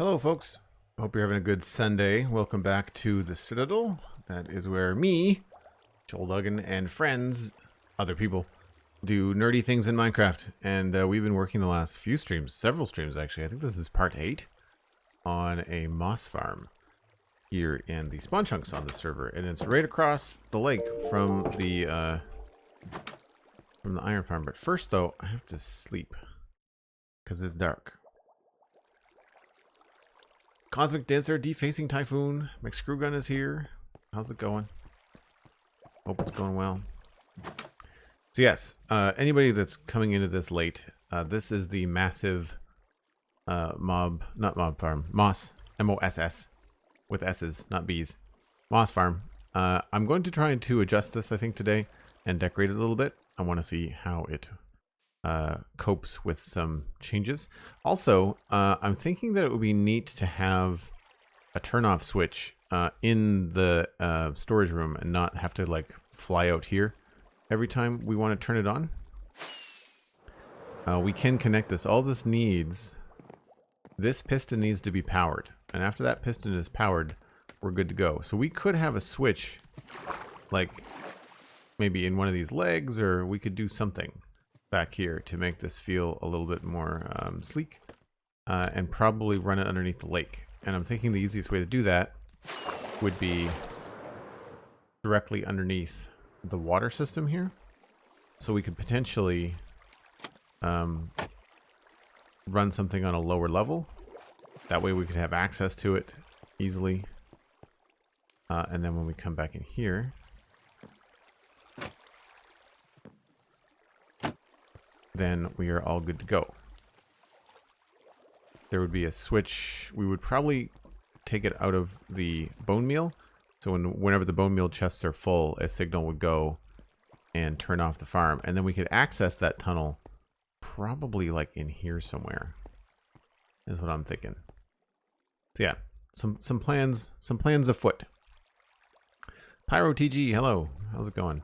Hello, folks. Hope you're having a good Sunday. Welcome back to the Citadel. That is where me, Joel Duggan, and friends, other people, do nerdy things in Minecraft. And we've been working the last few streams, several streams actually. I think this is part 8 on a moss farm here in the spawn chunks on the server, and it's right across the lake from the iron farm. But first, though, I have to sleep because it's dark. Cosmic Dancer, Defacing Typhoon, McScrewgun is here. How's it going? Hope it's going well. So yes, anybody that's coming into this late, this is the massive moss, M-O-S-S, with S's, not B's, moss farm. I'm going to try to adjust this, I think, today and decorate it a little bit. I want to see how it copes with some changes. Also, I'm thinking that it would be neat to have a turn-off switch in the storage room and not have to like fly out here every time we want to turn it on. We can connect this. All this needs, this piston needs to be powered, and after that piston is powered, we're good to go. So we could have a switch like maybe in one of these legs, or we could do something back here to make this feel a little bit more sleek, and probably run it underneath the lake. And I'm thinking the easiest way to do that would be directly underneath the water system here. So we could potentially run something on a lower level. That way we could have access to it easily. And then when we come back in here, then we are all good to go. There would be a switch. We would probably take it out of the bone meal. So whenever the bone meal chests are full, a signal would go and turn off the farm. And then we could access that tunnel probably like in here somewhere, is what I'm thinking. So yeah, some plans afoot. Pyro TG, hello. How's it going?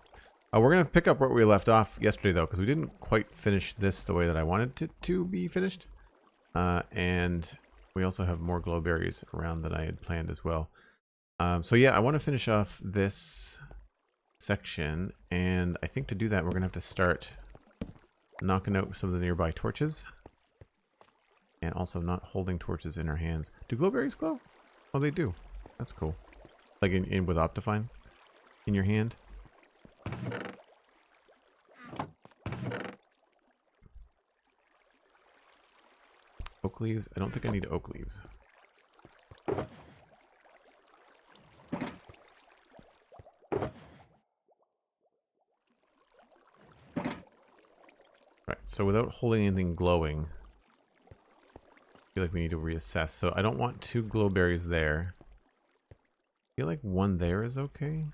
We're going to pick up where we left off yesterday, though, because we didn't quite finish this the way that I wanted it to be finished. And we also have more glowberries around that I had planned as well. So yeah, I want to finish off this section, and I think to do that, we're going to have to start knocking out some of the nearby torches, and also not holding torches in our hands. Do glowberries glow? Oh, they do. That's cool. Like in with Optifine in your hand. Oak leaves? I don't think I need oak leaves. Right, so without holding anything glowing, I feel like we need to reassess. So I don't want 2 glowberries there. I feel like 1 there is okay.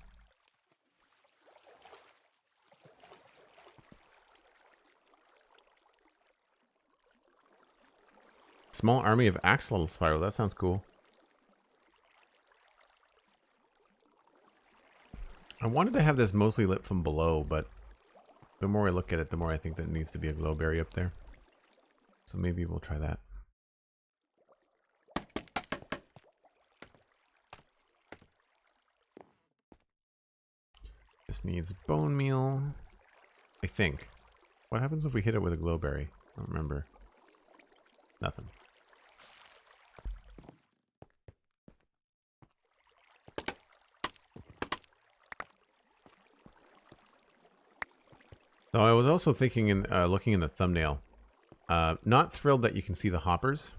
Small army of axolotl spiral. That sounds cool. I wanted to have this mostly lit from below, but the more I look at it, the more I think that it needs to be a glowberry up there. So maybe we'll try that. This needs bone meal, I think. What happens if we hit it with a glowberry? I don't remember. Nothing. So I was also thinking in looking in the thumbnail, not thrilled that you can see the hoppers.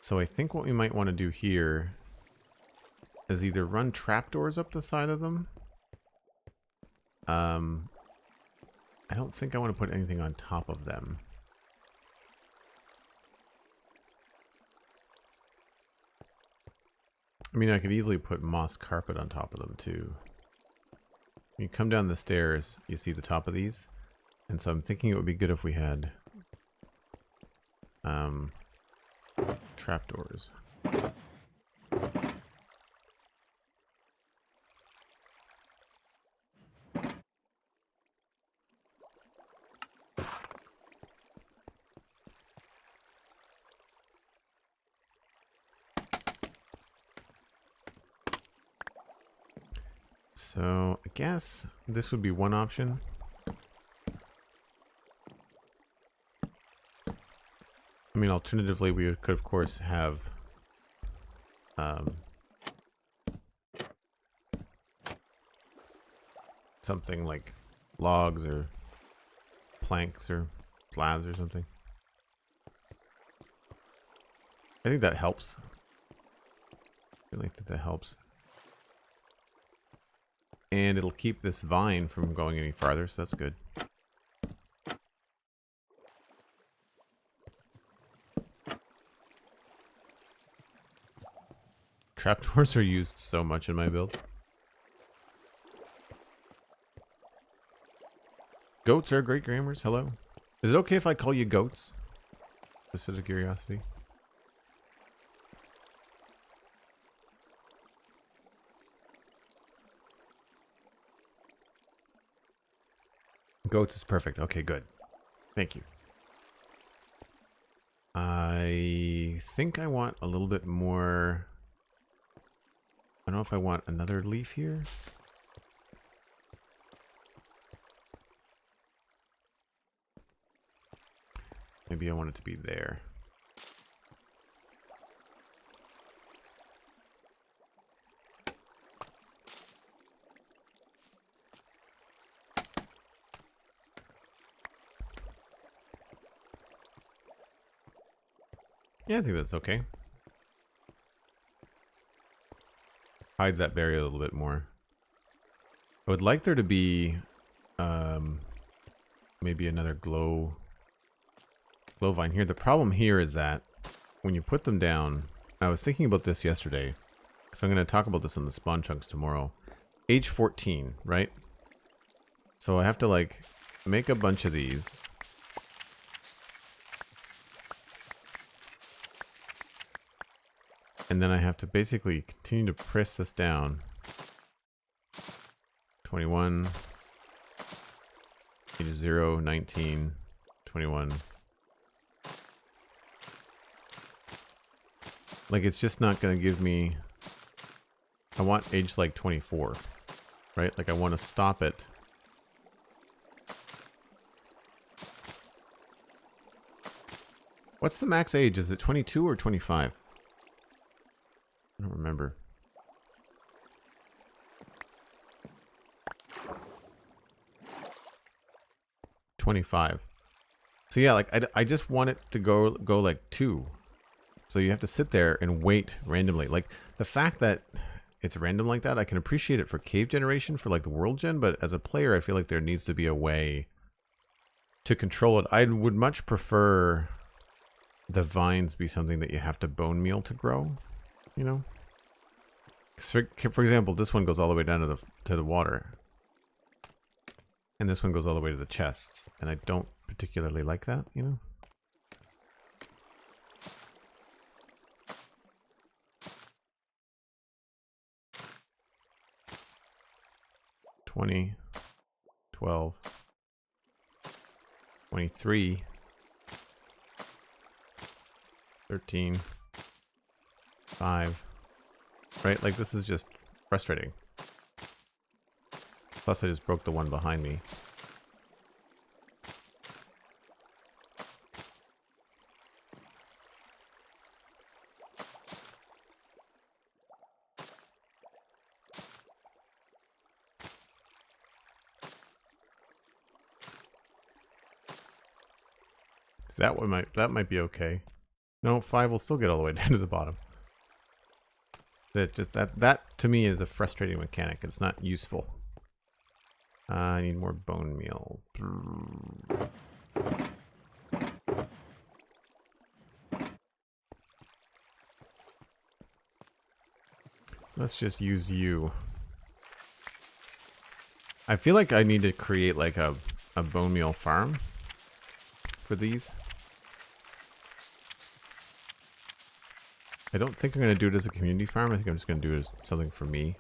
So I think what we might want to do here is either run trapdoors up the side of them. I don't think I want to put anything on top of them. I mean, I could easily put moss carpet on top of them too. When you come down the stairs, you see the top of these. And so I'm thinking it would be good if we had trapdoors. So I guess this would be one option. I mean, alternatively, we could, of course, have something like logs or planks or slabs or something. I think that helps. I really think that helps. And it'll keep this vine from going any farther, so that's good. Trapdoors are used so much in my build. Goats are great grammars. Hello. Is it okay if I call you goats? Just out of curiosity. Goats is perfect. Okay, good. Thank you. I think I want a little bit more. I don't know if I want another leaf here. Maybe I want it to be there. Yeah, I think that's okay. Hides that barrier a little bit more. I would like there to be maybe another glow vine here. The problem here is that when you put them down, I was thinking about this yesterday, because I'm going to talk about this on the spawn chunks tomorrow. Age 14, right? So I have to like make a bunch of these. And then I have to basically continue to press this down. 21, age 0, 19, 21. Like, it's just not going to give me... I want age like 24, right? Like, I want to stop it. What's the max age? Is it 22 or 25? I don't remember. $25. So yeah, like I just want it to go like 2. So you have to sit there and wait randomly. Like the fact that it's random like that, I can appreciate it for cave generation, for like the world gen, but as a player, I feel like there needs to be a way to control it. I would much prefer the vines be something that you have to bone meal to grow, you know? For example, this one goes all the way down to the water. And this one goes all the way to the chests. And I don't particularly like that, you know? $20, $12, $23, $13, $5. Right? Like, this is just frustrating. Plus, I just broke the one behind me. So that might be okay. No, 5 will still get all the way down to the bottom. That to me is a frustrating mechanic. It's not useful. I need more bone meal. Let's just use you. I feel like I need to create like a bone meal farm for these. I don't think I'm going to do it as a community farm. I think I'm just going to do it as something for me.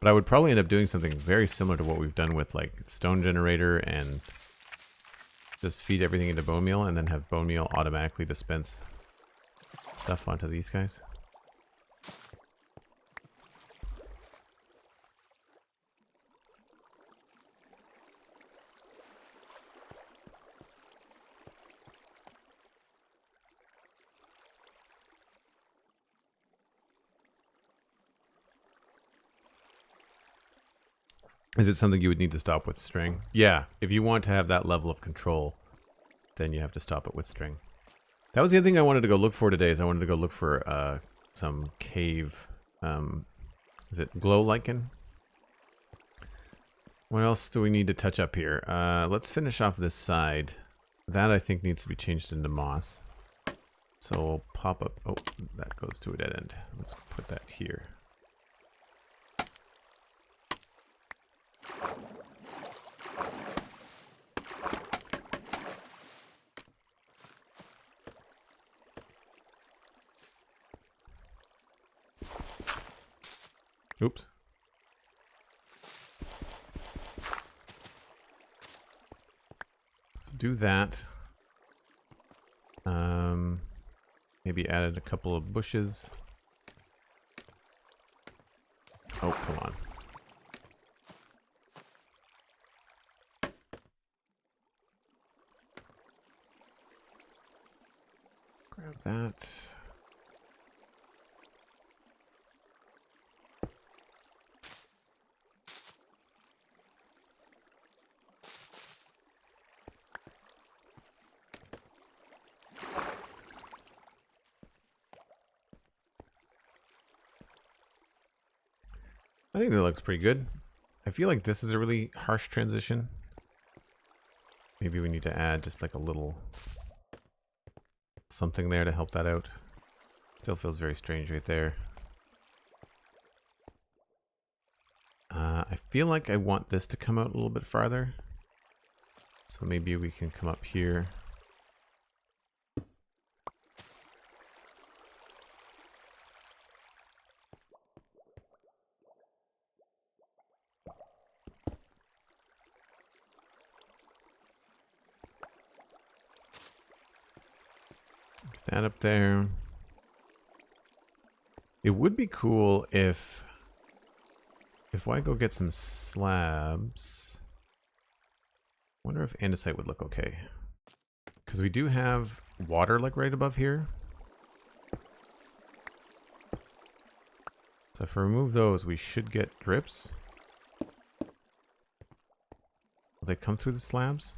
But I would probably end up doing something very similar to what we've done with like stone generator, and just feed everything into bone meal and then have bone meal automatically dispense stuff onto these guys. Is it something you would need to stop with string? Yeah, if you want to have that level of control, then you have to stop it with string. That was the other thing I wanted to go look for today. Is I wanted to go look for some cave. Is it glow lichen? What else do we need to touch up here? Let's finish off this side. That I think needs to be changed into moss. So we'll pop up. Oh, that goes to a dead end. Let's put that here. Oops. So do that. Maybe added a couple of bushes. Oh, come on. Grab that. I think that looks pretty good. I feel like this is a really harsh transition. Maybe we need to add just like a little something there to help that out. Still feels very strange right there. I feel like I want this to come out a little bit farther. So maybe we can come up here. Get that up there. It would be cool if I go get some slabs. I wonder if andesite would look okay. Because we do have water like right above here. So if I remove those, we should get drips. Will they come through the slabs?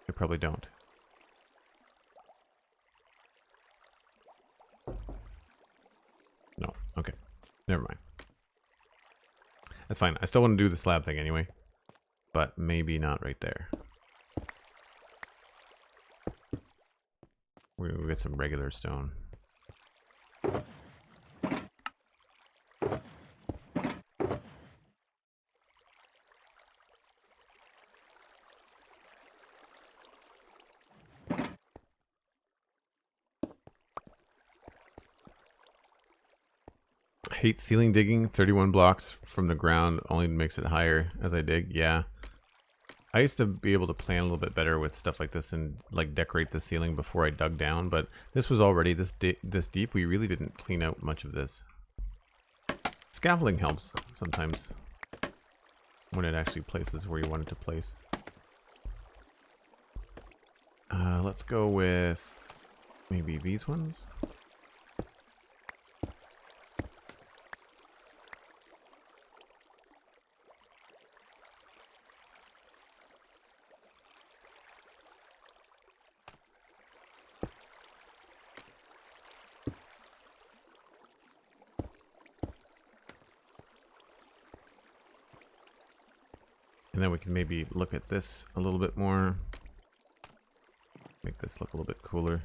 They probably don't. No, okay. Never mind. That's fine. I still want to do the slab thing anyway. But maybe not right there. We're going to get some regular stone. Hate ceiling digging. 31 blocks from the ground only makes it higher as I dig. Yeah. I used to be able to plan a little bit better with stuff like this and like decorate the ceiling before I dug down, but this was already this deep. We really didn't clean out much of this. Scaffolding helps sometimes when it actually places where you want it to place. Let's go with maybe these ones. And then we can maybe look at this a little bit more. Make this look a little bit cooler.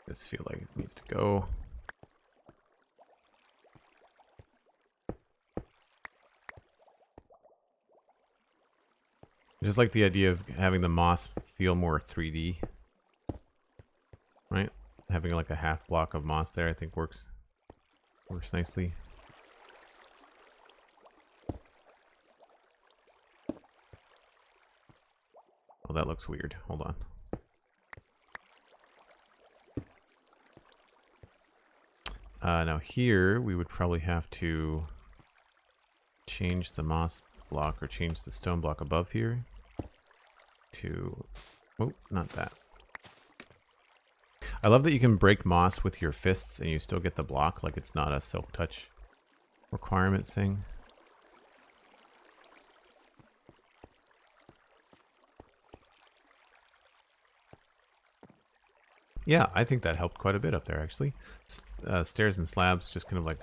This feel like it needs to go. I just like the idea of having the moss feel more 3D. Right? Having like a half block of moss there I think works nicely. Oh, that looks weird. Hold on. Now here we would probably have to change the moss block or change the stone block above here to... Oh, not that. I love that you can break moss with your fists and you still get the block, like it's not a silk touch requirement thing. Yeah, I think that helped quite a bit up there, actually. Stairs and slabs, just kind of like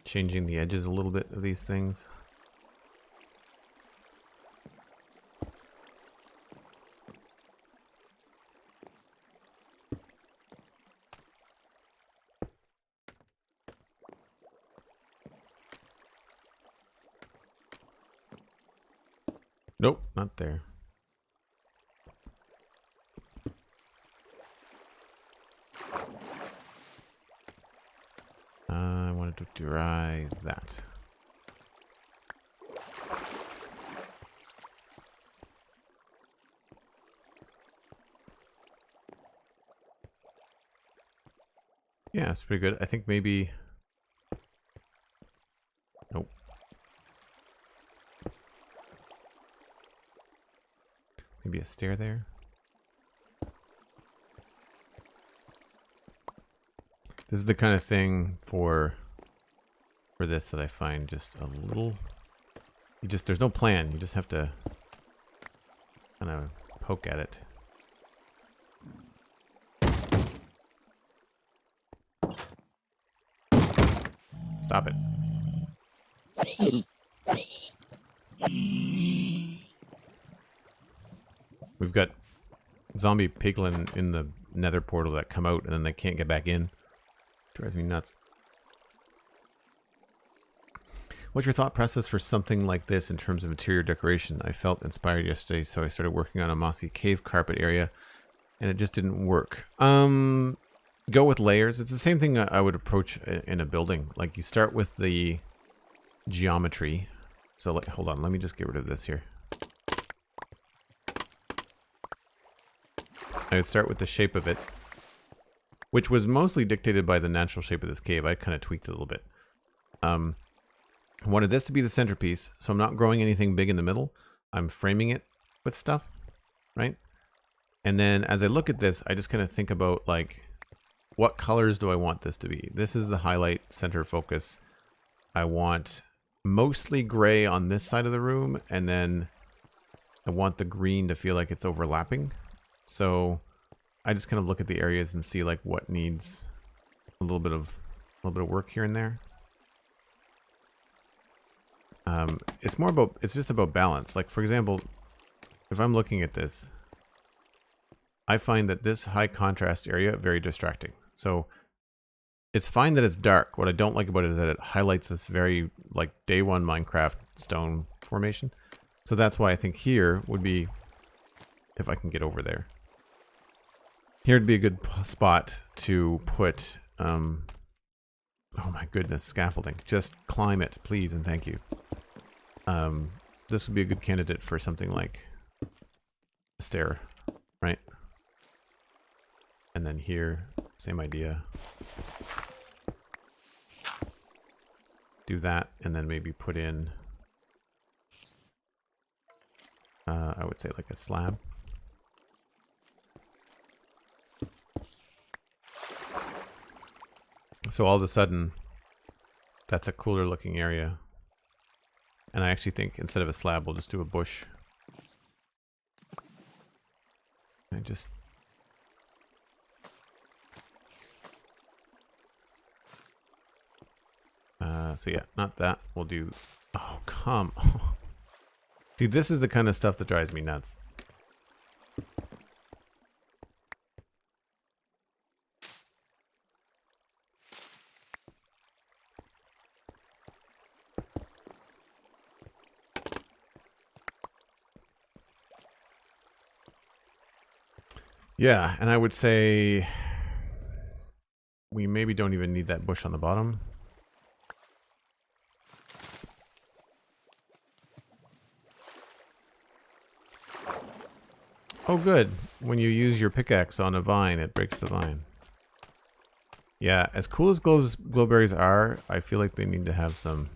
changing the edges a little bit of these things. Nope, not there. I wanted to try that. Yeah, it's pretty good. I think maybe... Nope. Maybe a stair there. This is the kind of thing for this that I find just a little... there's no plan. You just have to kind of poke at it. Stop it. We've got zombie piglin in the nether portal that come out and then they can't get back in. Drives me nuts. What's your thought process for something like this in terms of interior decoration? I felt inspired yesterday, so I started working on a mossy cave carpet area, and it just didn't work. Go with layers. It's the same thing I would approach in a building. Like, you start with the geometry. So, like, hold on, let me just get rid of this here. I would start with the shape of it, which was mostly dictated by the natural shape of this cave. I kind of tweaked it a little bit. I wanted this to be the centerpiece, so I'm not growing anything big in the middle. I'm framing it with stuff, right? And then as I look at this, I just kind of think about, like, what colors do I want this to be? This is the highlight center focus. I want mostly gray on this side of the room, and then I want the green to feel like it's overlapping. So I just kind of look at the areas and see like what needs a little bit of work here and there. It's just about balance. Like, for example, if I'm looking at this, I find that this high contrast area very distracting. So it's fine that it's dark. What I don't like about it is that it highlights this very like day one Minecraft stone formation. So that's why I think here would be, if I can get over there, here would be a good spot to put, oh my goodness, scaffolding. Just climb it, please and thank you. This would be a good candidate for something like a stair, right? And then here, same idea. Do that, and then maybe put in, I would say like a slab. So all of a sudden, that's a cooler looking area. And I actually think instead of a slab, we'll just do a bush. And just... so yeah, not that. We'll do... Oh, come on. See, this is the kind of stuff that drives me nuts. Yeah, and I would say we maybe don't even need that bush on the bottom. Oh good, when you use your pickaxe on a vine, it breaks the vine. Yeah, as cool as glowberries are, I feel like they need to have some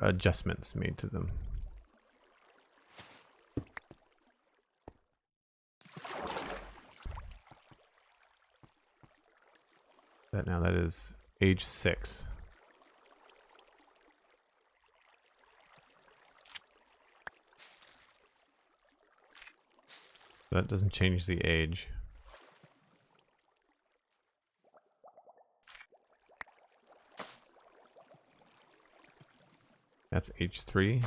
adjustments made to them. That now that is age 6. That doesn't change the age. That's H3.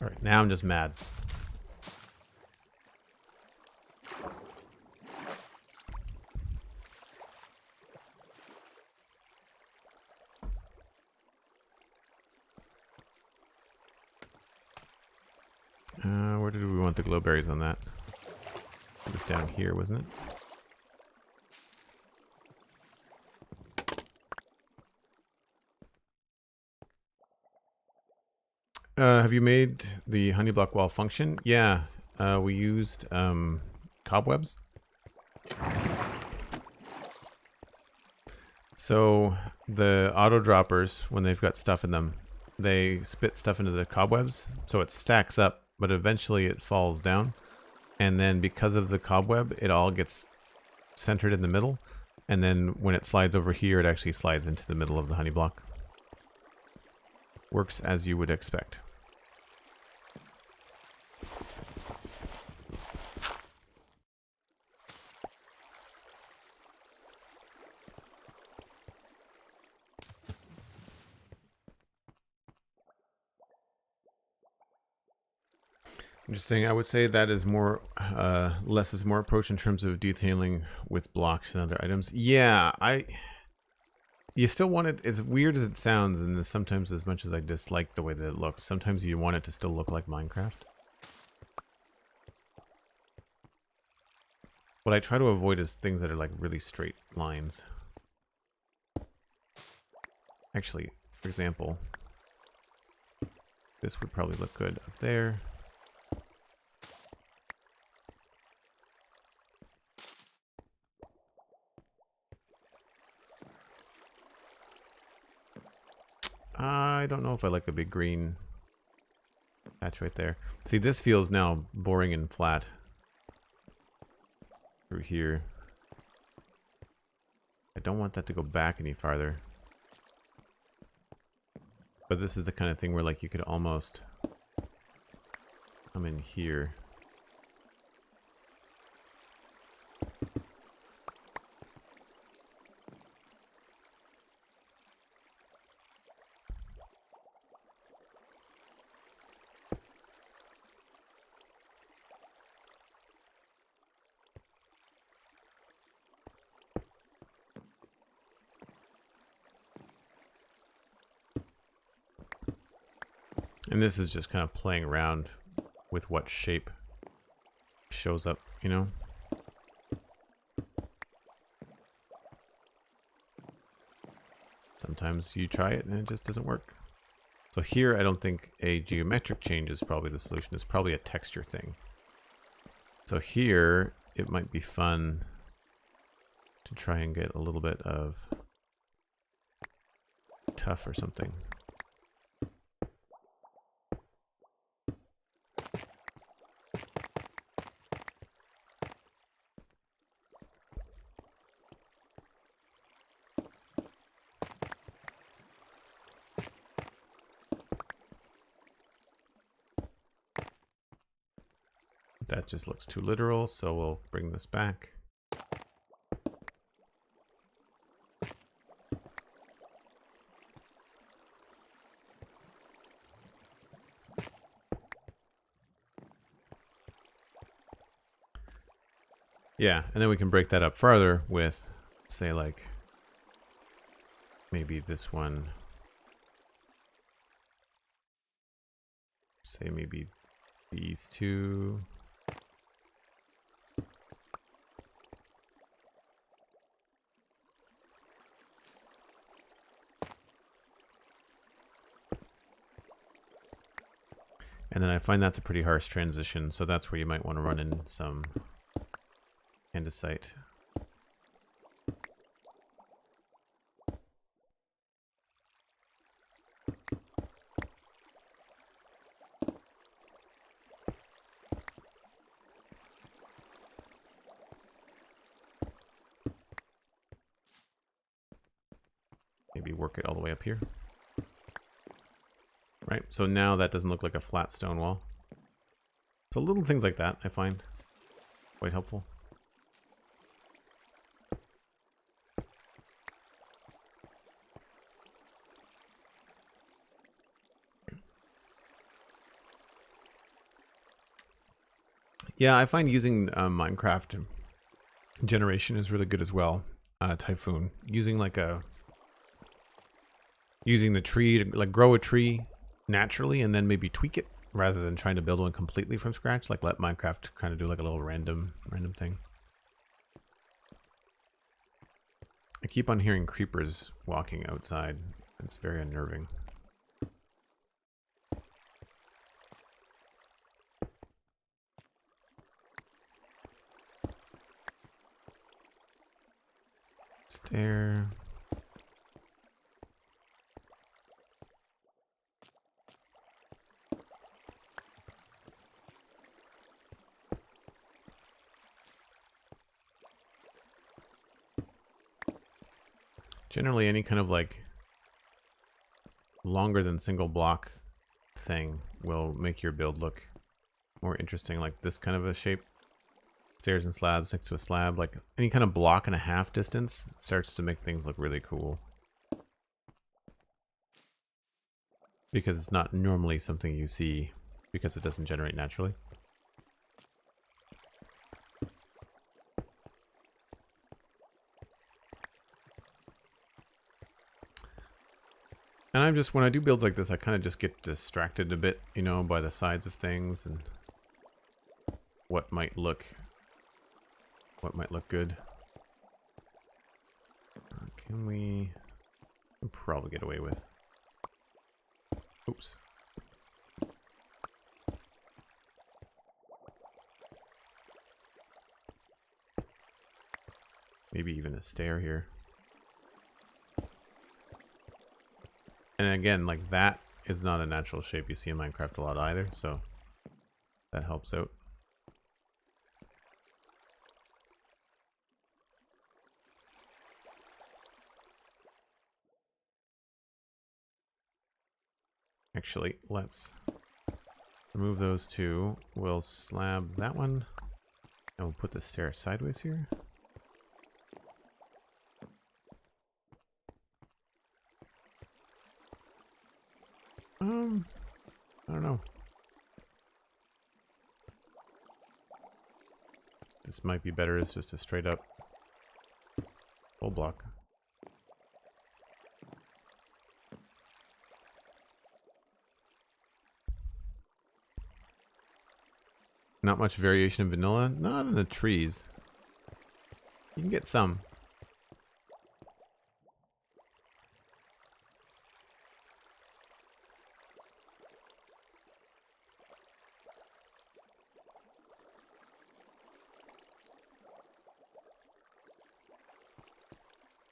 All right, now I'm just mad. Where did we want the glowberries on that? It was down here, wasn't it? Have you made the honey block wall function? Yeah, we used cobwebs. So the auto droppers, when they've got stuff in them, they spit stuff into the cobwebs, so it stacks up, but eventually it falls down. And then because of the cobweb, it all gets centered in the middle. And then when it slides over here, it actually slides into the middle of the honey block. Works as you would expect. Interesting. I would say that is more, less is more approach in terms of detailing with blocks and other items. Yeah, you still want it, as weird as it sounds, and sometimes as much as I dislike the way that it looks, sometimes you want it to still look like Minecraft. What I try to avoid is things that are like really straight lines. Actually, for example, this would probably look good up there. I don't know if I like the big green patch right there. See, this feels now boring and flat through here. I don't want that to go back any farther. But this is the kind of thing where like you could almost come in here. And this is just kind of playing around with what shape shows up, you know? Sometimes you try it and it just doesn't work. So here, I don't think a geometric change is probably the solution. It's probably a texture thing. So here, it might be fun to try and get a little bit of tough or something. That just looks too literal, so we'll bring this back. Yeah, and then we can break that up further with, say, like, maybe this one. Say maybe these two. And then I find that's a pretty harsh transition, so that's where you might want to run in some andesite. Maybe work it all the way up here. Right, so now that doesn't look like a flat stone wall. So little things like that I find quite helpful. Yeah, I find using Minecraft generation is really good as well. Typhoon. Using using the tree to like grow a tree naturally and then maybe tweak it rather than trying to build one completely from scratch. Like let Minecraft kind of do like a little random thing. I keep on hearing creepers walking outside. It's very unnerving. Stair. Generally, any kind of like longer than single block thing will make your build look more interesting. Like this kind of a shape. Stairs and slabs next to a slab. Like any kind of block and a half distance starts to make things look really cool. Because it's not normally something you see because it doesn't generate naturally. And I'm just, when I do builds like this, I kind of just get distracted a bit, you know, by the sides of things and what might look good. Can we probably get away with? Oops. Maybe even a stair here. And again, like that is not a natural shape you see in Minecraft a lot either, so that helps out. Actually, let's remove those two. We'll slab that one, and we'll put the stair sideways here. I don't know. This might be better as just a straight up full block. Not much variation in vanilla. Not in the trees. You can get some.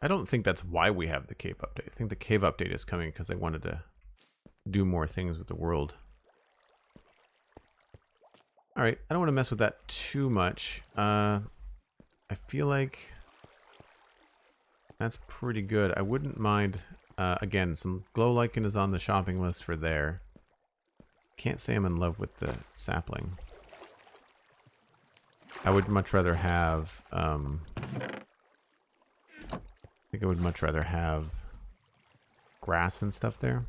I don't think that's why we have the cave update. I think the cave update is coming because they wanted to do more things with the world. Alright, I don't want to mess with that too much. I feel like that's pretty good. I wouldn't mind, again, some glow lichen is on the shopping list for there. Can't say I'm in love with the sapling. I would much rather have, I think I would much rather have grass and stuff there.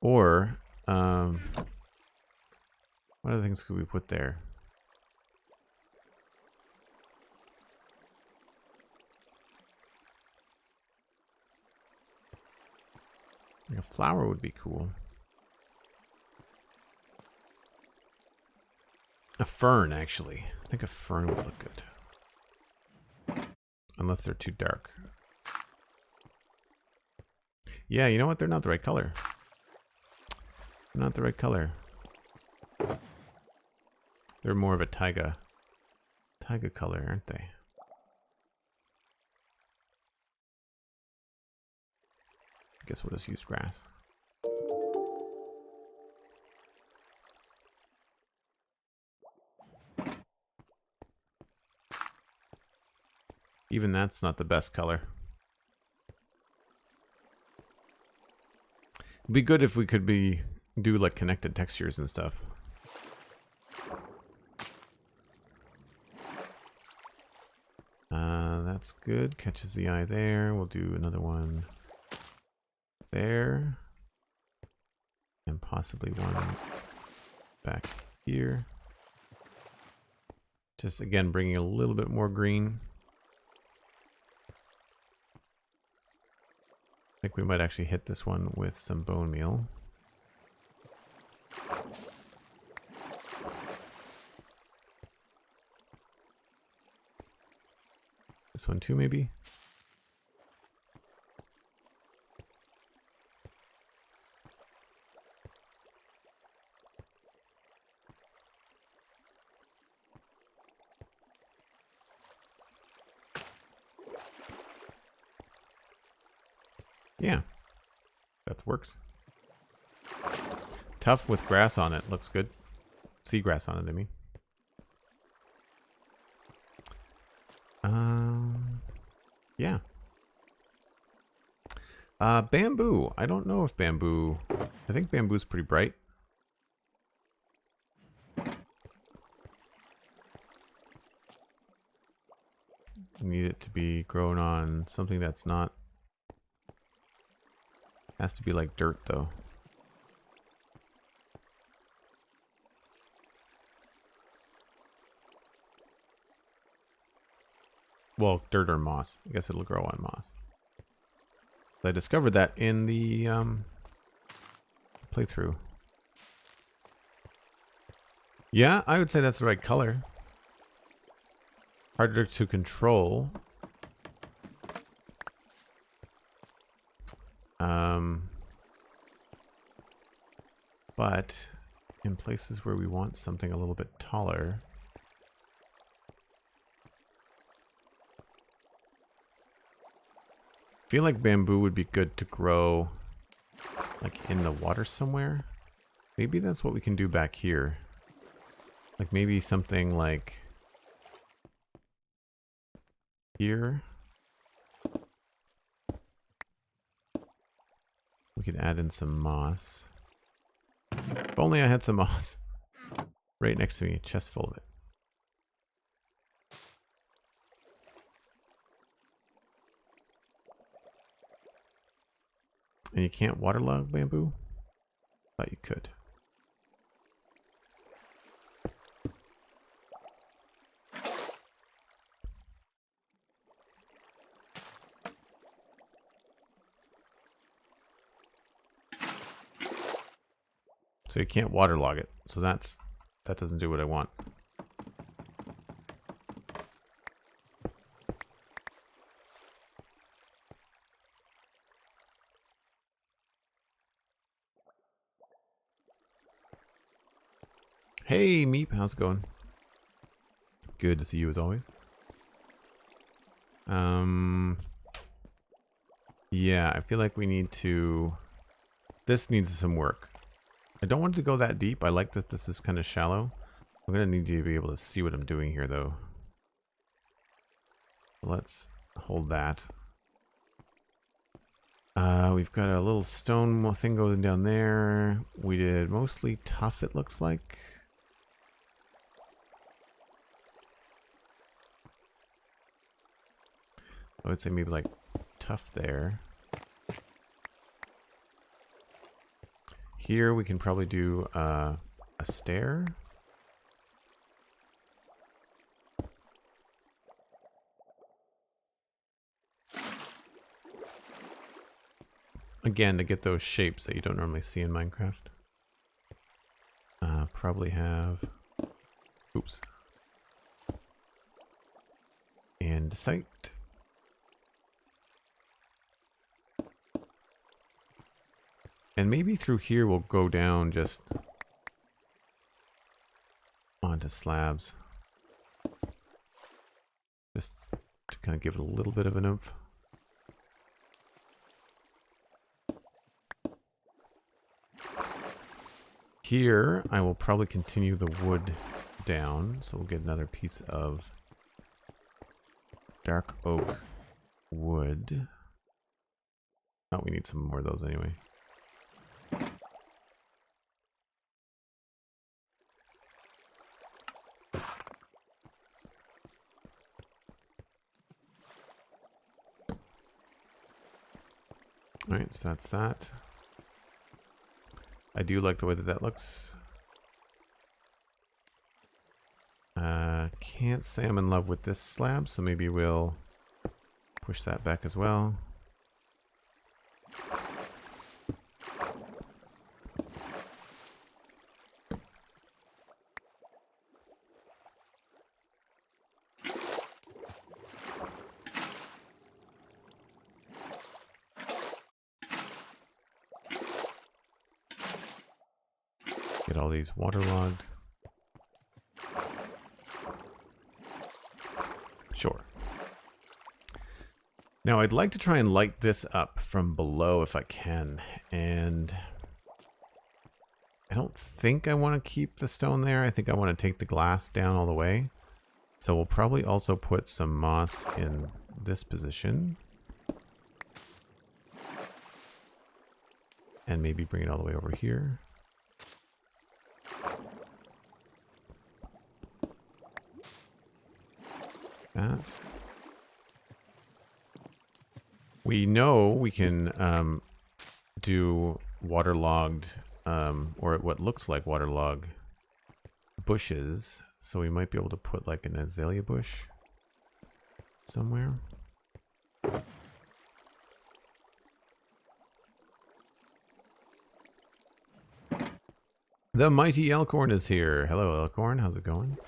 Or, what other things could we put there? Like a flower would be cool. A fern, actually. I think a fern would look good. Unless they're too dark. Yeah, you know what? They're not the right color. They're not the right color. They're more of a taiga color, aren't they? I guess we'll just use grass. Even that's not the best color. It'd be good if we could do like connected textures and stuff. That's good. Catches the eye there. We'll do another one there. And possibly one back here. Just again, bringing a little bit more green. I think we might actually hit this one with some bone meal. This one too, maybe? Yeah, that works. Tough with grass on it. Looks good. Seagrass on it, I mean. Yeah. Bamboo. I don't know if bamboo... I think bamboo's pretty bright. Need it to be grown on something that's not... Has to be like dirt, though. Well, dirt or moss. I guess it'll grow on moss. I discovered that in the playthrough. Yeah, I would say that's the right color. Harder to control. But in places where we want something a little bit taller, I feel like bamboo would be good to grow like in the water somewhere. Maybe that's what we can do back here. Like maybe something like here. We could add in some moss. If only I had some moss right next to me, a chest full of it. And you can't waterlog bamboo? Thought you could. So you can't waterlog it. So that doesn't do what I want. Hey, Meep, how's it going? Good to see you as always. Yeah, I feel like we need to... This needs some work. I don't want it to go that deep. I like that this is kind of shallow. I'm going to need to be able to see what I'm doing here, though. Let's hold that. We've got a little stone thing going down there. We did mostly tough, it looks like. I would say maybe like tough there. Here we can probably do a stair. Again, to get those shapes that you don't normally see in Minecraft. Probably have... Oops. Andesite. And maybe through here we'll go down just onto slabs. Just to kind of give it a little bit of an oomph. Here, I will probably continue the wood down, so we'll get another piece of dark oak wood. Oh, we need some more of those anyway. Alright, so that's that. I do like the way that that looks. Can't say I'm in love with this slab, so maybe we'll push that back as well. Get all these waterlogged. Sure. Now I'd like to try and light this up from below if I can, and I don't think I want to keep the stone there. I think I want to take the glass down all the way. So we'll probably also put some moss in this position. And maybe bring it all the way over here. That. We know we can do waterlogged, or what looks like waterlogged bushes. So we might be able to put like an azalea bush somewhere. The mighty Elkhorn is here. Hello, Elkhorn. How's it going?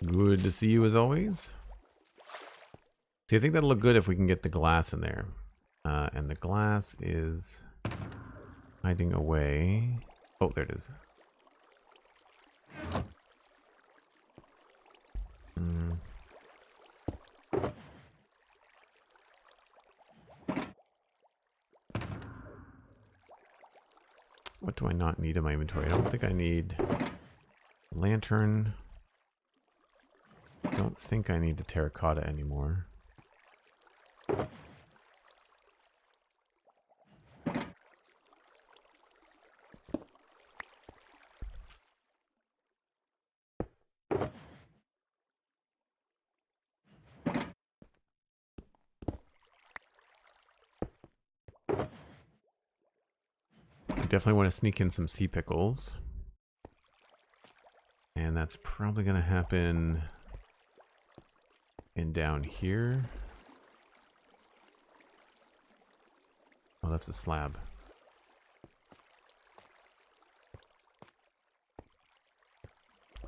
Good to see you as always. See, I think that'll look good if we can get the glass in there. And the glass is hiding away. Oh, there it is. What do I not need in my inventory? I don't think I need a lantern. I don't think I need the terracotta anymore. Definitely want to sneak in some sea pickles. And that's probably going to happen in down here. Oh, that's a slab.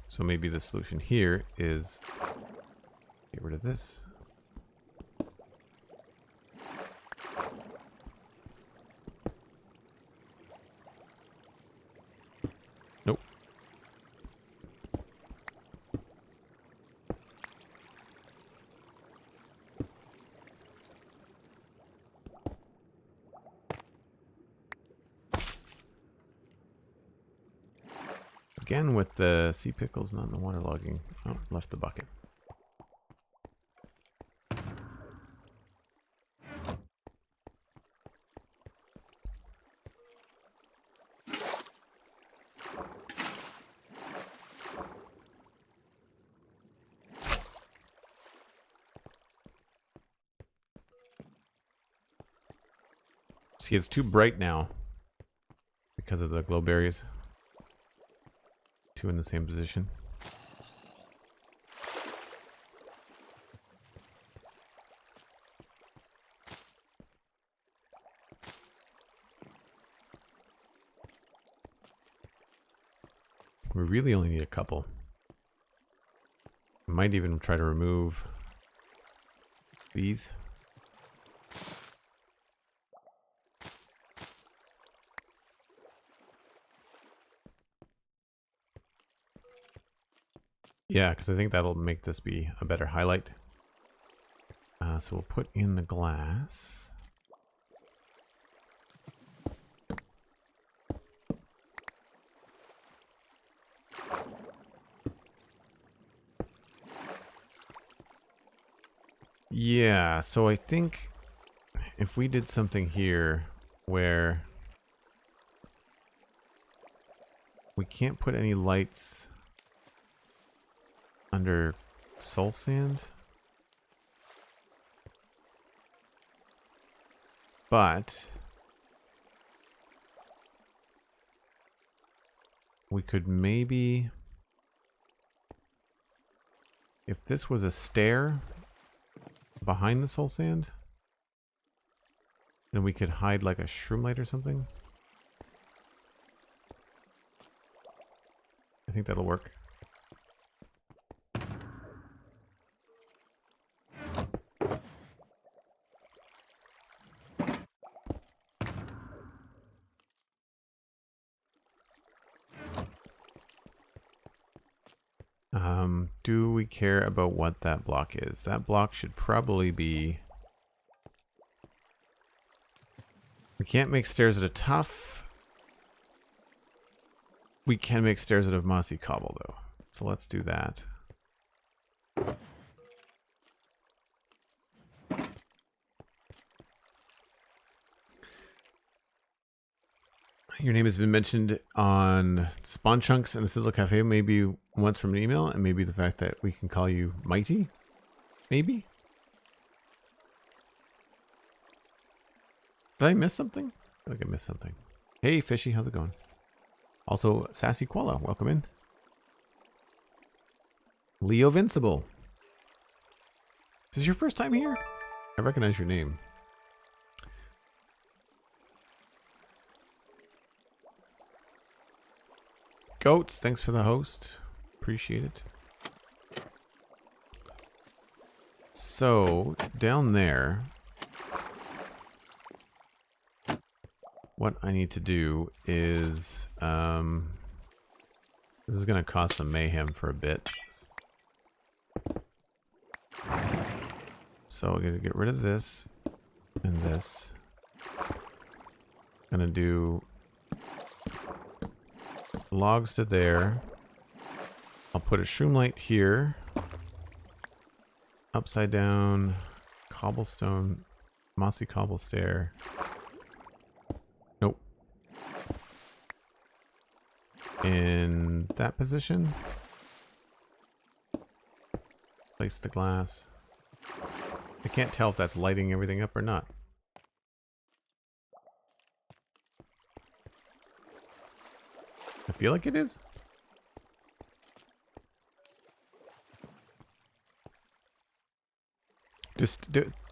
So maybe the solution here is get rid of this. Nope. Again with the sea pickles, not in the waterlogging. Oh, left the bucket. See, it's too bright now because of the glow berries. Two in the same position. We really only need a couple. Might even try to remove these. Yeah, because I think that'll make this be a better highlight. So we'll put in the glass. Yeah, so I think if we did something here where we can't put any lights under soul sand, but we could maybe, if this was a stair behind the soul sand, then we could hide like a shroom light or something. I think that'll work. Do we care about what that block is? That block should probably be... We can't make stairs out of tough. We can make stairs out of mossy cobble, though. So let's do that. Your name has been mentioned on Spawn Chunks and the Citadel Cafe, maybe once from an email, and maybe the fact that we can call you Mighty? Maybe? Did I miss something? I feel like I missed something. Hey, Fishy, how's it going? Also, Sassy Koala, welcome in. Leo Vincible. Is this your first time here? I recognize your name. Goats, thanks for the host. Appreciate it. So, down there, what I need to do is, this is going to cause some mayhem for a bit. So I'm going to get rid of this and this. I'm going to do logs to there. I'll put a shroom light here. Upside down, cobblestone, mossy cobble stair. Nope. In that position. Place the glass. I can't tell if that's lighting everything up or not. I feel like it is.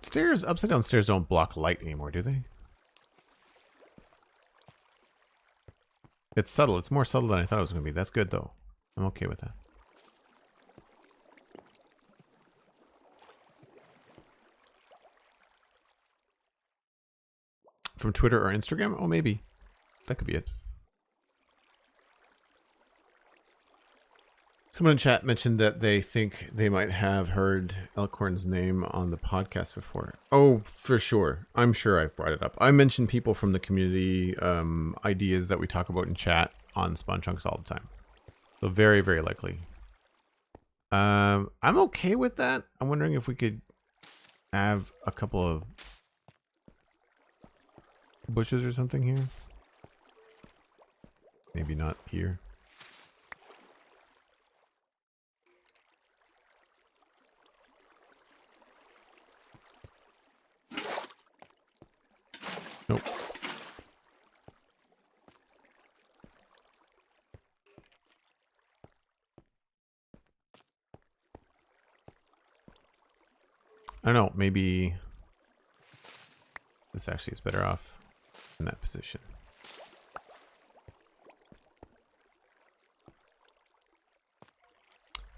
Stairs, upside down stairs don't block light anymore, do they? It's subtle. It's more subtle than I thought it was going to be. That's good, though. I'm okay with that. From Twitter or Instagram? Oh, maybe. That could be it. Someone in chat mentioned that they think they might have heard Elkhorn's name on the podcast before. Oh, for sure. I'm sure I've brought it up. I mention people from the community, ideas that we talk about in chat on Spawn Chunks all the time. So very, very likely. I'm okay with that. I'm wondering if we could have a couple of bushes or something here. Maybe not here. Nope. I don't know, maybe this actually is better off in that position.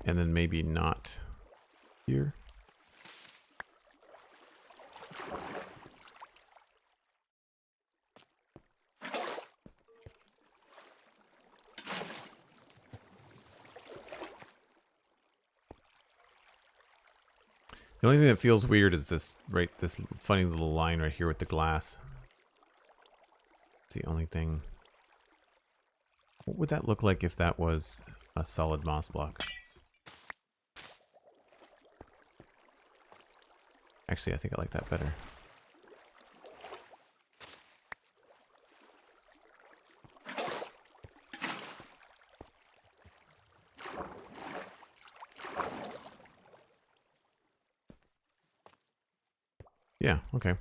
And then maybe not here. The only thing that feels weird is this funny little line right here with the glass. It's the only thing. What would that look like if that was a solid moss block? Actually, I think I like that better. Yeah, okay.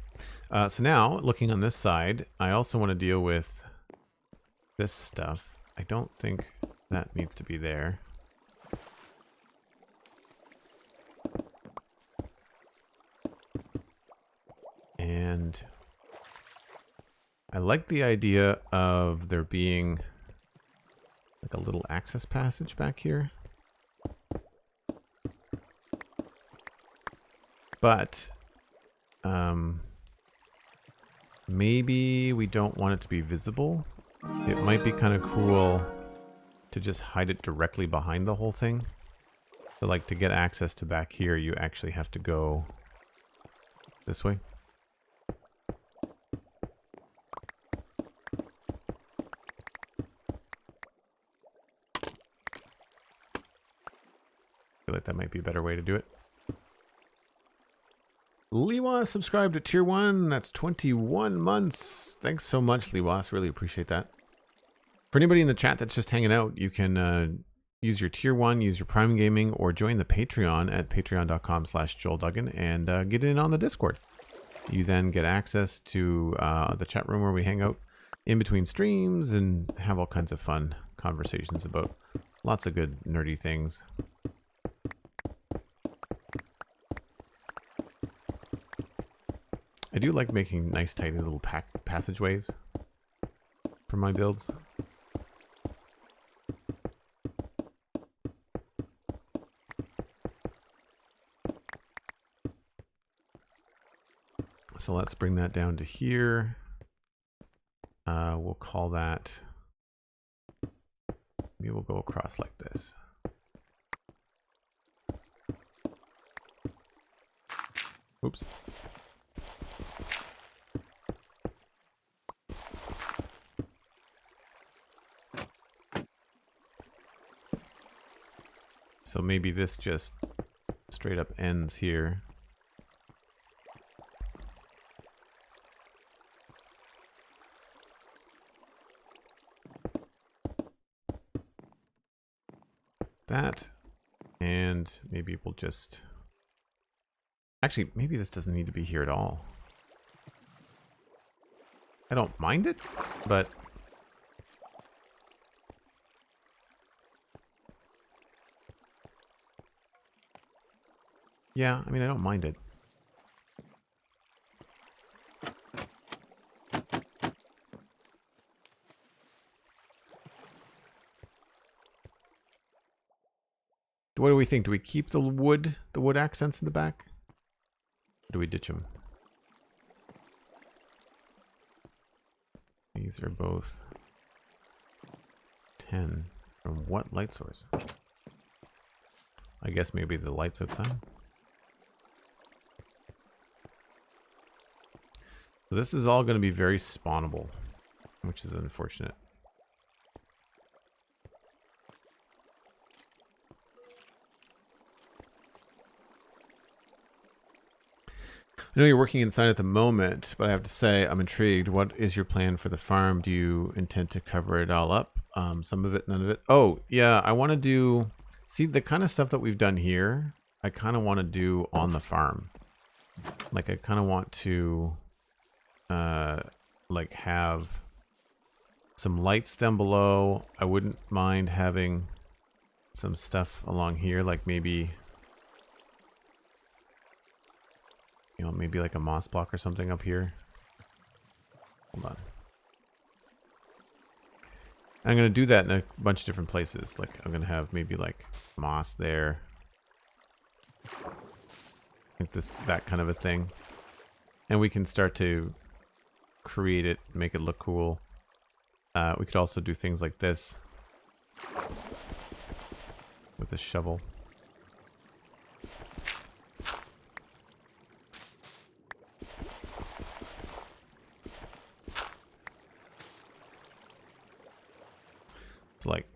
So now, looking on this side, I also want to deal with this stuff. I don't think that needs to be there. And I like the idea of there being like a little access passage back here. But maybe we don't want it to be visible. It might be kind of cool to just hide it directly behind the whole thing. So like to get access to back here, you actually have to go this way. I feel like that might be a better way to do it. Liwas subscribed to tier 1. That's 21 months. Thanks so much, Liwas. Really appreciate that. For anybody in the chat that's just hanging out, you can use your tier 1, use your Prime Gaming, or join the Patreon at patreon.com/JoelDuggan and get in on the Discord. You then get access to the chat room where we hang out in between streams and have all kinds of fun conversations about lots of good nerdy things. I do like making nice tiny little passageways for my builds. So let's bring that down to here. We'll call that, maybe we'll go across like this. Oops. So maybe this just straight up ends here. That, and maybe we'll just, actually, maybe this doesn't need to be here at all. I don't mind it, but yeah, I mean, I don't mind it. What do we think? Do we keep the wood accents in the back? Or do we ditch them? These are both 10. From what light source? I guess maybe the lights outside. So this is all going to be very spawnable, which is unfortunate. I know you're working inside at the moment, but I have to say I'm intrigued. What is your plan for the farm? Do you intend to cover it all up? Some of it, none of it? Oh, yeah, I want to do... See, the kind of stuff that we've done here, I kind of want to do on the farm. Like, I kind of want to, like, have some lights down below. I wouldn't mind having some stuff along here, like maybe... You know, maybe like a moss block or something up here. Hold on. I'm going to do that in a bunch of different places. Like, I'm going to have maybe like moss there. Like this, that kind of a thing. And we can start to create it, make it look cool. We could also do things like this. With a shovel. It's like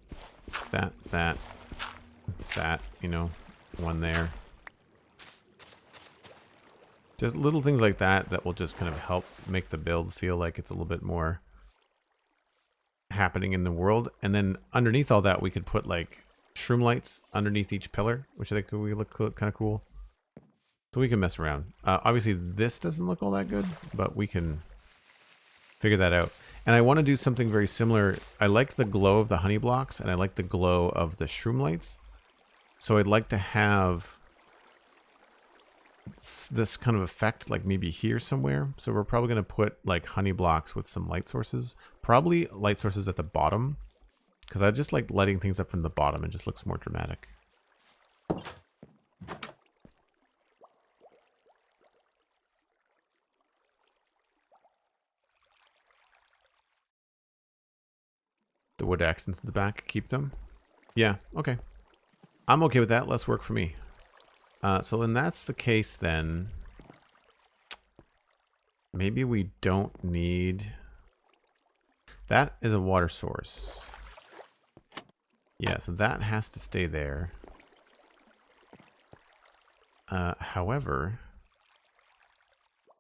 that, you know, one there. Just little things like that that will just kind of help make the build feel like it's a little bit more happening in the world. And then underneath all that, we could put like shroom lights underneath each pillar, which I think would look kind of cool. So we can mess around. Obviously, this doesn't look all that good, but we can figure that out. And I want to do something very similar. I like the glow of the honey blocks, and I like the glow of the shroom lights. So I'd like to have this kind of effect like maybe here somewhere. So we're probably going to put like honey blocks with some light sources. Probably light sources at the bottom, because I just like lighting things up from the bottom. It just looks more dramatic. The wood accents in the back, keep them. Yeah, okay. I'm okay with that. Less work for me. So then that's the case then. Maybe we don't need... That is a water source. Yeah, so that has to stay there. However,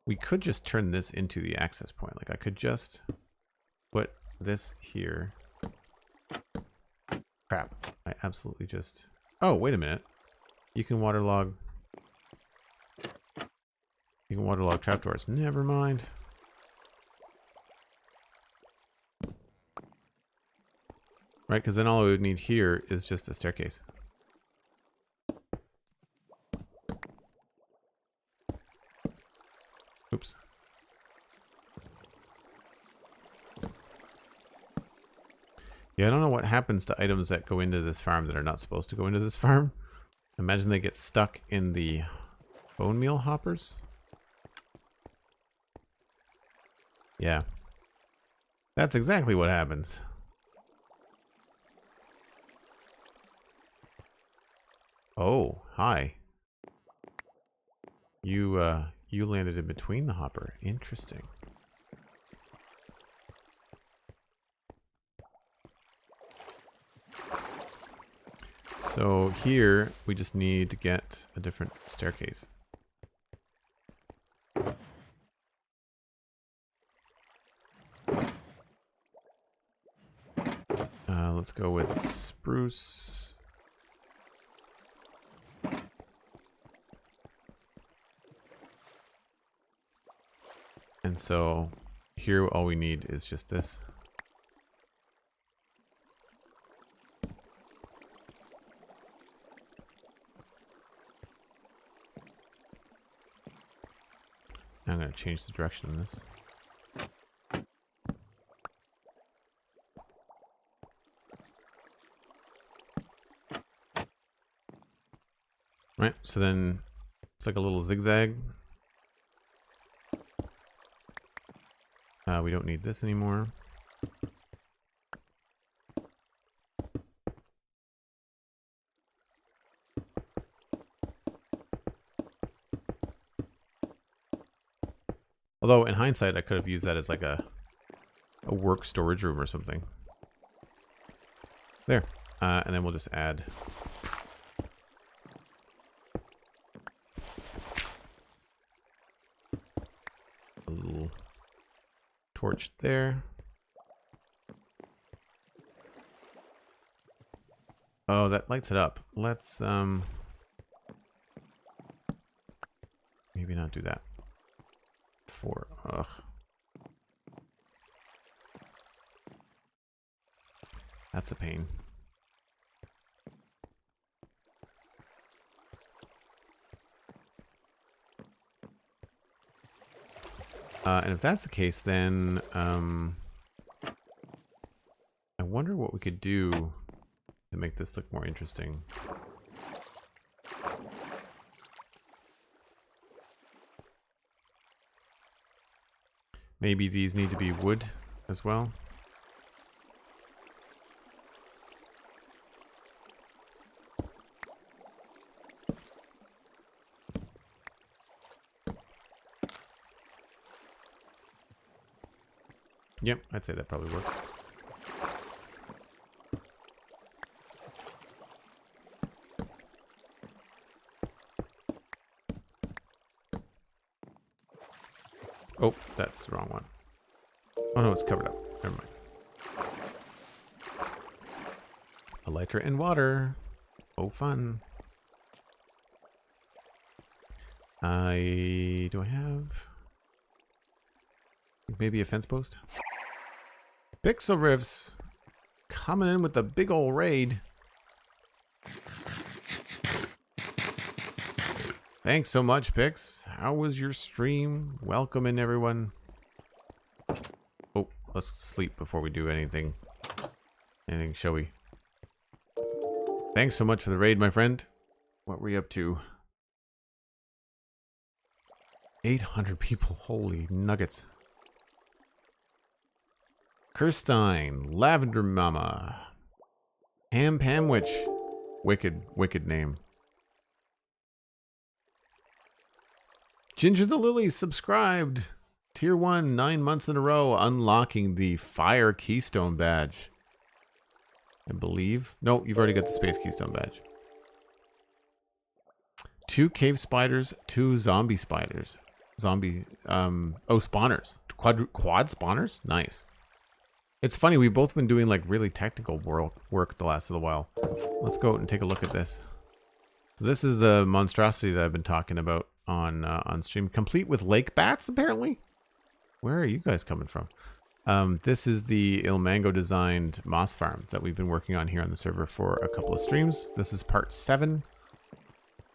we could just turn this into the access point. Like I could just put this here. Crap. I absolutely just... Oh, wait a minute. You can waterlog... You can waterlog trapdoors. Never mind. Right, because then all we would need here is just a staircase. Oops. Yeah, I don't know what happens to items that go into this farm that are not supposed to go into this farm. Imagine they get stuck in the bone meal hoppers. Yeah. That's exactly what happens. Oh, hi. You landed in between the hopper. Interesting. So here, we just need to get a different staircase. Let's go with spruce. And so here, all we need is just this. I'm going to change the direction of this. Right, so then it's like a little zigzag. We don't need this anymore. Although in hindsight, I could have used that as like a work storage room or something. There. And then we'll just add a little torch there. Oh, that lights it up. Let's maybe not do that. Ugh. That's a pain. And if that's the case, then I wonder what we could do to make this look more interesting. Maybe these need to be wood as well. Yep, I'd say that probably works. Oh, that's the wrong one. Oh no, it's covered up. Never mind. Elytra and water. Oh, fun. Do I have maybe a fence post? Pixel Riffs coming in with the big old raid. Thanks so much, Pix. How was your stream? Welcome in, everyone. Oh, let's sleep before we do anything showy. Thanks so much for the raid, my friend. What were you up to? 800 people. Holy nuggets. Kirstein, Lavender Mama, Ham Pamwich. Wicked name. Ginger the Lily subscribed. Tier 1, 9 months in a row, unlocking the Fire Keystone badge. I believe. No, you've already got the Space Keystone badge. 2 cave spiders, 2 zombie spiders. Spawners. Quad spawners? Nice. It's funny, we've both been doing like really technical work the last little while. Let's go out and take a look at this. So this is the monstrosity that I've been talking about on stream, complete with lake bats apparently. Where are you guys coming from? This is the Ilmango designed moss farm that we've been working on here on the server for a couple of streams. This is part 7,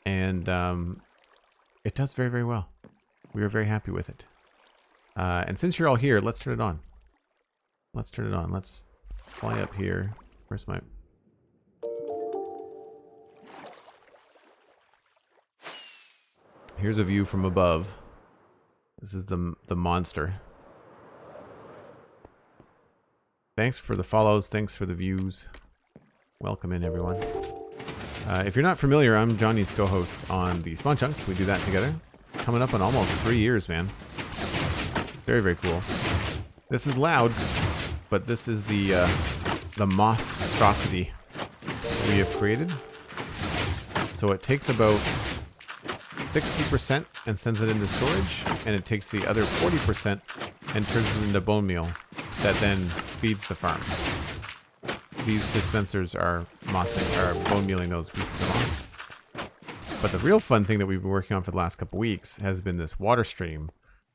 and it does very, very well. We are very happy with it. And since you're all here, let's turn it on. Let's turn it on. Let's fly up here. Where's my... Here's a view from above. This is the monster. Thanks for the follows. Thanks for the views. Welcome in, everyone. If you're not familiar, I'm Johnny's co-host on the Spawn Chunks. We do that together. Coming up on almost 3 years, man. Very, very cool. This is loud, but this is the monstrosity we have created. So it takes about 60% and sends it into storage, and it takes the other 40% and turns it into bone meal that then feeds the farm. These dispensers are bone mealing those pieces of moss. But the real fun thing that we've been working on for the last couple weeks has been this water stream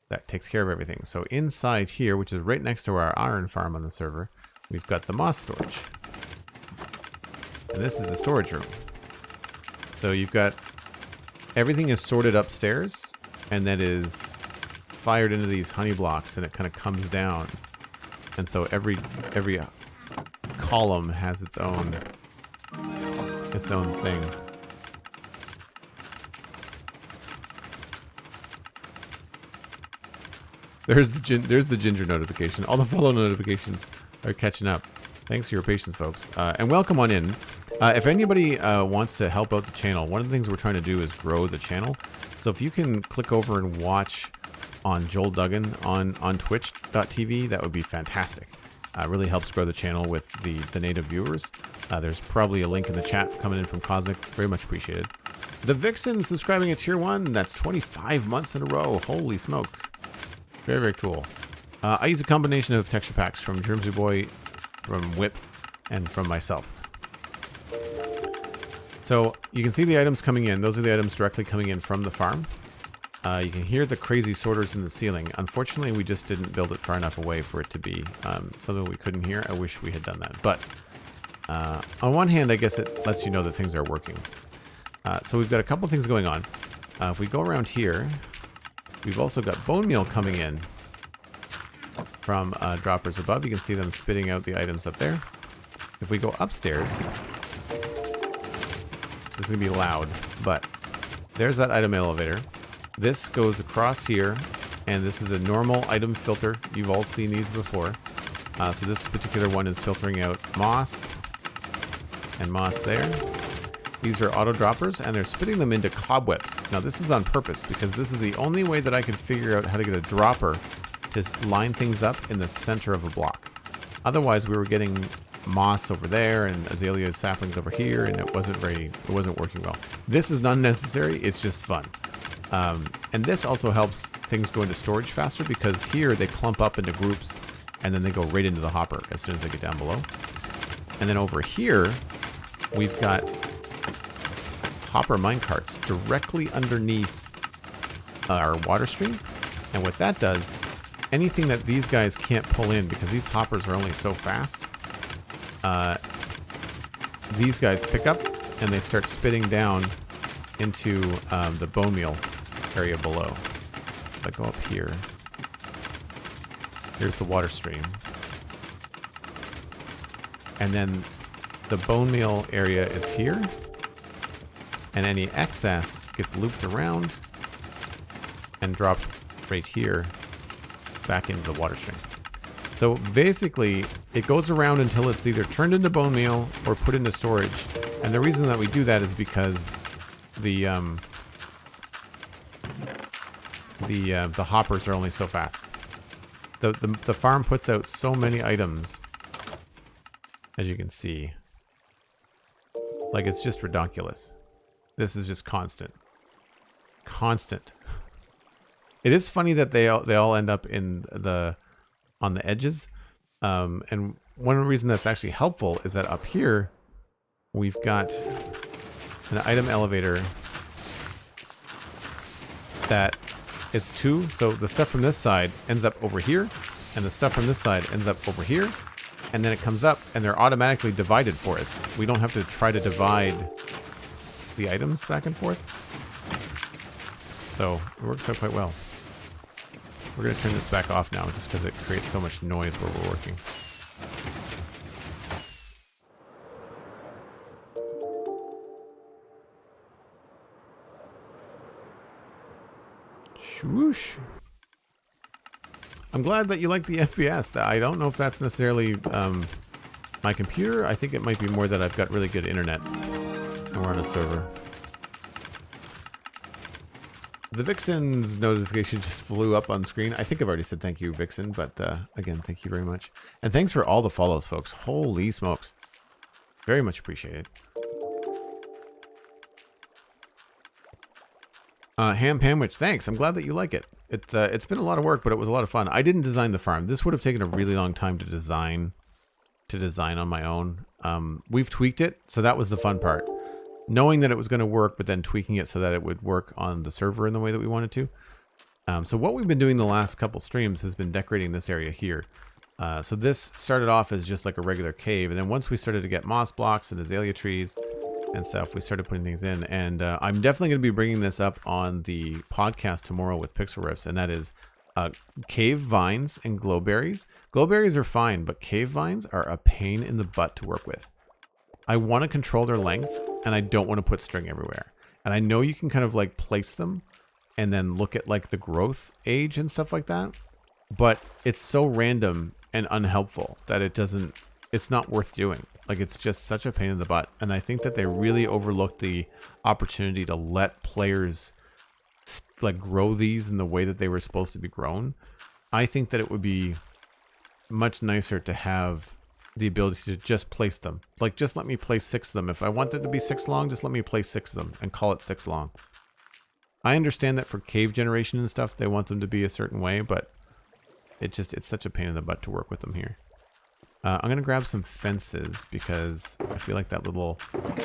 that takes care of everything. So inside here, which is right next to our iron farm on the server, we've got the moss storage. And this is the storage room. So you've got everything is sorted upstairs and that is fired into these honey blocks, and it kind of comes down. And so every column has its own thing. There's the ginger notification. All the follow notifications are catching up. Thanks for your patience, folks. And welcome on in. If anybody wants to help out the channel, one of the things we're trying to do is grow the channel. So if you can click over and watch on Joel Duggan on twitch.tv, that would be fantastic. Really helps grow the channel with the native viewers. There's probably a link in the chat coming in from Cosmic. Very much appreciated. The Vixen subscribing at tier 1. That's 25 months in a row. Holy smoke. Very, very cool. I use a combination of texture packs from Germsy Boy, from Whip, and from myself. So you can see the items coming in. Those are the items directly coming in from the farm. You can hear the crazy sorters in the ceiling. Unfortunately, we just didn't build it far enough away for it to be something we couldn't hear. I wish we had done that. But on one hand, I guess it lets you know that things are working. So we've got a couple things going on. If we go around here, we've also got bone meal coming in from droppers above. You can see them spitting out the items up there. If we go upstairs, this is going to be loud, but there's that item elevator. This goes across here, and this is a normal item filter. You've all seen these before. So this particular one is filtering out moss and moss there. These are auto droppers, and they're spitting them into cobwebs. Now this is on purpose because this is the only way that I could figure out how to get a dropper to line things up in the center of a block. Otherwise, we were getting moss over there and azalea saplings over here, and it wasn't working well. This is not necessary. It's just fun. And this also helps things go into storage faster, because here they clump up into groups and then they go right into the hopper as soon as they get down below. And then over here, we've got hopper minecarts directly underneath our water stream. And what that does, anything that these guys can't pull in, because these hoppers are only so fast, these guys pick up and they start spitting down into the bone meal area below. So if I go up here, here's the water stream. And then the bone meal area is here. And any excess gets looped around and dropped right here back into the water stream. So basically, it goes around until it's either turned into bone meal or put into storage. And the reason that we do that is because the hoppers are only so fast. The farm puts out so many items, as you can see. Like, it's just redonkulous. This is just constant. Constant. It is funny that they all end up on the edges. And one reason that's actually helpful is that up here, we've got an item elevator that it's two. So the stuff from this side ends up over here, and the stuff from this side ends up over here. And then it comes up, and they're automatically divided for us. We don't have to try to divide the items back and forth. So it works out quite well. We're going to turn this back off now, just because it creates so much noise where we're working. Swoosh. I'm glad that you like the FPS. I don't know if that's necessarily my computer. I think it might be more that I've got really good internet and we're on a server. The Vixen's notification just flew up on screen. I think I've already said thank you, Vixen, but again, thank you very much. And thanks for all the follows, folks. Holy smokes. Very much appreciated. Ham Hamwich, thanks. I'm glad that you like it. It's been a lot of work, but it was a lot of fun. I didn't design the farm. This would have taken a really long time to design on my own. We've tweaked it, so that was the fun part. Knowing that it was going to work, but then tweaking it so that it would work on the server in the way that we wanted to. So what we've been doing the last couple streams has been decorating this area here. So this started off as just like a regular cave, and then once we started to get moss blocks and azalea trees and stuff, we started putting things in. And I'm definitely going to be bringing this up on the podcast tomorrow with Pixel Riffs, and that is cave vines and glowberries. Glowberries are fine, but cave vines are a pain in the butt to work with. I want to control their length, and I don't want to put string everywhere. And I know you can kind of like place them and then look at like the growth age and stuff like that, but it's so random and unhelpful that it's not worth doing. Like, it's just such a pain in the butt. And I think that they really overlooked the opportunity to let players like grow these in the way that they were supposed to be grown. I think that it would be much nicer to have the ability to just place them. Like, just let me place 6 of them. If I want them to be 6 long, just let me place 6 of them and call it 6 long. I understand that for cave generation and stuff, they want them to be a certain way, but it's such a pain in the butt to work with them here. I'm going to grab some fences because I feel like that little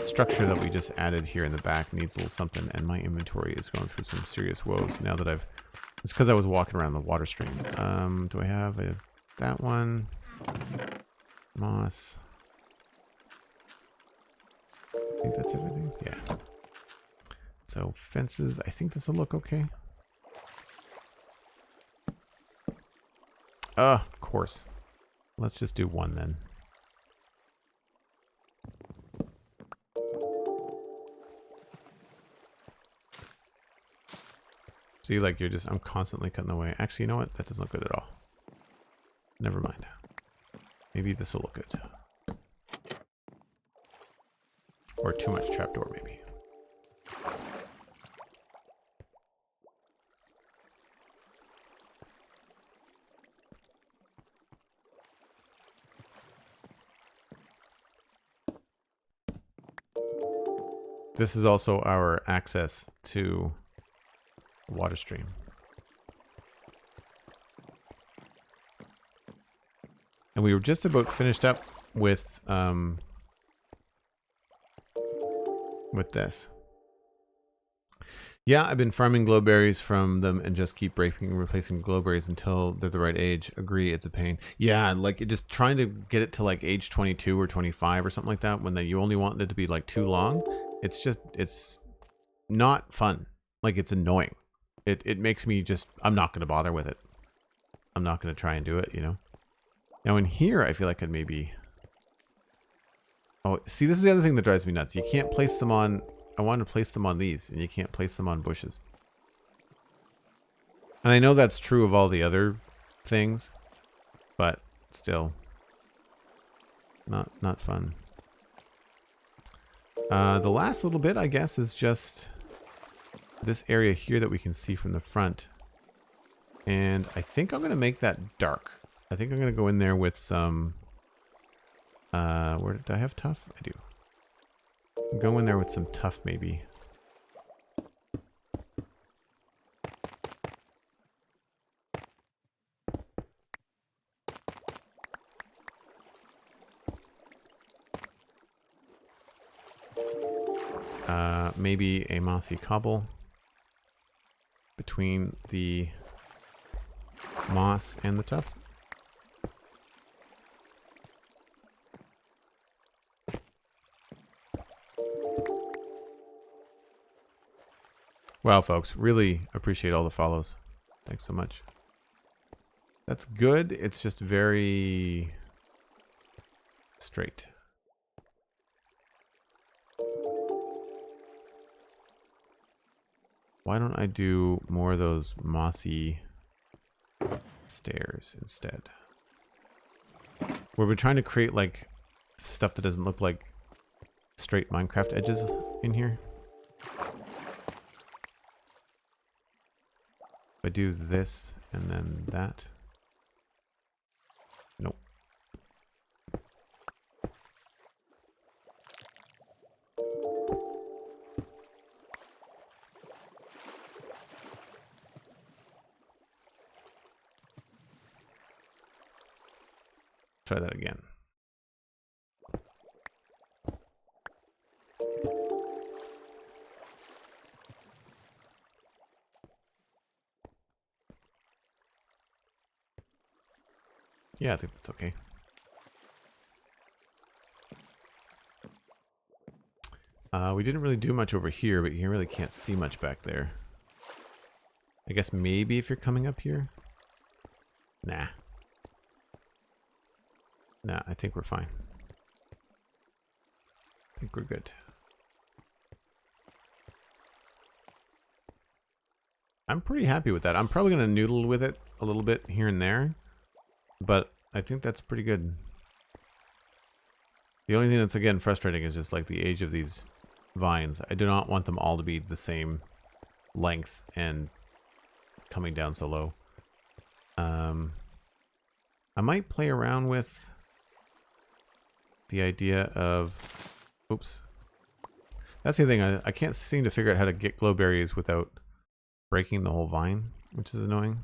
structure that we just added here in the back needs a little something, and my inventory is going through some serious woes now that it's because I was walking around the water stream. Do I have that one? Moss. I think that's everything. Yeah. So fences, I think this will look okay. Of course. Let's just do one then. See, like I'm constantly cutting away. Actually, you know what? That doesn't look good at all. Never mind. Maybe this will look good. Or too much trapdoor, maybe. This is also our access to the water stream. And we were just about finished up with this. Yeah, I've been farming glowberries from them and just keep replacing glowberries until they're the right age. Agree, it's a pain. Yeah, like just trying to get it to like age 22 or 25 or something like that when you only want it to be like too long. It's not fun. Like it's annoying. It makes me just, I'm not going to bother with it. I'm not going to try and do it, you know. Now in here, I feel like I'd maybe... Oh, see, this is the other thing that drives me nuts. You can't place them on... I want to place them on these, and you can't place them on bushes. And I know that's true of all the other things, but still, not fun. The last little bit, I guess, is just this area here that we can see from the front. And I think I'm going to make that dark. I think I'm going to go in there with some... where did I have tough? I do. Go in there with some tough, maybe. Maybe a mossy cobble between the moss and the tuff. Wow, folks, really appreciate all the follows. Thanks so much. That's good. It's just very straight. Why don't I do more of those mossy stairs instead? We've been trying to create like stuff that doesn't look like straight Minecraft edges in here. If I do this and then that. Nope. Try that again. Yeah, I think that's okay. We didn't really do much over here, but you really can't see much back there. I guess maybe if you're coming up here? Nah. Nah, I think we're fine. I think we're good. I'm pretty happy with that. I'm probably going to noodle with it a little bit here and there, but I think that's pretty good. The only thing that's, again, frustrating is just like the age of these vines. I do not want them all to be the same length and coming down so low. I might play around with the idea of... Oops. That's the thing. I can't seem to figure out how to get glowberries without breaking the whole vine, which is annoying.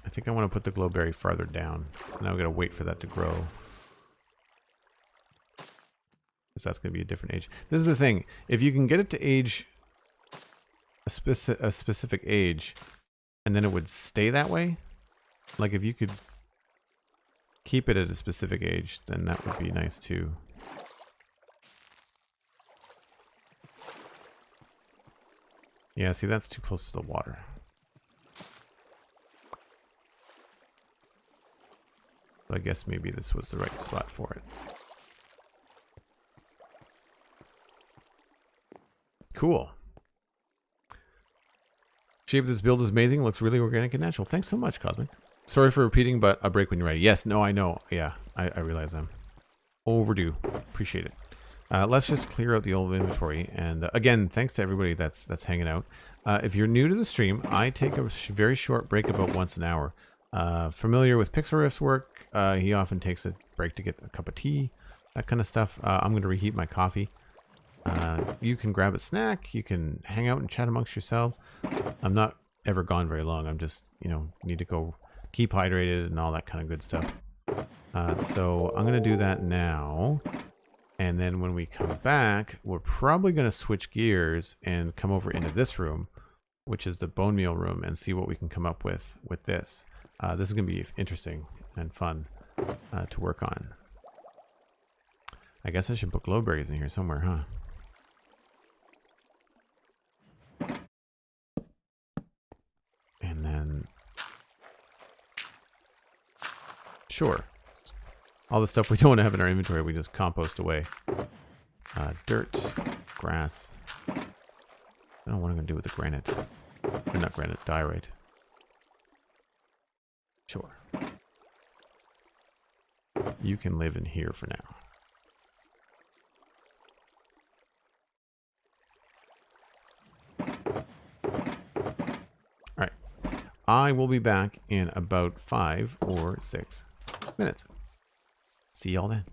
I think I want to put the glowberry farther down. So now we've got to wait for that to grow. Because that's going to be a different age. This is the thing. If you can get it to age a specific age, and then it would stay that way, like if you could keep it at a specific age, then that would be nice too. Yeah, see, that's too close to the water. So I guess maybe this was the right spot for it. Cool. Shape of this build is amazing. Looks really organic and natural. Thanks so much, Cosmic. Sorry for repeating, but a break when you're ready. Yes, no, I know. Yeah, I realize I'm overdue. Appreciate it. Let's just clear out the old inventory. And again, thanks to everybody that's hanging out. If you're new to the stream, I take a very short break about once an hour. Familiar with Pixel Riff's work, he often takes a break to get a cup of tea. that kind of stuff. I'm going to reheat my coffee. You can grab a snack. You can hang out and chat amongst yourselves. I'm not ever gone very long. I'm just, need to go keep hydrated and all that kind of good stuff. So I'm going to do that now. And then when we come back, we're probably going to switch gears and come over into this room, which is the bone meal room, and see what we can come up with this. This is going to be interesting and fun to work on. I guess I should put glowberries in here somewhere, huh? And then... Sure. All the stuff we don't want to have in our inventory, we just compost away. Dirt, grass. I don't know what I'm going to do with the granite. Or not granite, diorite. Sure. You can live in here for now. Alright. I will be back in about 5 or 6 minutes. See y'all then.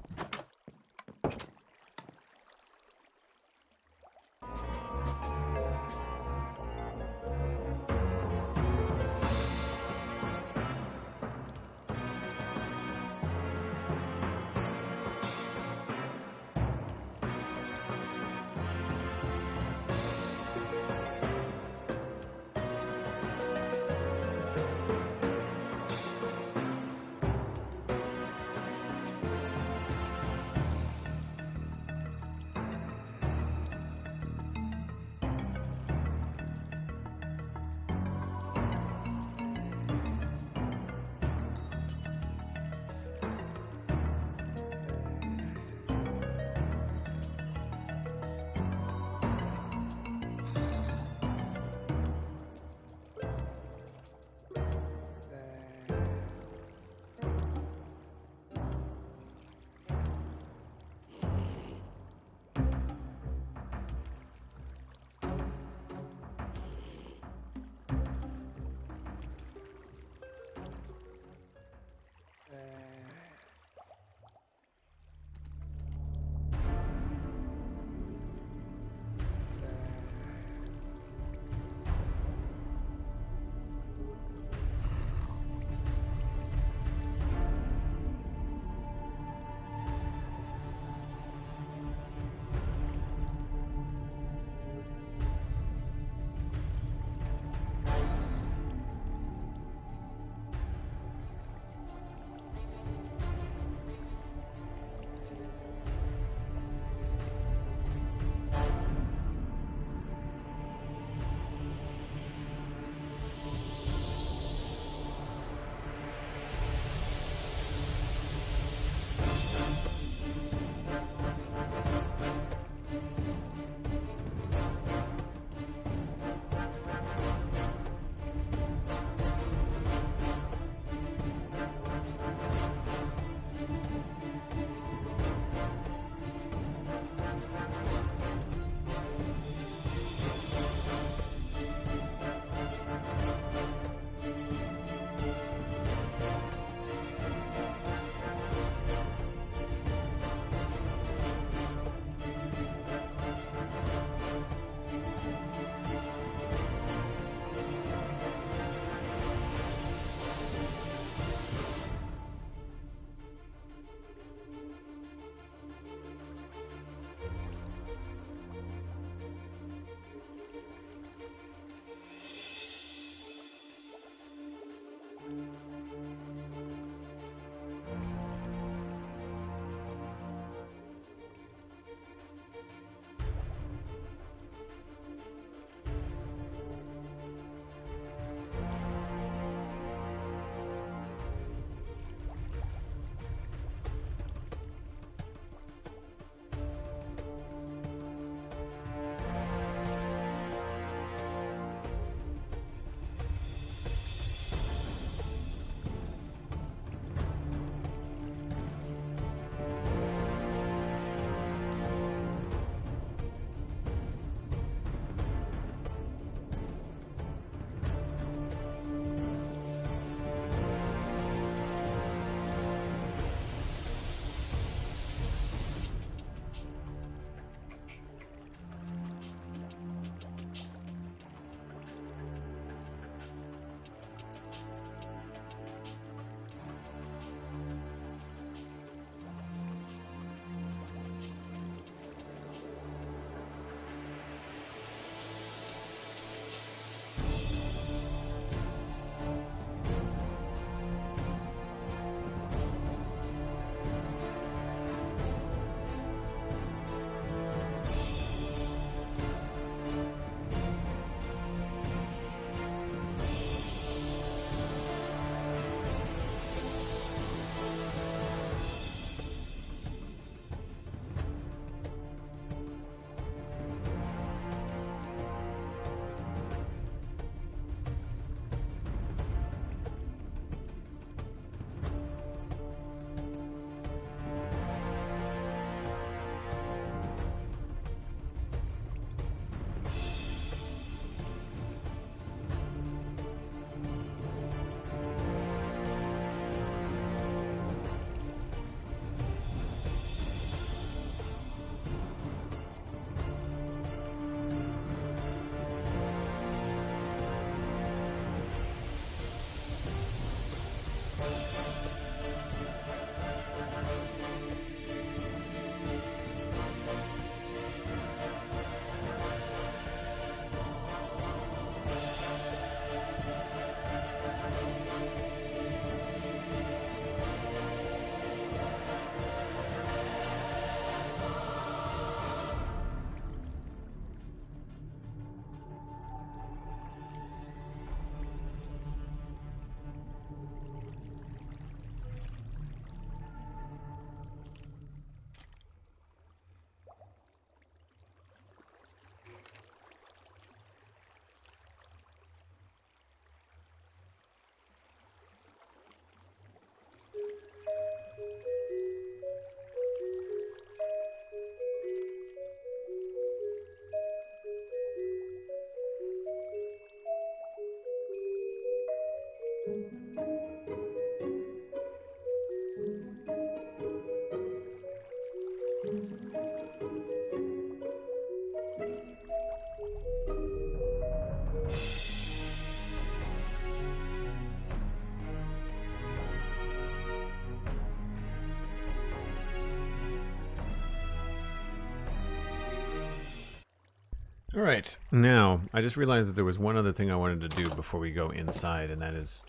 All right. Now, I just realized that there was one other thing I wanted to do before we go inside, and that is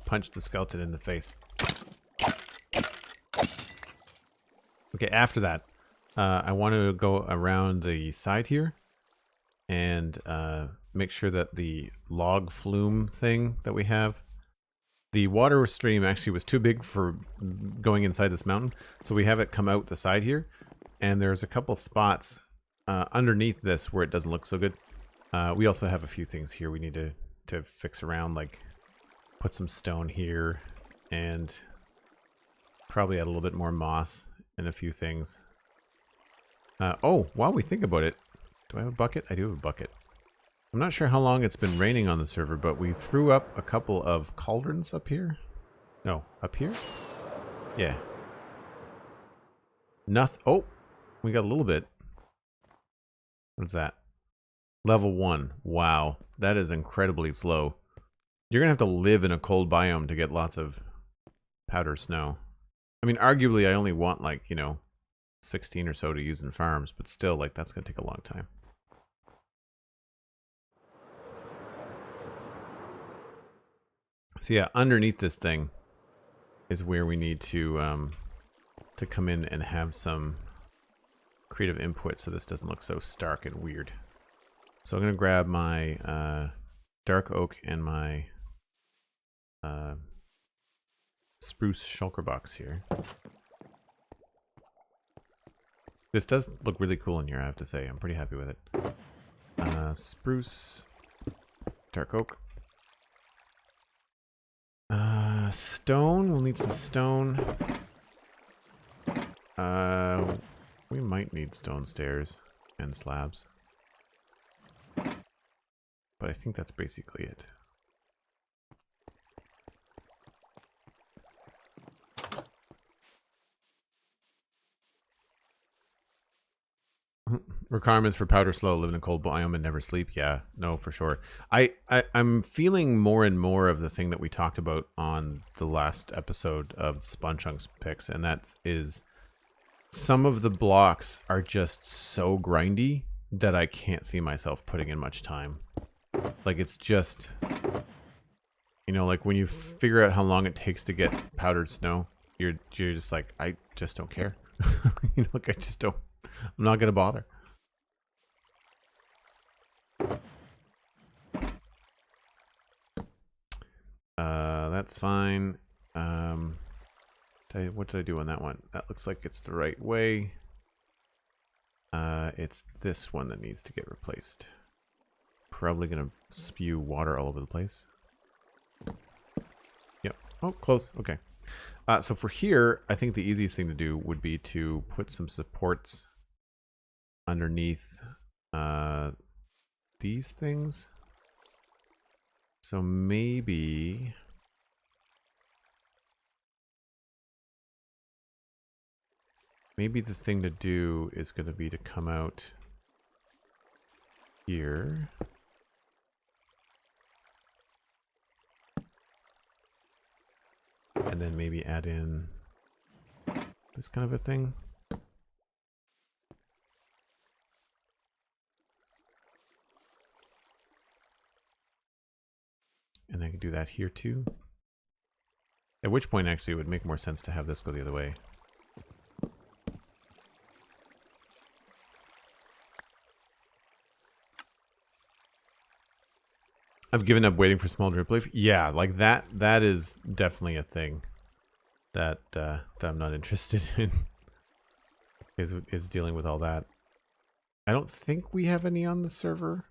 punch the skeleton in the face. Okay, after that, I want to go around the side here and make sure that the log flume thing that we have, the water stream actually was too big for going inside this mountain, so we have it come out the side here, and there's a couple spots underneath this where it doesn't look so good. We also have a few things here we need to fix around, like put some stone here and probably add a little bit more moss and a few things. Oh, while we think about it, do I have a bucket? I do have a bucket. I'm not sure how long it's been raining on the server, but we threw up a couple of cauldrons up here. No, up here? Yeah. Oh, we got a little bit. What's that? Level 1. Wow, that is incredibly slow. You're going to have to live in a cold biome to get lots of powder snow. I mean, arguably, I only want, like, 16 or so to use in farms, but still, like, that's going to take a long time. So yeah, underneath this thing is where we need to come in and have some creative input so this doesn't look so stark and weird. So I'm going to grab my dark oak and my spruce shulker box here. This does look really cool in here, I have to say. I'm pretty happy with it. Spruce, dark oak. Stone. We'll need some stone. We might need stone stairs and slabs. But I think that's basically it. Requirements for powder slow, live in a cold biome and never sleep. Yeah, no, for sure. I'm feeling more and more of the thing that we talked about on the last episode of Spawn Chunks picks, and that is some of the blocks are just so grindy that I can't see myself putting in much time. Like, it's just, like when you figure out how long it takes to get powdered snow, you're just like, I just don't care. Like, I just don't. I'm not gonna bother. That's fine. What did I do on that one? That looks like it's the right way. It's this one that needs to get replaced. Probably gonna spew water all over the place. Yep. Oh, close. Okay. So for here, I think the easiest thing to do would be to put some supports underneath these things. So maybe the thing to do is going to be to come out here. And then maybe add in this kind of a thing. And I can do that here too. At which point, actually, it would make more sense to have this go the other way. I've given up waiting for small drip leaf. Yeah, like that is definitely a thing that I'm not interested in. Is dealing with all that. I don't think we have any on the server.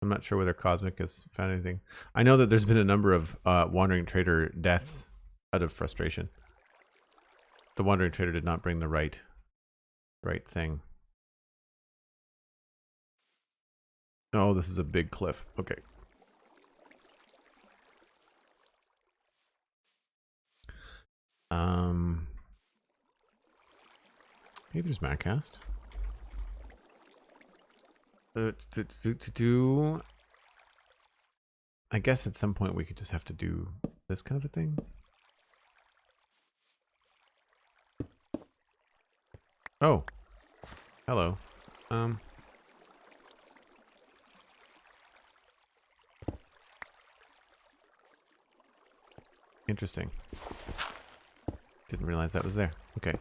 I'm not sure whether Cosmic has found anything. I know that there's been a number of Wandering Trader deaths out of frustration. The Wandering Trader did not bring the right thing. Oh, this is a big cliff. Okay. Hey, there's Macast. I guess at some point we could just have to do this kind of a thing. Oh, hello. Interesting. Didn't realize that was there. Okay.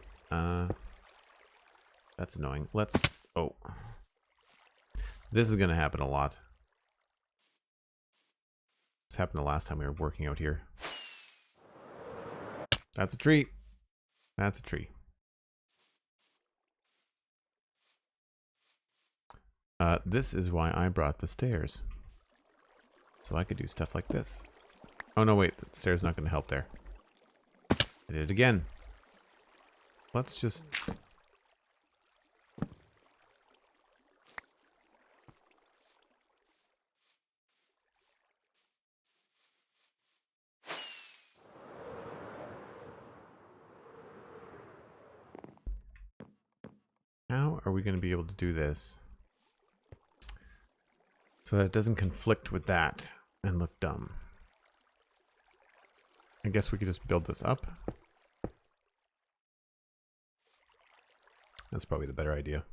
That's annoying. Let's... Oh. This is going to happen a lot. This happened the last time we were working out here. That's a tree. That's a tree. This is why I brought the stairs. So I could do stuff like this. Oh no, wait. The stairs not going to help there. I did it again. Let's just... How are we going to be able to do this so that it doesn't conflict with that and look dumb? I guess we could just build this up. That's probably the better idea.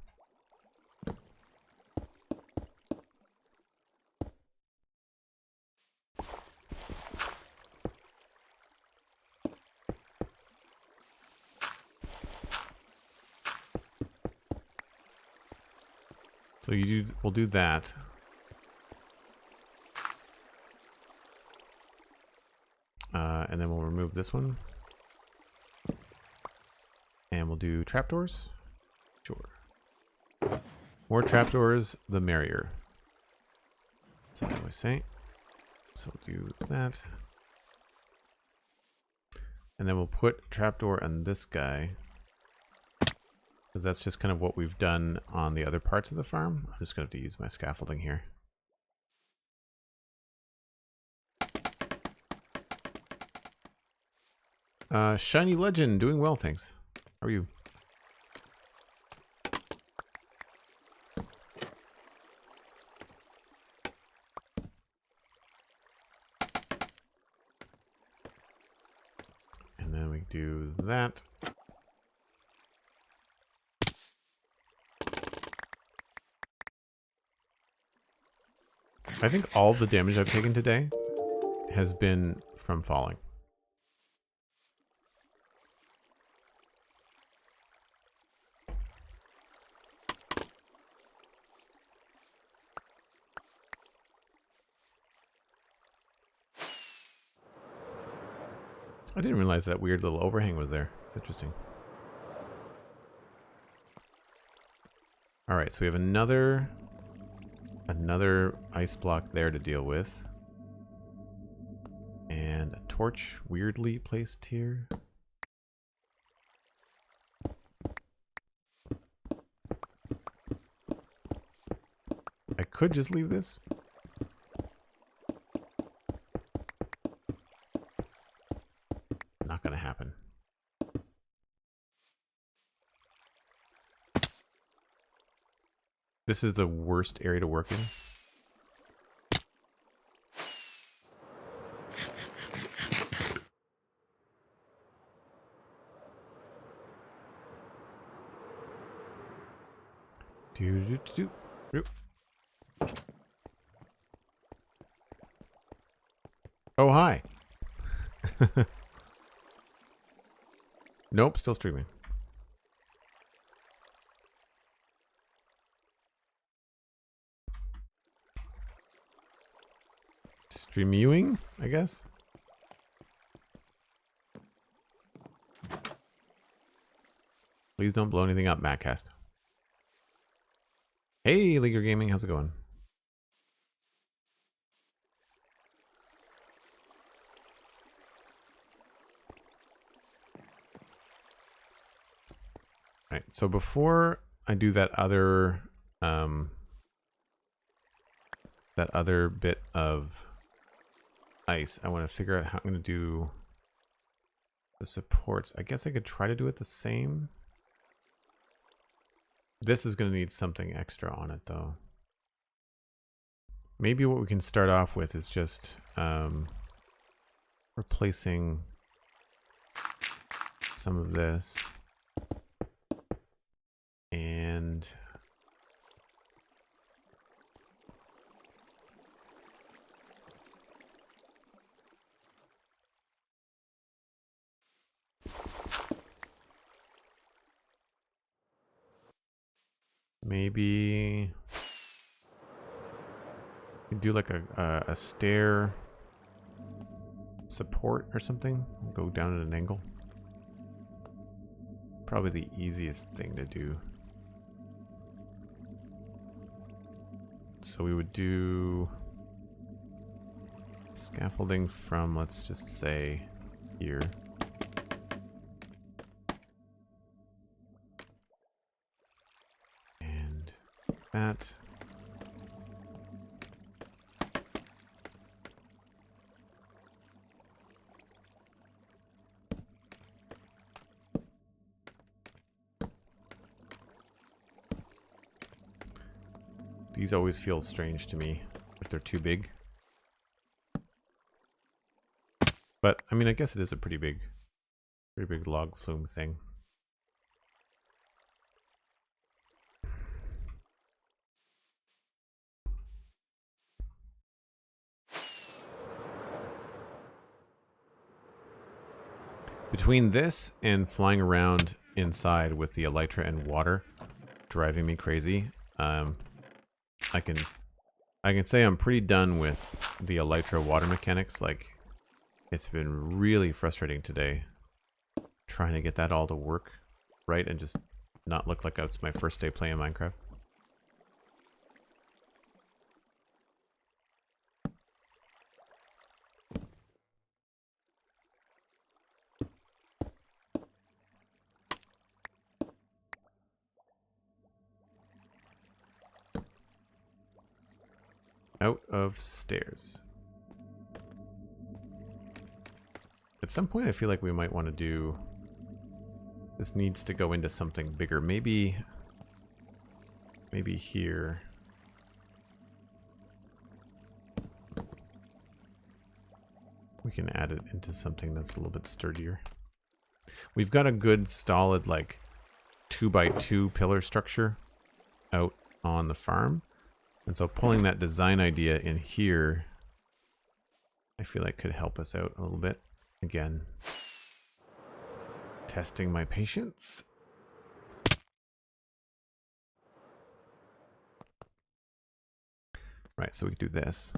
So we'll do that. And then we'll remove this one. And we'll do trapdoors. Sure. More trapdoors, the merrier. That's what I always say. So we'll do that. And then we'll put trapdoor on this guy. Because that's just kind of what we've done on the other parts of the farm. I'm just going to have to use my scaffolding here. Shiny Legend, doing well, thanks. How are you? And then we do that. I think all the damage I've taken today has been from falling. I didn't realize that weird little overhang was there. It's interesting. All right, so we have another ice block there to deal with. And a torch weirdly placed here. I could just leave this. Not gonna happen. This is the worst area to work in. Oh, hi. Nope, still streaming. Streaming, I guess. Please don't blow anything up, Mattcast. Hey, Leaguer Gaming, how's it going? All right, so before I do that other bit of ice, I want to figure out how I'm going to do the supports. I guess I could try to do it the same. This is going to need something extra on it, though. Maybe what we can start off with is just replacing some of this. And Maybe we do like a stair support or something. Go down at an angle. Probably the easiest thing to do. So we would do scaffolding from, let's just say, here. And that. These always feel strange to me if they're too big. But, I mean, I guess it is a pretty big log flume thing. Between this and flying around inside with the elytra and water driving me crazy, I can say I'm pretty done with the elytra water mechanics. Like, it's been really frustrating today trying to get that all to work right and just not look like it's my first day playing Minecraft. Out of stairs. At some point I feel like we might want to do... This needs to go into something bigger. Maybe here. We can add it into something that's a little bit sturdier. We've got a good solid like 2x2 pillar structure out on the farm. And so pulling that design idea in here, I feel like could help us out a little bit. Again, testing my patience. Right, so we can do this.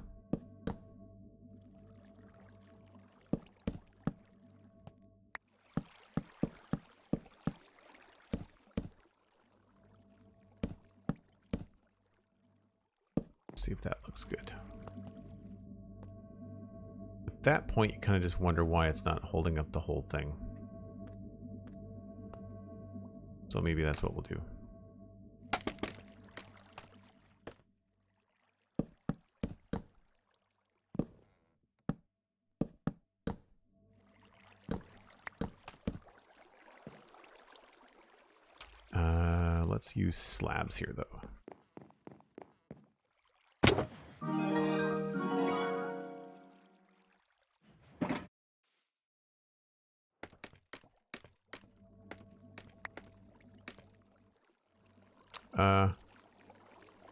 See if that looks good. At that point, you kind of just wonder why it's not holding up the whole thing. So maybe that's what we'll do. Let's use slabs here, though.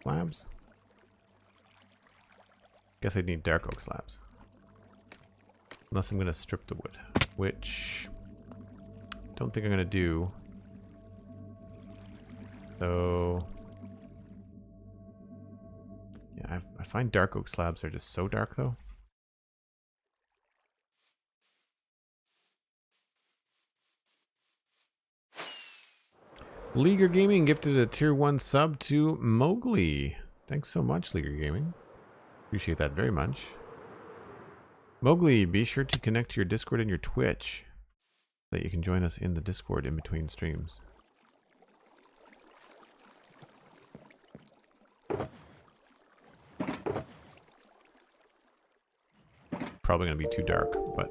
Slabs? Guess I'd need dark oak slabs. Unless I'm going to strip the wood, which don't think I'm going to do. So, yeah, I find dark oak slabs are just so dark, though. Leaguer Gaming gifted a tier 1 sub to Mowgli. Thanks so much, Leaguer Gaming. Appreciate that very much. Mowgli, be sure to connect to your Discord and your Twitch so that you can join us in the Discord in between streams. Probably going to be too dark, but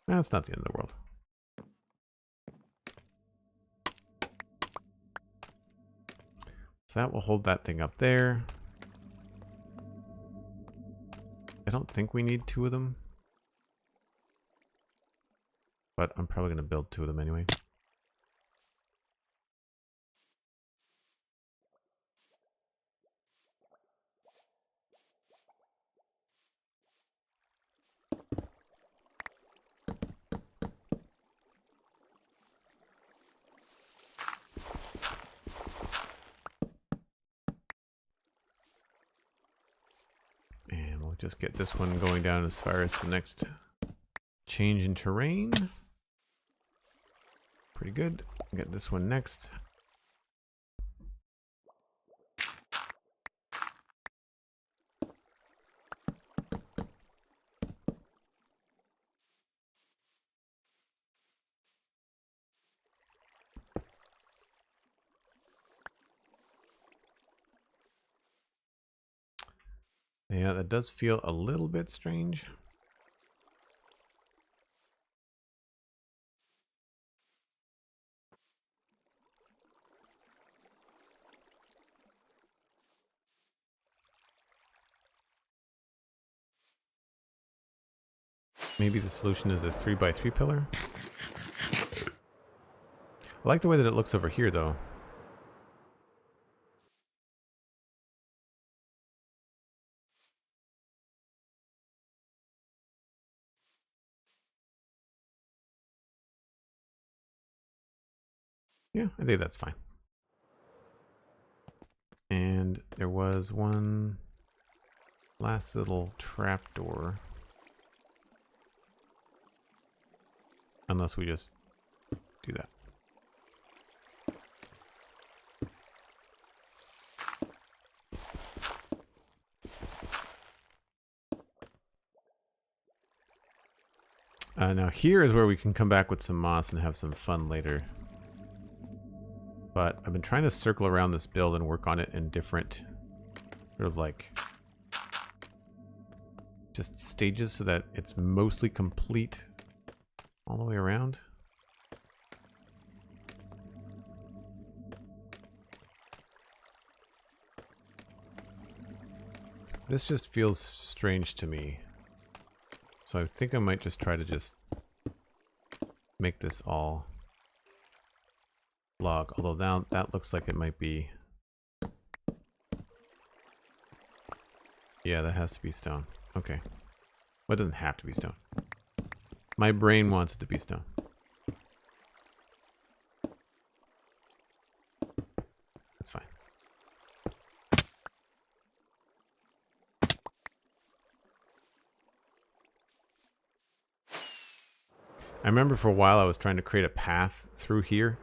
that's not the end of the world. So that will hold that thing up there. I don't think we need 2 of them, but I'm probably going to build 2 of them anyway. just get this one going down as far as the next change in terrain. Pretty good. Get this one next. Yeah, that does feel a little bit strange. Maybe the solution is a 3x3 pillar. I like the way that it looks over here, though. Yeah, I think that's fine. And there was one last little trapdoor. Unless we just do that. Now here is where we can come back with some moss and have some fun later. But I've been trying to circle around this build and work on it in different sort of like just stages so that it's mostly complete all the way around. This just feels strange to me. So I think I might just try to just make this all log, although now that looks like it might be, yeah, that has to be stone. Okay. Well, it doesn't have to be stone. My brain wants it to be stone. That's fine. I remember for a while I was trying to create a path through here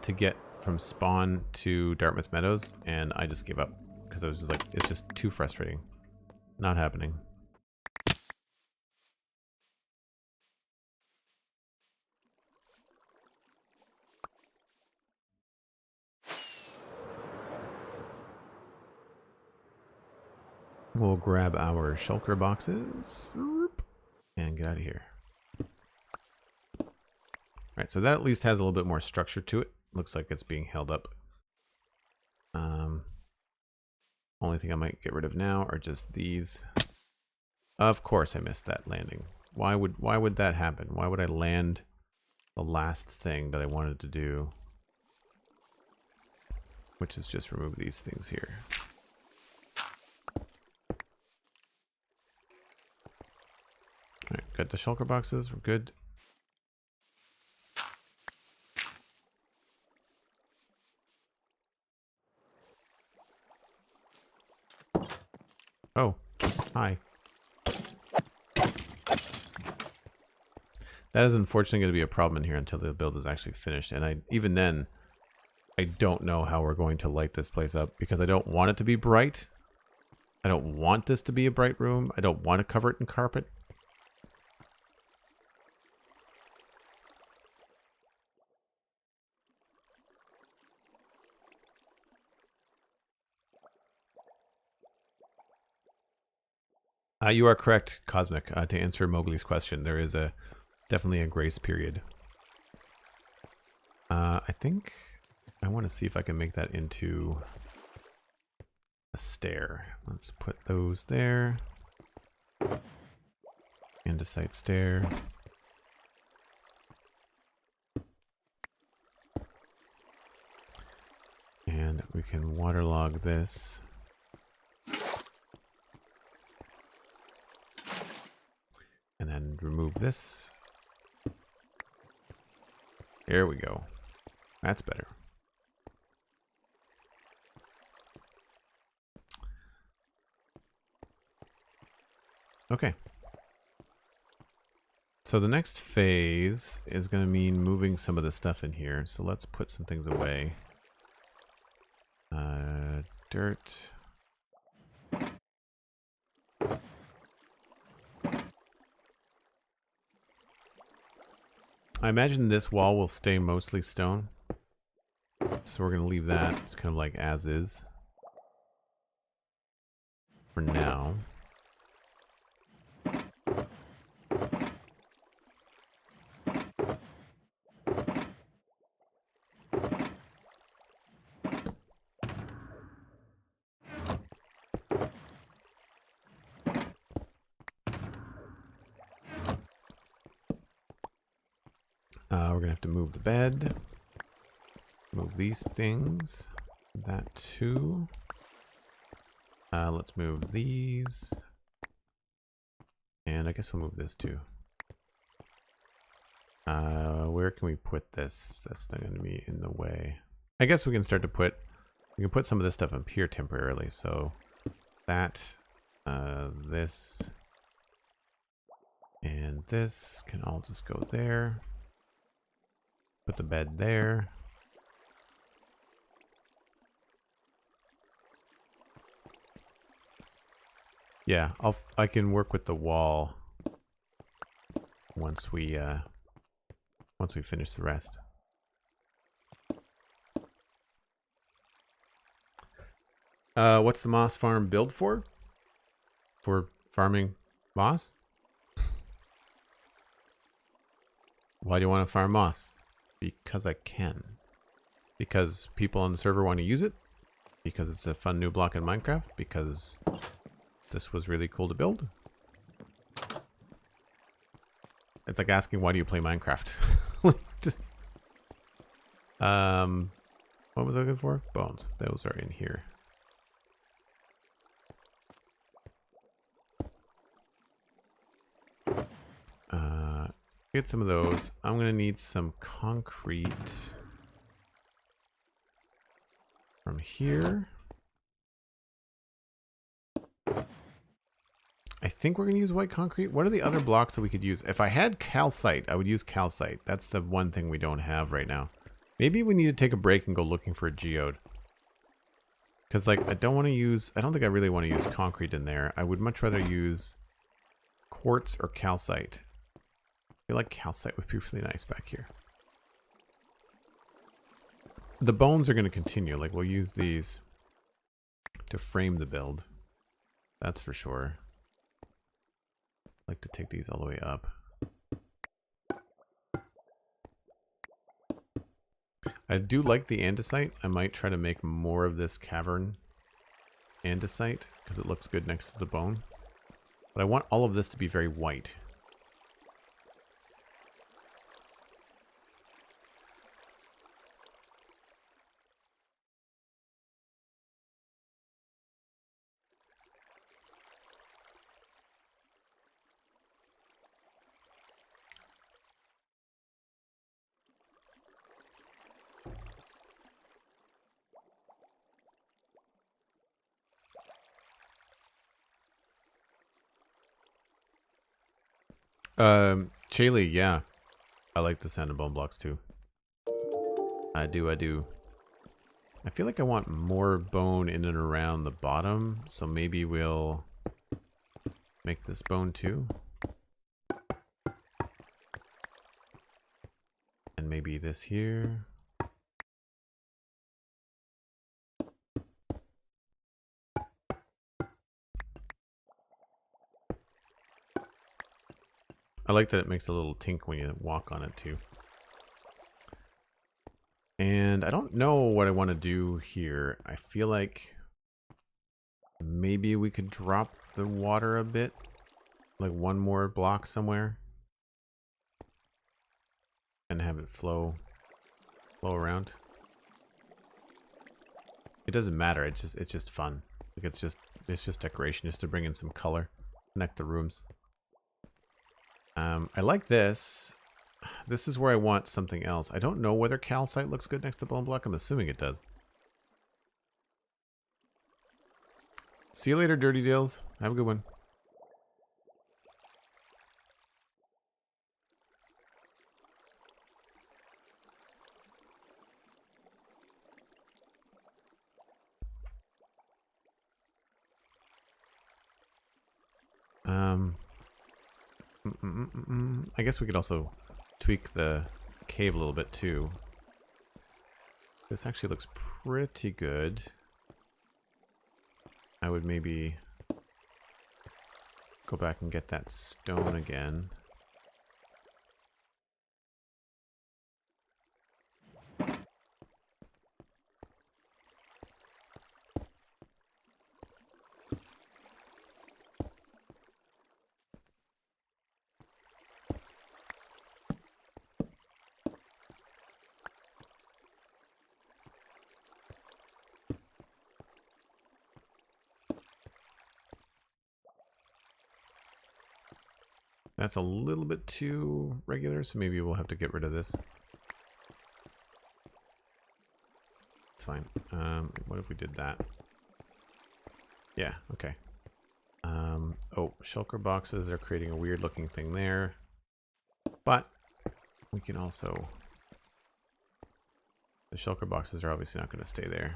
to get from spawn to Dartmouth Meadows, and I just gave up because I was just like, it's just too frustrating. Not happening. We'll grab our shulker boxes and get out of here. Alright, so that at least has a little bit more structure to it. Looks like it's being held up. Only thing I might get rid of now are just these. Of course I missed that landing. Why would that happen? Why would I land the last thing that I wanted to do? Which is just remove these things here. Alright, got the shulker boxes, we're good. Oh, hi. That is unfortunately going to be a problem in here until the build is actually finished. And even then, I don't know how we're going to light this place up because I don't want it to be bright. I don't want this to be a bright room. I don't want to cover it in carpet. You are correct, Cosmic. To answer Mowgli's question, there is definitely a grace period. I think I want to see if I can make that into a stair. Let's put those there. Andesite stair. And we can waterlog this. And then remove this. There we go. That's better. Okay. So the next phase is going to mean moving some of the stuff in here. So let's put some things away. Dirt. I imagine this wall will stay mostly stone. So we're going to leave that it's kind of like as is for now. We're going to have to move the bed. Move these things. That too. Let's move these. And I guess we'll move this too. Where can we put this? That's not going to be in the way. I guess we can start to put... We can put some of this stuff up here temporarily. So that, this, and this can all just go there. Put the bed there. Yeah, I can work with the wall once we finish the rest. What's the moss farm build for? For farming moss? Why do you want to farm moss? Because I can. Because people on the server want to use it. Because it's a fun new block in Minecraft. Because this was really cool to build. It's like asking, why do you play Minecraft? Just, what was I looking for? Bones. Those are in here. Get some of those. I'm gonna need some concrete from here. I think we're gonna use white concrete. What are the other blocks that we could use? If I had calcite, I would use calcite. That's the one thing we don't have right now. Maybe we need to take a break and go looking for a geode. Because, like, I don't want to use... I don't think I really want to use concrete in there. I would much rather use quartz or calcite. I feel like calcite would be really nice back here. The bones are going to continue. Like, we'll use these to frame the build. That's for sure. I'd like to take these all the way up. I do like the andesite. I might try to make more of this cavern andesite because it looks good next to the bone. But I want all of this to be very white. Chaylee, yeah. I like the sand and bone blocks too. I do. I feel like I want more bone in and around the bottom, so maybe we'll make this bone too. And maybe this here. I like that it makes a little tink when you walk on it too. And I don't know what I want to do here. I feel like maybe we could drop the water a bit. Like one more block somewhere. And have it flow around. It doesn't matter, it's just fun. Like it's just decoration just to bring in some color. Connect the rooms. I like this. This is where I want something else. I don't know whether calcite looks good next to bone block. I'm assuming it does. See you later, Dirty Deals. Have a good one. I guess we could also tweak the cave a little bit too. This actually looks pretty good. I would maybe go back and get that stone again. That's a little bit too regular, so maybe we'll have to get rid of this. It's fine. What if we did that? Yeah, okay. Oh, shulker boxes are creating a weird looking thing there. But we can also... The shulker boxes are obviously not going to stay there.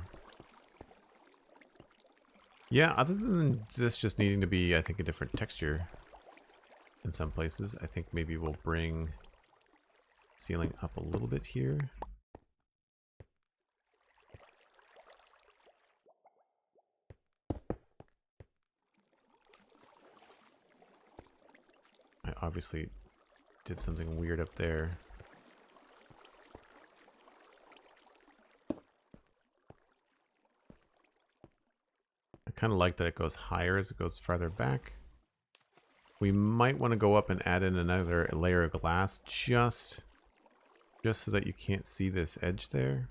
Yeah, other than this just needing to be, I think, a different texture in some places, I think maybe we'll bring ceiling up a little bit here. I obviously did something weird up there. I kind of like that it goes higher as it goes farther back. We might want to go up and add in another layer of glass just so that you can't see this edge there.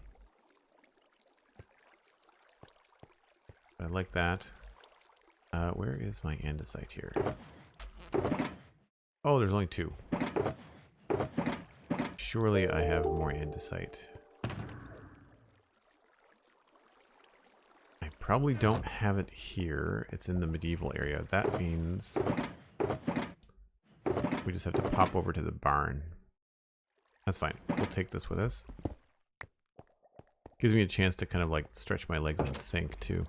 I like that. Where is my andesite here? Oh, there's only 2. Surely I have more andesite. I probably don't have it here. It's in the medieval area. That means we just have to pop over to the barn. That's fine. We'll take this with us. Gives me a chance to kind of like stretch my legs and think too.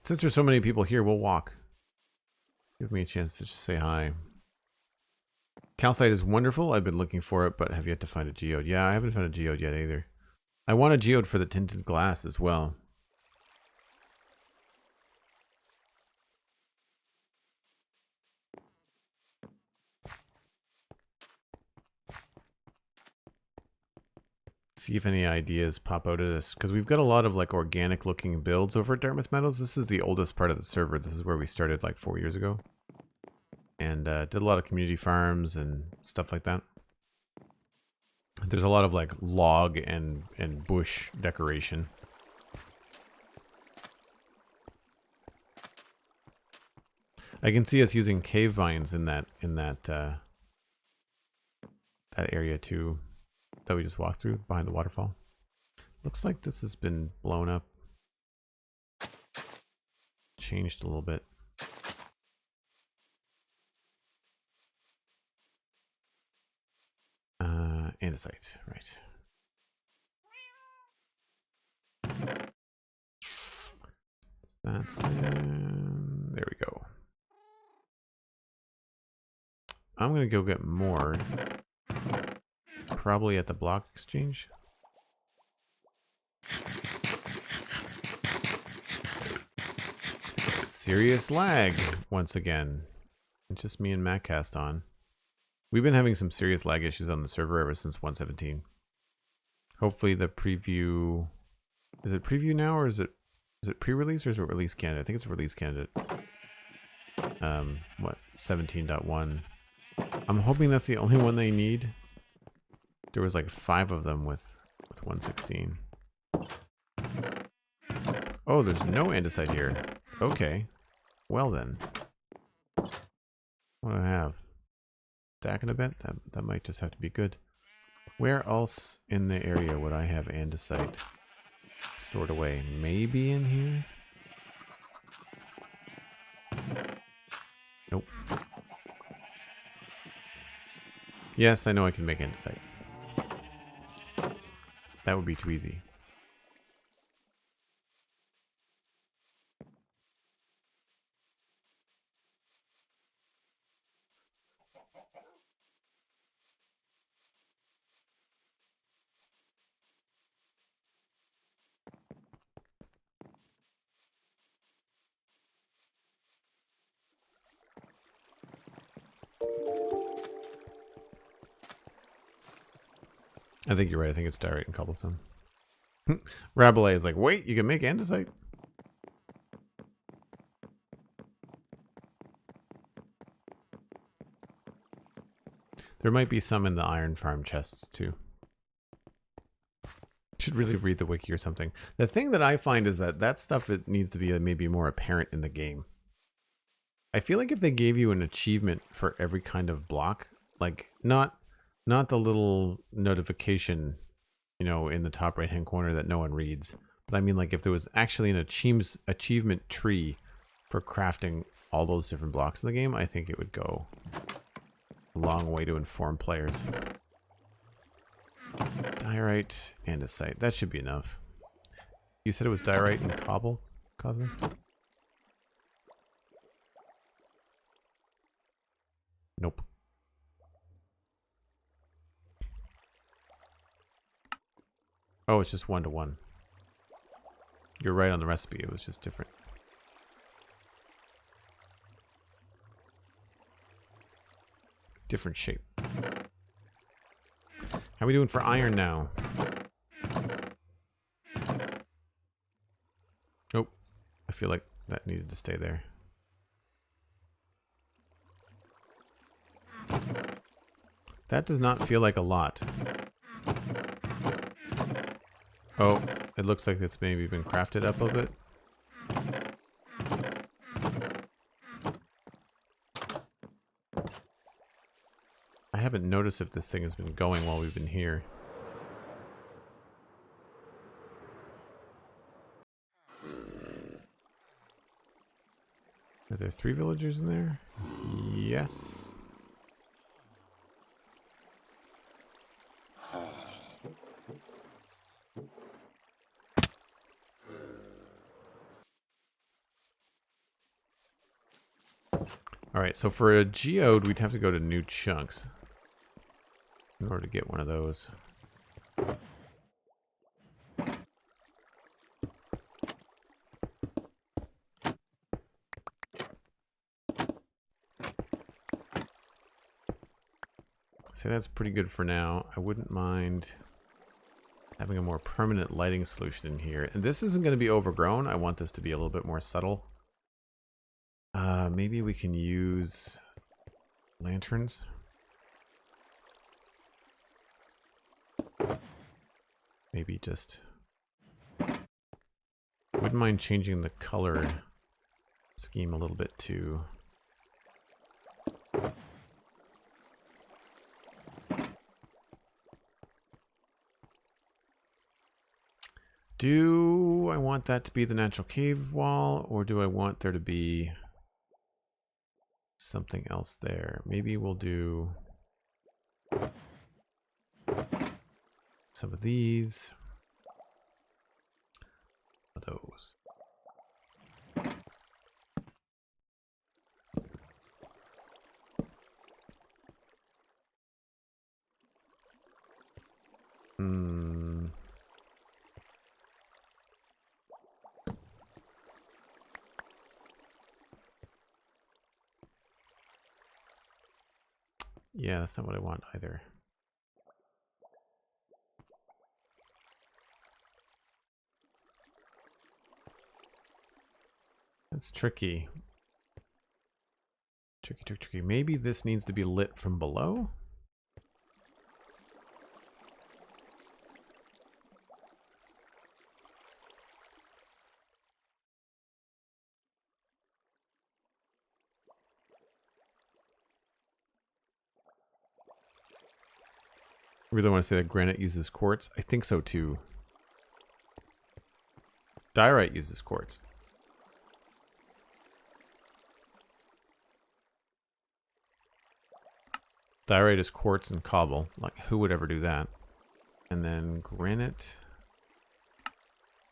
Since there's so many people here, we'll walk. Give me a chance to just say hi. Calcite is wonderful. I've been looking for it, but have yet to find a geode. Yeah, I haven't found a geode yet either. I want a geode for the tinted glass as well. See if any ideas pop out of this, because we've got a lot of like organic looking builds over at Dartmouth Meadows. This is the oldest part of the server. This is where we started like 4 years ago, and did a lot of community farms and stuff like that. There's a lot of like log and bush decoration. I can see us using cave vines in that that area too, that we just walked through behind the waterfall. Looks like this has been blown up. Changed a little bit. Andesite, right. That's there we go. I'm gonna go get more. Probably at the block exchange. Serious lag once again. It's just me and Mattcast on. We've been having some serious lag issues on the server ever since 1.17. Hopefully the preview... Is it preview now, or is it pre-release, or is it release candidate? I think it's a release candidate. What? 17.1. I'm hoping that's the only one they need. There was like 5 of them with 1.16. Oh, there's no andesite here. Okay. Well then. What do I have? Stacking a bit? That might just have to be good. Where else in the area would I have andesite stored away? Maybe in here? Nope. Yes, I know I can make andesite. That would be too easy. I think you're right. I think it's diorite and cobblestone. Rabelais is like, wait, you can make andesite? There might be some in the iron farm chests too. Should really read the wiki or something. The thing that I find is that that stuff it needs to be maybe more apparent in the game. I feel like if they gave you an achievement for every kind of block, like not the little notification, you know, in the top right hand corner that no one reads, but I mean like if there was actually an achievement tree for crafting all those different blocks in the game, I think it would go a long way to inform players. Diorite, andesite. That should be enough. You said it was diorite and cobble, Cosmo? Nope. Oh, it's just 1 to 1. You're right on the recipe. It was just different. Different shape. How are we doing for iron now? Oh, I feel like that needed to stay there. That does not feel like a lot. Oh, it looks like it's maybe been crafted up a bit. I haven't noticed if this thing has been going while we've been here. Are there 3 villagers in there? Yes. Alright, so for a geode, we'd have to go to new chunks in order to get one of those. So that's pretty good for now. I wouldn't mind having a more permanent lighting solution in here. And this isn't going to be overgrown. I want this to be a little bit more subtle. Maybe we can use lanterns. Maybe just... Wouldn't mind changing the color scheme a little bit too. Do I want that to be the natural cave wall, or do I want there to be something else there? Maybe we'll do some of these. Of those. Yeah, that's not what I want either. That's tricky. Tricky. Maybe this needs to be lit from below? I really want to say that granite uses quartz. I think so too. Diorite uses quartz. Diorite is quartz and cobble. Like, who would ever do that? And then granite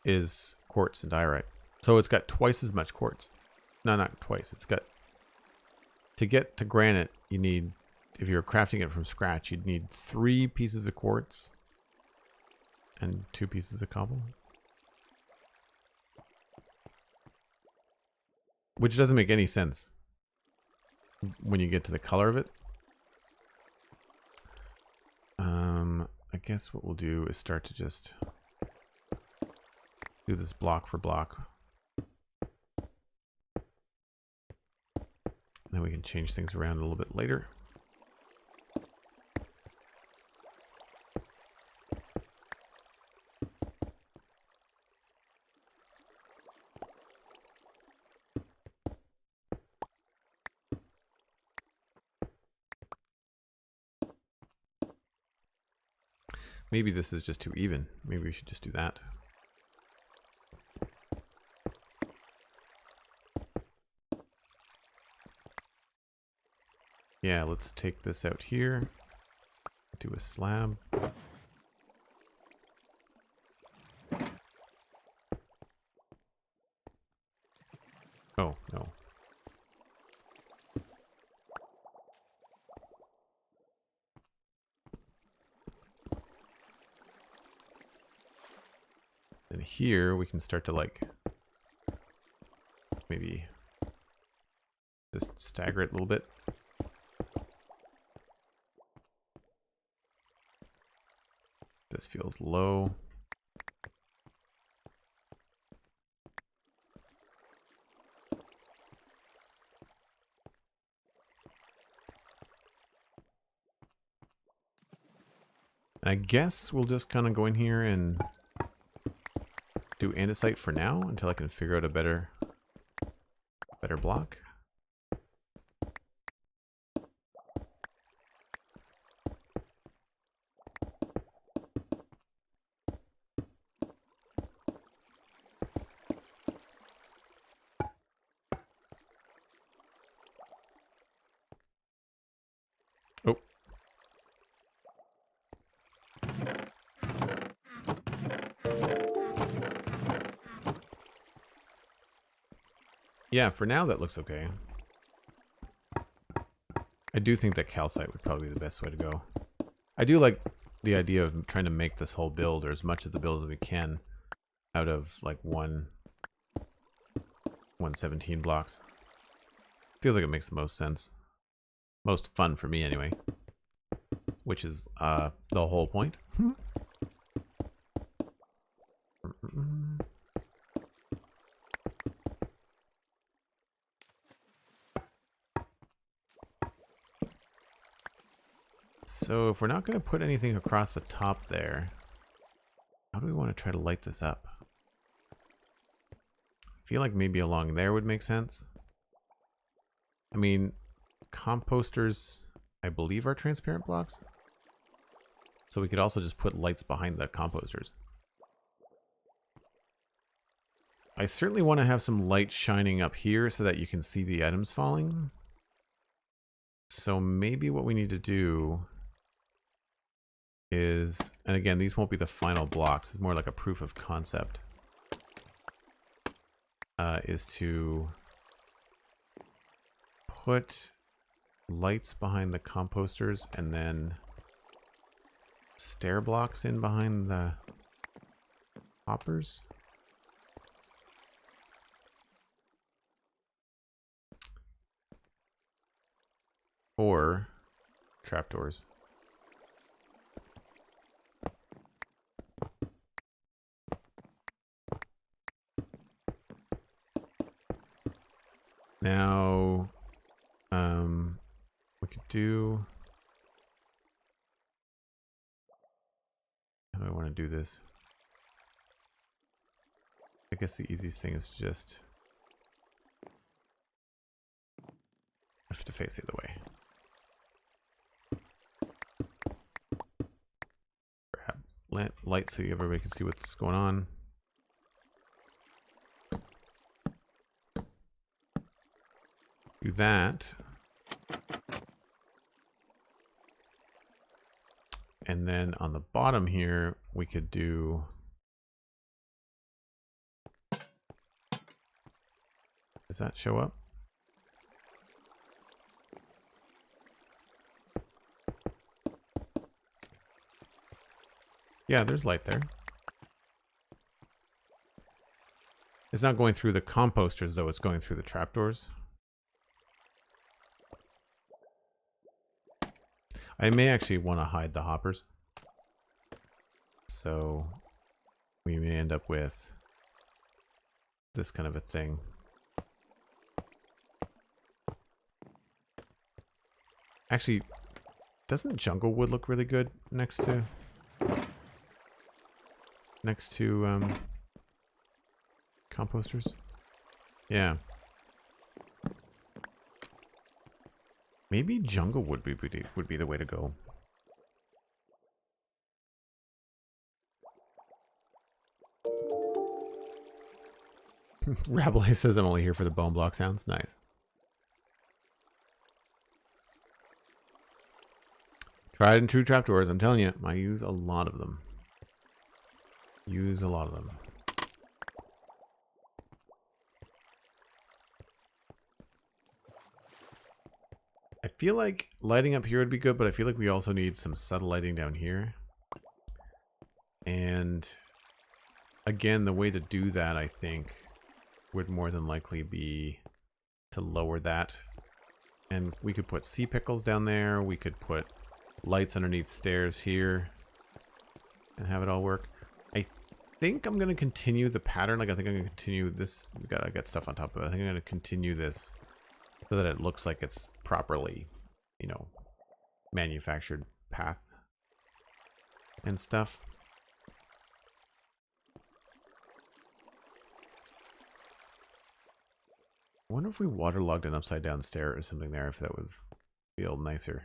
is quartz and diorite. So it's got twice as much quartz. No, not twice. It's got... To get to granite, you need... If you're crafting it from scratch, you'd need 3 pieces of quartz and 2 pieces of cobble. Which doesn't make any sense when you get to the color of it. I guess what we'll do is start to just do this block for block. Then we can change things around a little bit later. Maybe this is just too even. Maybe we should just do that. Yeah, let's take this out here. Do a slab. Oh, no. And here we can start to like maybe just stagger it a little bit. This feels low. And I guess we'll just kind of go in here and do andesite for now until I can figure out a better block. Oh. Yeah, for now that looks okay. I do think that calcite would probably be the best way to go. I do like the idea of trying to make this whole build, or as much of the build as we can, out of like 117 blocks. Feels like it makes the most sense. Most fun for me anyway. Which is the whole point. So if we're not going to put anything across the top there, how do we want to try to light this up? I feel like maybe along there would make sense. I mean, composters, I believe, are transparent blocks. So we could also just put lights behind the composters. I certainly want to have some light shining up here so that you can see the items falling. So maybe what we need to do is, and again, these won't be the final blocks, it's more like a proof of concept, is to put lights behind the composters and then stair blocks in behind the hoppers. Or trapdoors. Now, we could do... How do I want to do this? I guess the easiest thing is to just... I have to face the other way. Grab light so everybody can see what's going on. Do that. And then on the bottom here, we could do... Does that show up? Yeah, there's light there. It's not going through the composters, though. It's going through the trapdoors. I may actually want to hide the hoppers. So we may end up with this kind of a thing. Actually, doesn't jungle wood look really good next to composters? Yeah. Maybe jungle wood would be the way to go. Rabelais says I'm only here for the bone block sounds. Nice. Tried and true trapdoors. I'm telling you, I use a lot of them. Use a lot of them. I feel like lighting up here would be good, but I feel like we also need some subtle lighting down here. And again, the way to do that, I think, would more than likely be to lower that. And we could put sea pickles down there. We could put lights underneath stairs here and have it all work. I think I'm going to continue the pattern. Like, I think I'm going to continue this. I got stuff on top of it. I think I'm going to continue this so that it looks like it's properly, you know, manufactured path and stuff. I wonder if we waterlogged an upside down stair or something there, if that would feel nicer.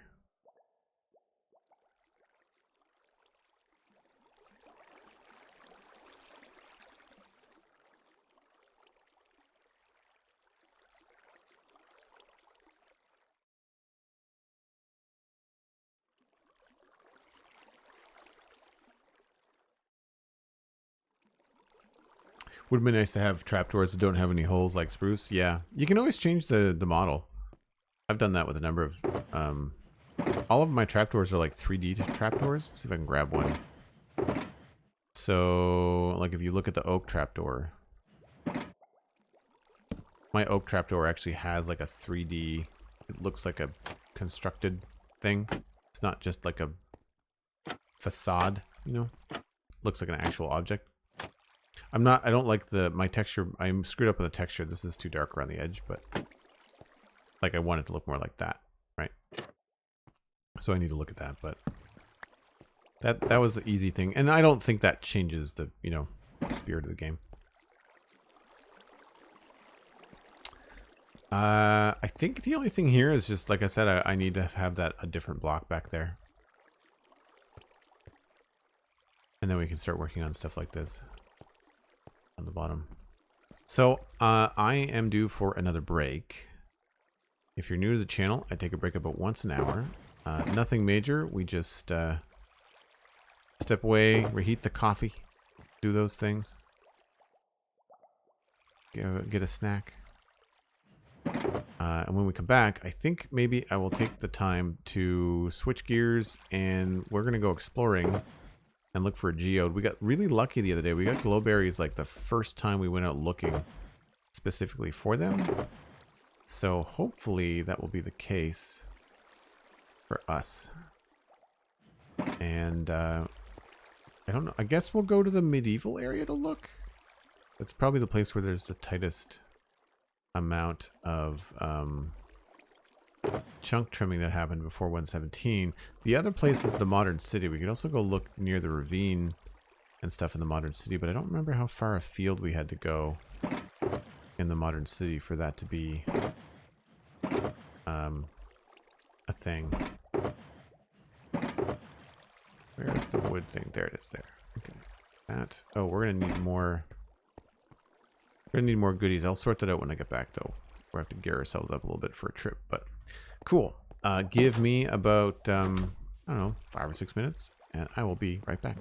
Would have been nice to have trapdoors that don't have any holes like spruce. Yeah, you can always change the model. I've done that with a number of... all of my trapdoors are like 3D trapdoors. Let's see if I can grab one. So, like if you look at the oak trapdoor, my oak trapdoor actually has like a 3D... It looks like a constructed thing. It's not just like a facade, you know? Looks like an actual object. I don't like my texture. I'm screwed up with the texture. This is too dark around the edge, but like I want it to look more like that, right? So I need to look at that, but that was the easy thing. And I don't think that changes the, you know, spirit of the game. I think the only thing here is just, like I said, I need to have a different block back there. And then we can start working on stuff like this. On the bottom. So I am due for another break. If you're new to the channel, I take a break about once an hour. Nothing major. We just step away, reheat the coffee, do those things, get a snack, and when we come back, I think maybe I will take the time to switch gears, and we're gonna go exploring and look for a geode. We got really lucky the other day. We got glowberries like the first time we went out looking specifically for them. So hopefully that will be the case for us. And I don't know. I guess we'll go to the medieval area to look. It's probably the place where there's the tightest amount of chunk trimming that happened before 117. The other place is the modern city. We could also go look near the ravine and stuff in the modern city, but I don't remember how far afield we had to go in the modern city for that to be a thing. Where is the wood thing? There it is there. Okay. That. Oh, we're gonna need more. We're gonna need more goodies. I'll sort that out when I get back though. We'll have to gear ourselves up a little bit for a trip, but cool. Give me about, I don't know, 5 or 6 minutes, and I will be right back.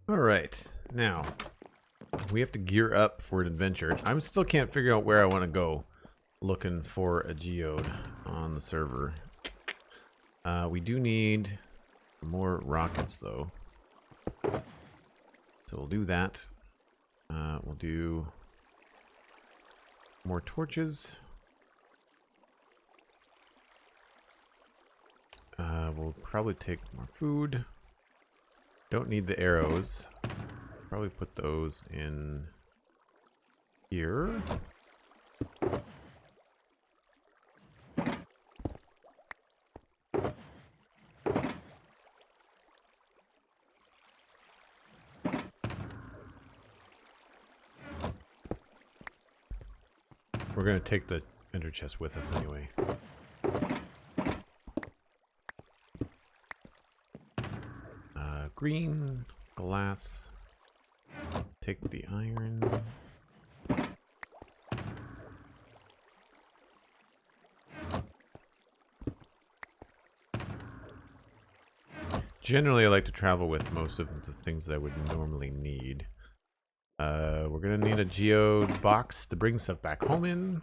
All right, now we have to gear up for an adventure. I still can't figure out where I want to go looking for a geode on the server. We do need more rockets though. So we'll do that. We'll do more torches. We'll probably take more food. Don't need the arrows. Probably put those in here. We're going to take the ender chest with us anyway. Green, glass, take the iron. Generally, I like to travel with most of the things that I would normally need. We're going to need a geode box to bring stuff back home in.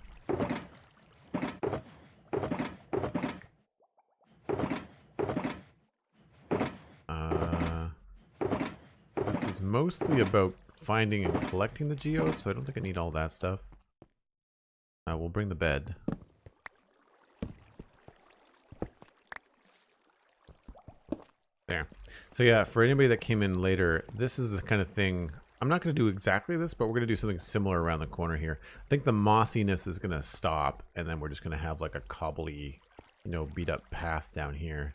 This is mostly about finding and collecting the geodes, so I don't think I need all that stuff. We'll bring the bed. There. So yeah, for anybody that came in later, this is the kind of thing... I'm not going to do exactly this, but we're going to do something similar around the corner here. I think the mossiness is going to stop, and then we're just going to have like a cobbly, you know, beat up path down here.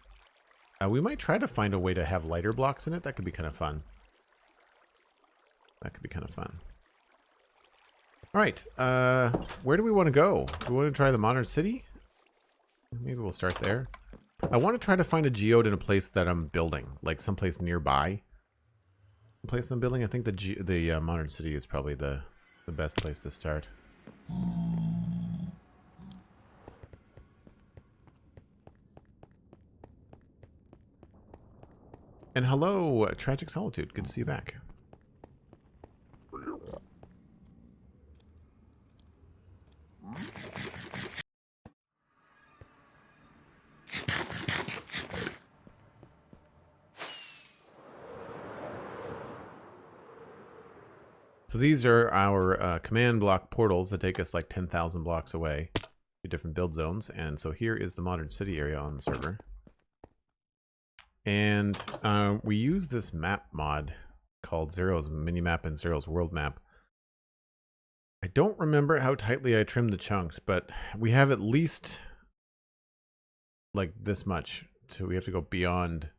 We might try to find a way to have lighter blocks in it. That could be kind of fun. That could be kind of fun. All right, where do we want to go? Do we want to try the modern city? Maybe we'll start there. I want to try to find a geode in a place that I'm building, like someplace nearby. The place I'm building, I think the modern city is probably the best place to start. And hello, Tragic Solitude. Good to see you back. So these are our command block portals that take us like 10,000 blocks away to different build zones. And so here is the modern city area on the server. And we use this map mod called Zero's Minimap and Zero's World Map. I don't remember how tightly I trimmed the chunks, but we have at least like this much. So we have to go beyond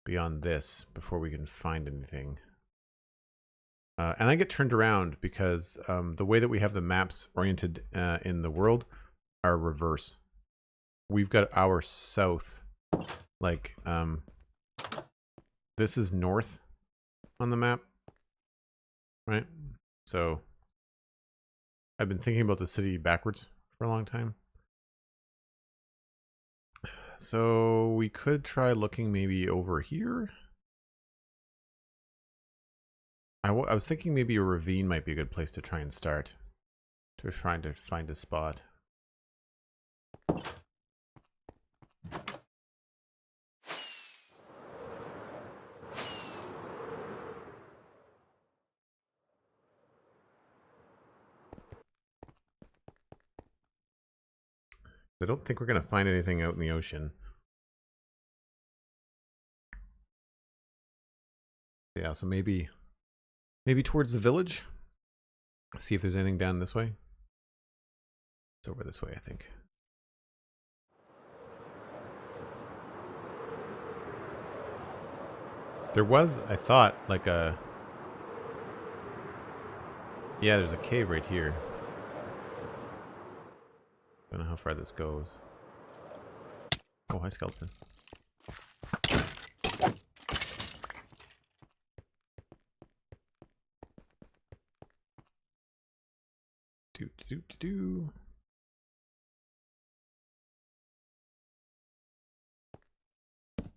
this before we can find anything. And I get turned around because the way that we have the maps oriented in the world are reverse. We've got our south, like this is north on the map, right? So I've been thinking about the city backwards for a long time. So we could try looking maybe over here. I was thinking maybe a ravine might be a good place to try and start. To try to find a spot. I don't think we're going to find anything out in the ocean. Yeah, so maybe towards the village. See if there's anything down this way. It's over this way, I think. There was, I thought, like a... Yeah, there's a cave right here. Don't know how far this goes. Oh, hi, skeleton. Do.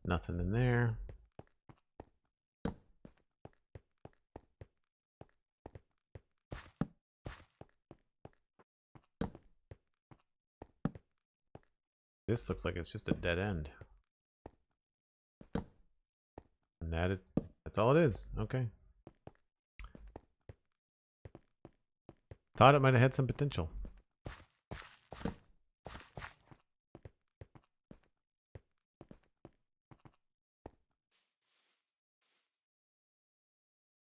Nothing in there. This looks like it's just a dead end. And that's all it is. Okay. Thought it might have had some potential.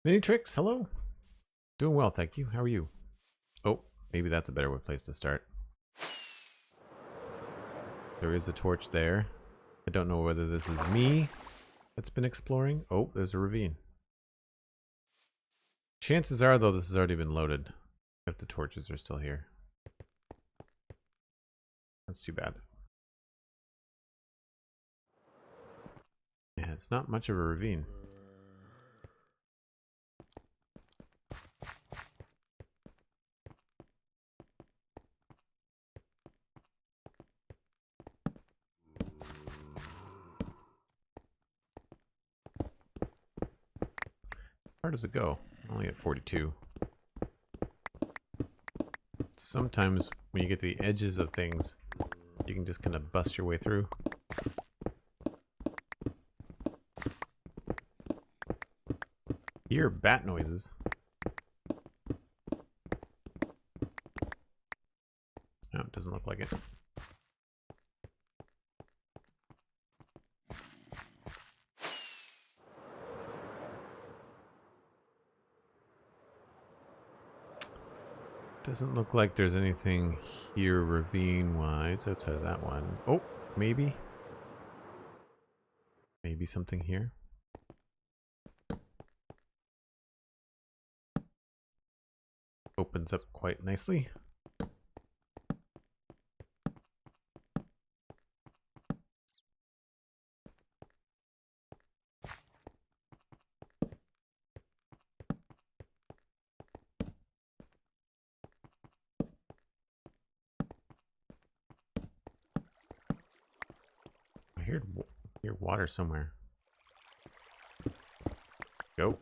Mini Tricks, hello. Doing well, thank you. How are you? Oh, maybe that's a better place to start. There is a torch there. I don't know whether this is me that's been exploring. Oh, there's a ravine. Chances are, though, this has already been loaded. If the torches are still here. That's too bad. Yeah, it's not much of a ravine. How far does it go? Only at 42. Sometimes when you get to the edges of things, you can just kind of bust your way through. Hear bat noises. No, it doesn't look like it. Doesn't look like there's anything here ravine-wise outside of that one. Oh, maybe. Maybe something here. Opens up quite nicely. I hear water somewhere. Go.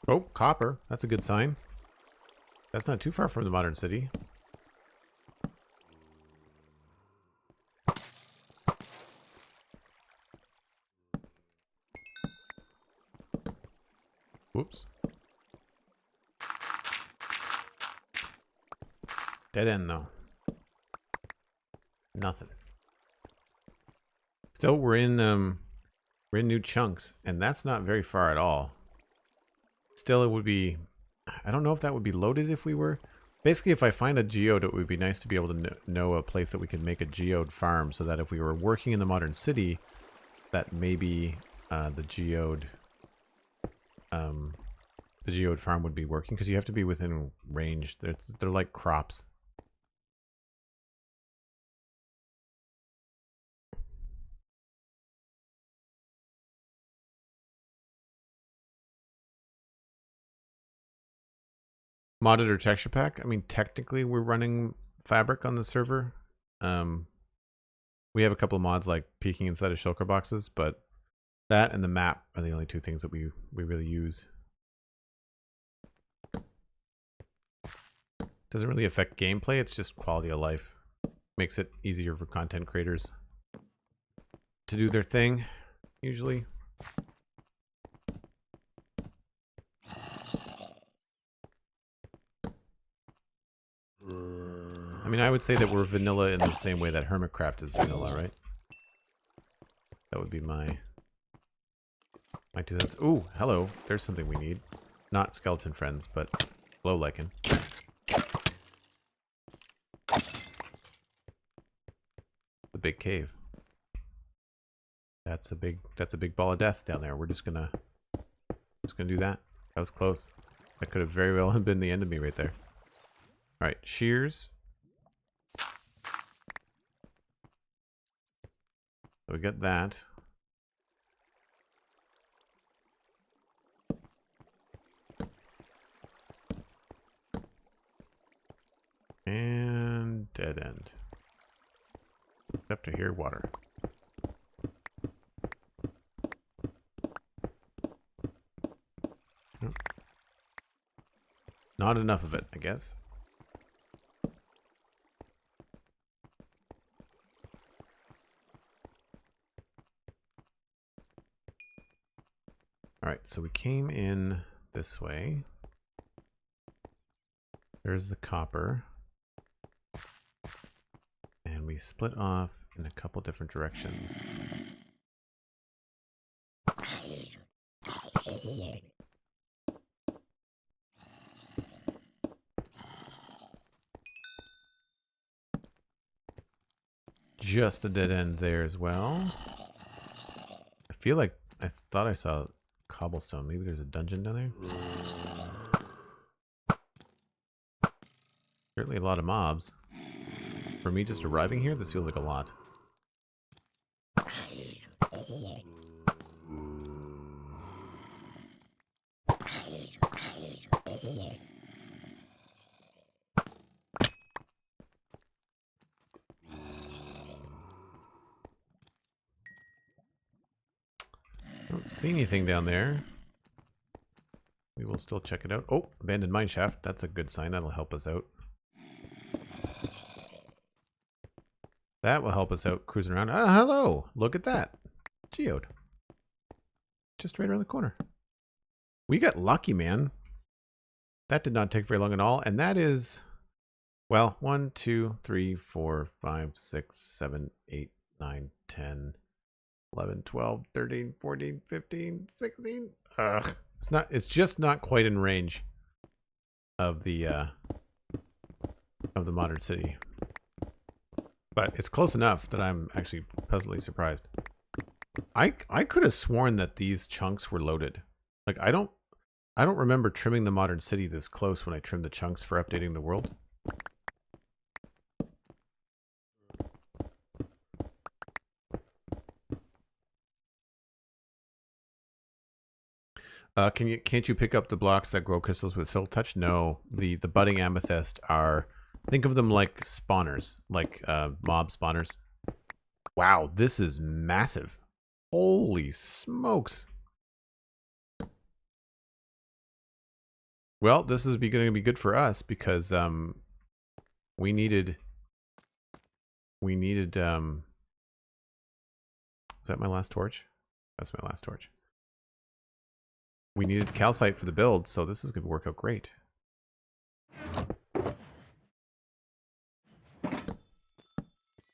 Oh, copper. That's a good sign. That's not too far from the modern city. Whoops. Dead end, though. Nothing. Still, we're in new chunks, and that's not very far at all. Still, it would be... I don't know if that would be loaded if we were... Basically, if I find a geode, it would be nice to be able to know a place that we could make a geode farm, so that if we were working in the modern city, that maybe the geode farm would be working, because you have to be within range. They're like crops. Modded or texture pack? I mean, technically we're running Fabric on the server. We have a couple of mods like peeking inside of shulker boxes, but that and the map are the only two things that we really use. Doesn't really affect gameplay, it's just quality of life. Makes it easier for content creators to do their thing, usually. I mean, I would say that we're vanilla in the same way that Hermitcraft is vanilla, right? That would be my 2 cents. Ooh, hello. There's something we need. Not skeleton friends, but glow lichen. The big cave. That's a big ball of death down there. We're just gonna do that. That was close. That could have very well been the end of me right there. All right, shears. So we got that. And dead end. Up to here, water. Oh, Not enough of it, I guess. Alright, so we came in this way. There's the copper. And we split off in a couple different directions. Just a dead end there as well. I feel like I thought I saw cobblestone. Maybe there's a dungeon down there. Certainly a lot of mobs. For me just arriving here, this feels like a lot. Don't see anything down there. We will still check it out. Oh, abandoned mine shaft. That's a good sign. That'll help us out. That will help us out cruising around. Ah, hello! Look at that. Geode. Just right around the corner. We got lucky, man. That did not take very long at all. And that is, well, 1, 2, 3, 4, 5, 6, 7, 8, 9, 10, 11, 12, 13, 14, 15, 16. Ugh. It's just not quite in range of the modern city. But it's close enough that I'm actually pleasantly surprised. I could have sworn that these chunks were loaded. Like I don't remember trimming the modern city this close when I trimmed the chunks for updating the world. Can't you pick up the blocks that grow crystals with Silk Touch? No, the budding amethyst are, think of them like spawners, like mob spawners. Wow, this is massive. Holy smokes. Well, this is going to be good for us because we needed was that my last torch? That's my last torch. We needed calcite for the build, so this is going to work out great.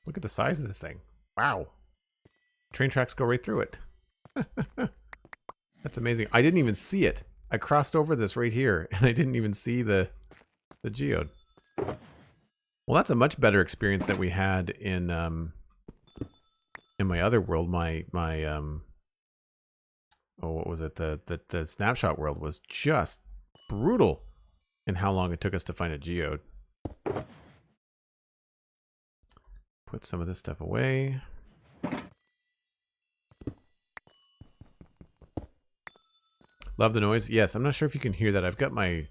Look at the size of this thing. Wow. Train tracks go right through it. That's amazing. I didn't even see it. I crossed over this right here, and I didn't even see the geode. Well, that's a much better experience that we had in my other world. Oh, what was it? The snapshot world was just brutal in how long it took us to find a geode. Put some of this stuff away. Love the noise. Yes, I'm not sure if you can hear that. I've got my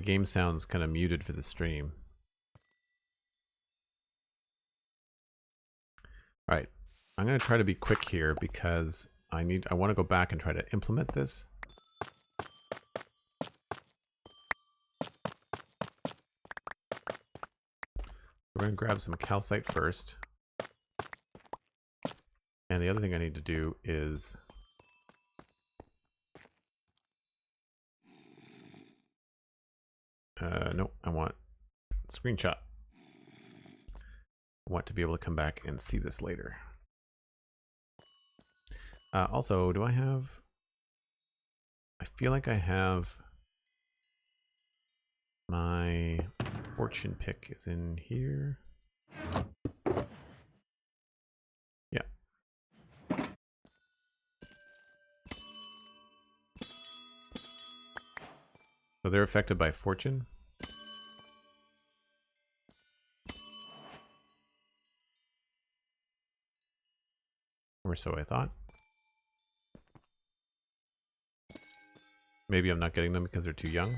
game sounds kind of muted for the stream. All right, I'm going to try to be quick here because I want to go back and try to implement this. We're going to grab some calcite first. And the other thing I need to do is no, I want screenshot. I want to be able to come back and see this later. Also, do I have... I feel like I have... My fortune pick is in here. Yeah. So they're affected by fortune. Or so I thought. Maybe I'm not getting them because they're too young.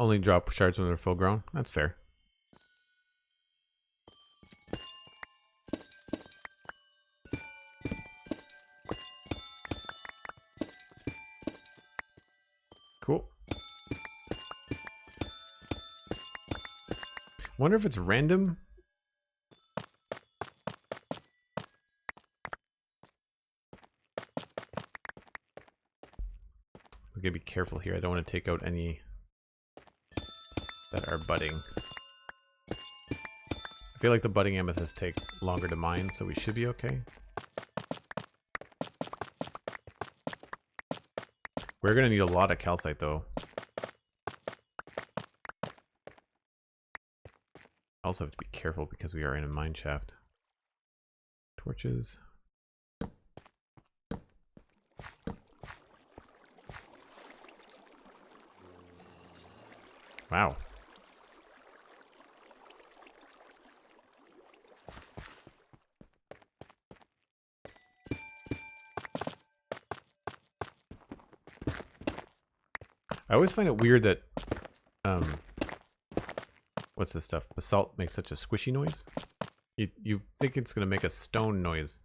Only drop shards when they're full grown. That's fair. Cool. Wonder if it's random. We gotta be careful here. I don't want to take out any that are budding. I feel like the budding amethysts take longer to mine, so we should be okay. We're gonna need a lot of calcite though. Also have to be careful because we are in a mine shaft. Torches. Wow. I always find it weird that what's this stuff? Basalt makes such a squishy noise. You think it's gonna make a stone noise,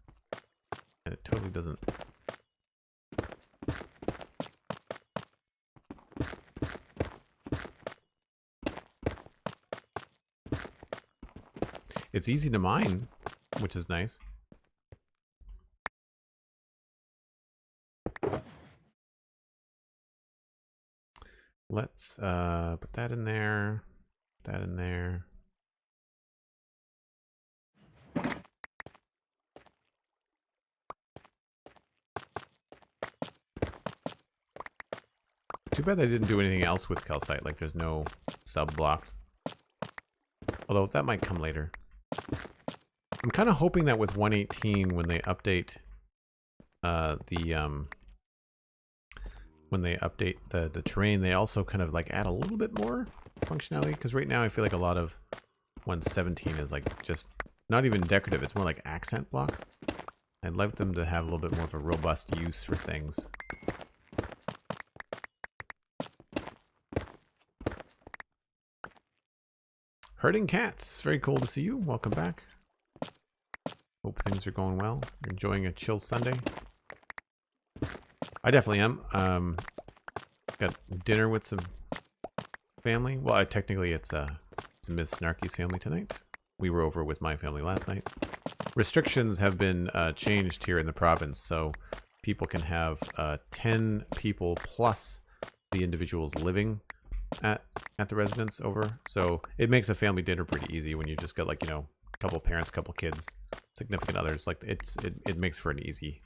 and it totally doesn't. It's easy to mine, which is nice. Let's put that in there, that in there. Too bad they didn't do anything else with calcite, like there's no sub blocks. Although that might come later. I'm kind of hoping that with 1.18, when they update the terrain, they also kind of like add a little bit more functionality, because right now I feel like a lot of 1.17 is like just not even decorative, it's more like accent blocks. I'd like them to have a little bit more of a robust use for things. Herding cats, very cool to see you. Welcome back. Hope things are going well. You're enjoying a chill Sunday. I definitely am. Got dinner with some family. Well, technically it's Ms. Snarky's family tonight. We were over with my family last night. Restrictions have been changed here in the province, so people can have 10 people plus the individuals living at the residence over. So it makes a family dinner pretty easy when you just got, like, you know, a couple parents, couple kids, significant others. Like it makes for an easy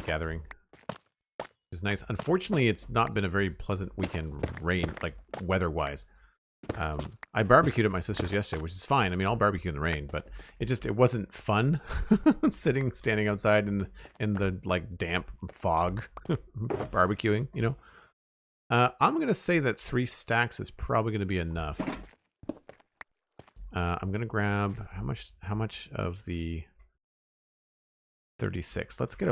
gathering. It's nice. Unfortunately, it's not been a very pleasant weekend, like weather-wise. I barbecued at my sister's yesterday, which is fine. I mean, I'll barbecue in the rain, but it wasn't fun standing outside in the like damp fog barbecuing, you know. I'm gonna say that 3 stacks is probably gonna be enough. I'm gonna grab how much of the 36. Let's get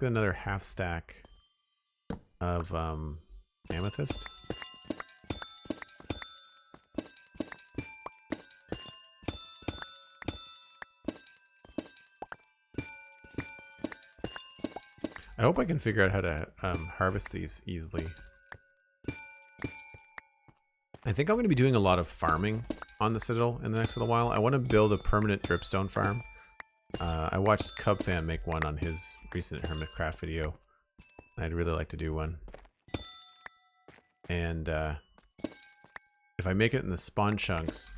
another half stack of amethyst. I hope I can figure out how to harvest these easily. I think I'm going to be doing a lot of farming on the Citadel in the next little while. I want to build a permanent dripstone farm. I watched CubFam make one on his recent Hermitcraft video. I'd really like to do one. And if I make it in the spawn chunks,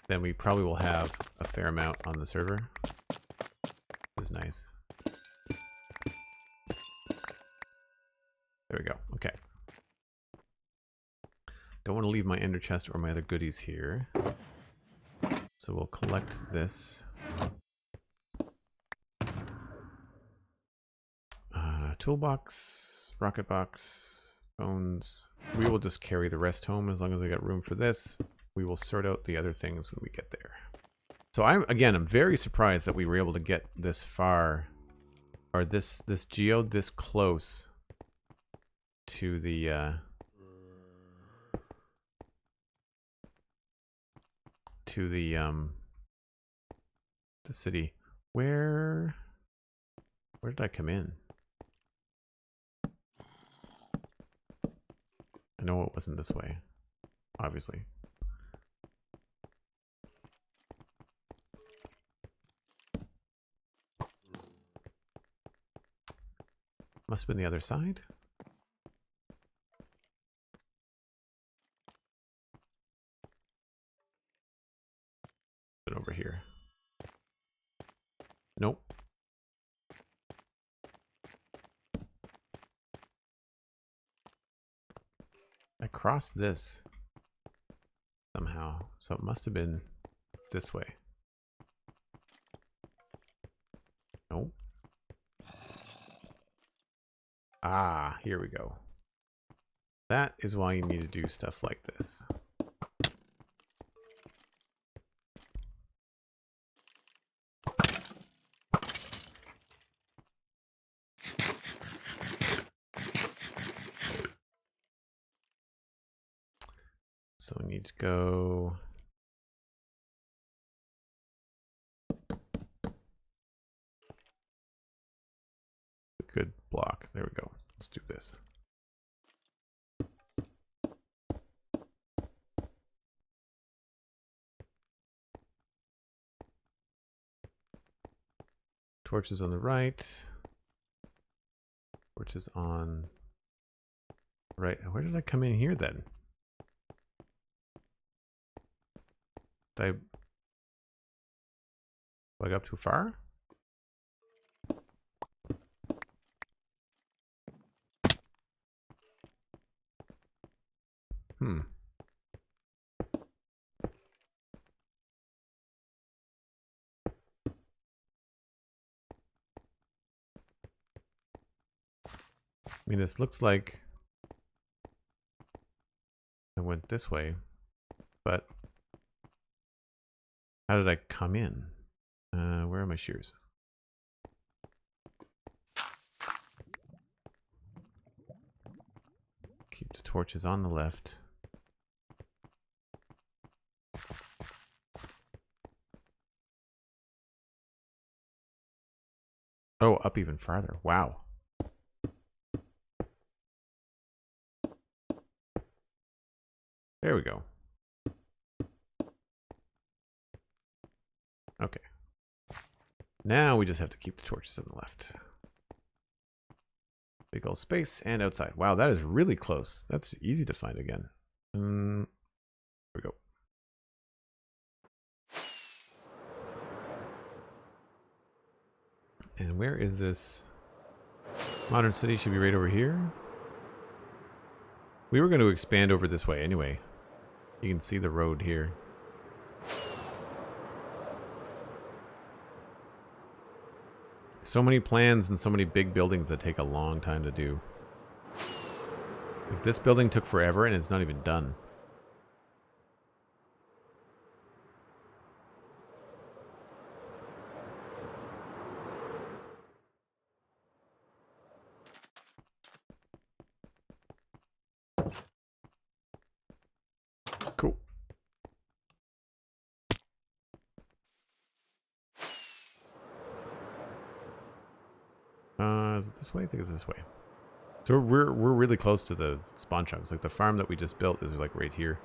then we probably will have a fair amount on the server. Which is nice. There we go. Okay. Don't want to leave my ender chest or my other goodies here. So we'll collect this. Toolbox, rocket box, bones. We will just carry the rest home as long as I got room for this. We will sort out the other things when we get there. So I'm very surprised that we were able to get this far, or this geode this close to the to the city. Where did I come in? I know it wasn't this way, obviously. Must have been the other side. Been over here. Nope. I crossed this somehow, so it must have been this way. Nope. Ah, here we go. That is why you need to do stuff like this. So we need to go. Good block. There we go. Let's do this. Torches on the right. Torches on the right. Where did I come in here then? Did I go up too far? I mean, this looks like I went this way, but how did I come in? Where are my shears? Keep the torches on the left. Oh, up even farther. Wow. There we go. Okay. Now we just have to keep the torches on the left. Big old space and outside. Wow, that is really close. That's easy to find again. There we go. And where is this? Modern city should be right over here. We were going to expand over this way anyway. You can see the road here. So many plans and so many big buildings that take a long time to do. Like this building took forever and it's not even done. Cool. Is it this way? I think it's this way. So we're really close to the spawn chunks. Like the farm that we just built is like right here.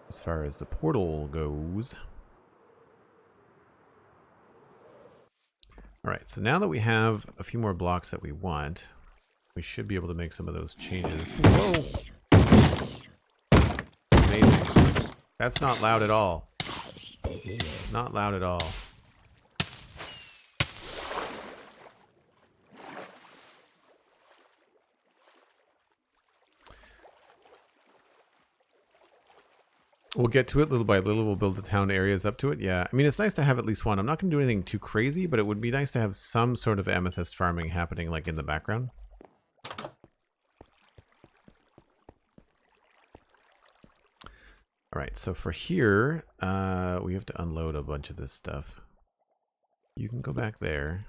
As far as the portal goes. Alright, so now that we have a few more blocks that we want, we should be able to make some of those changes. Whoa! Amazing. That's not loud at all. Not loud at all. We'll get to it little by little. We'll build the town areas up to it. Yeah, I mean, it's nice to have at least one. I'm not going to do anything too crazy, but it would be nice to have some sort of amethyst farming happening like in the background. All right, so for here, we have to unload a bunch of this stuff. You can go back there.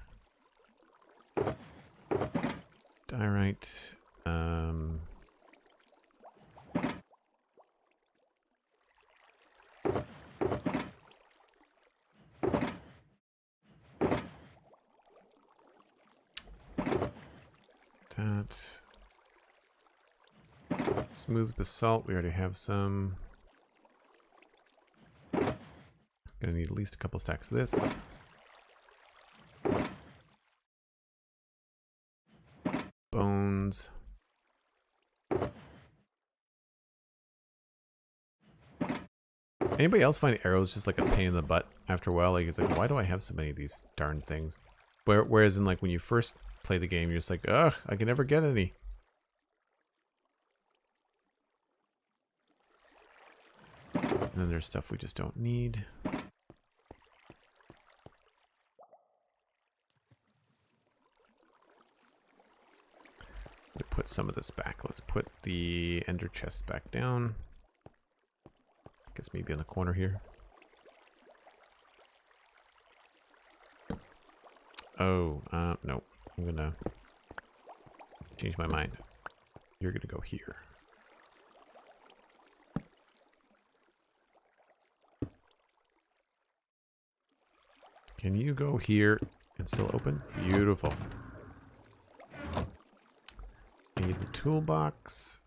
Diorite. that. Smooth basalt, we already have some. Gonna need at least a couple stacks of this. Bones. Anybody else find arrows just like a pain in the butt after a while? Like, it's like, why do I have so many of these darn things? Whereas in like when you first play the game, you're just like, ugh, I can never get any. And then there's stuff we just don't need. We put some of this back. Let's put the ender chest back down. Guess maybe in the corner here. Oh, no. I'm gonna change my mind. You're gonna go here. Can you go here and still open? Beautiful. Need the toolbox.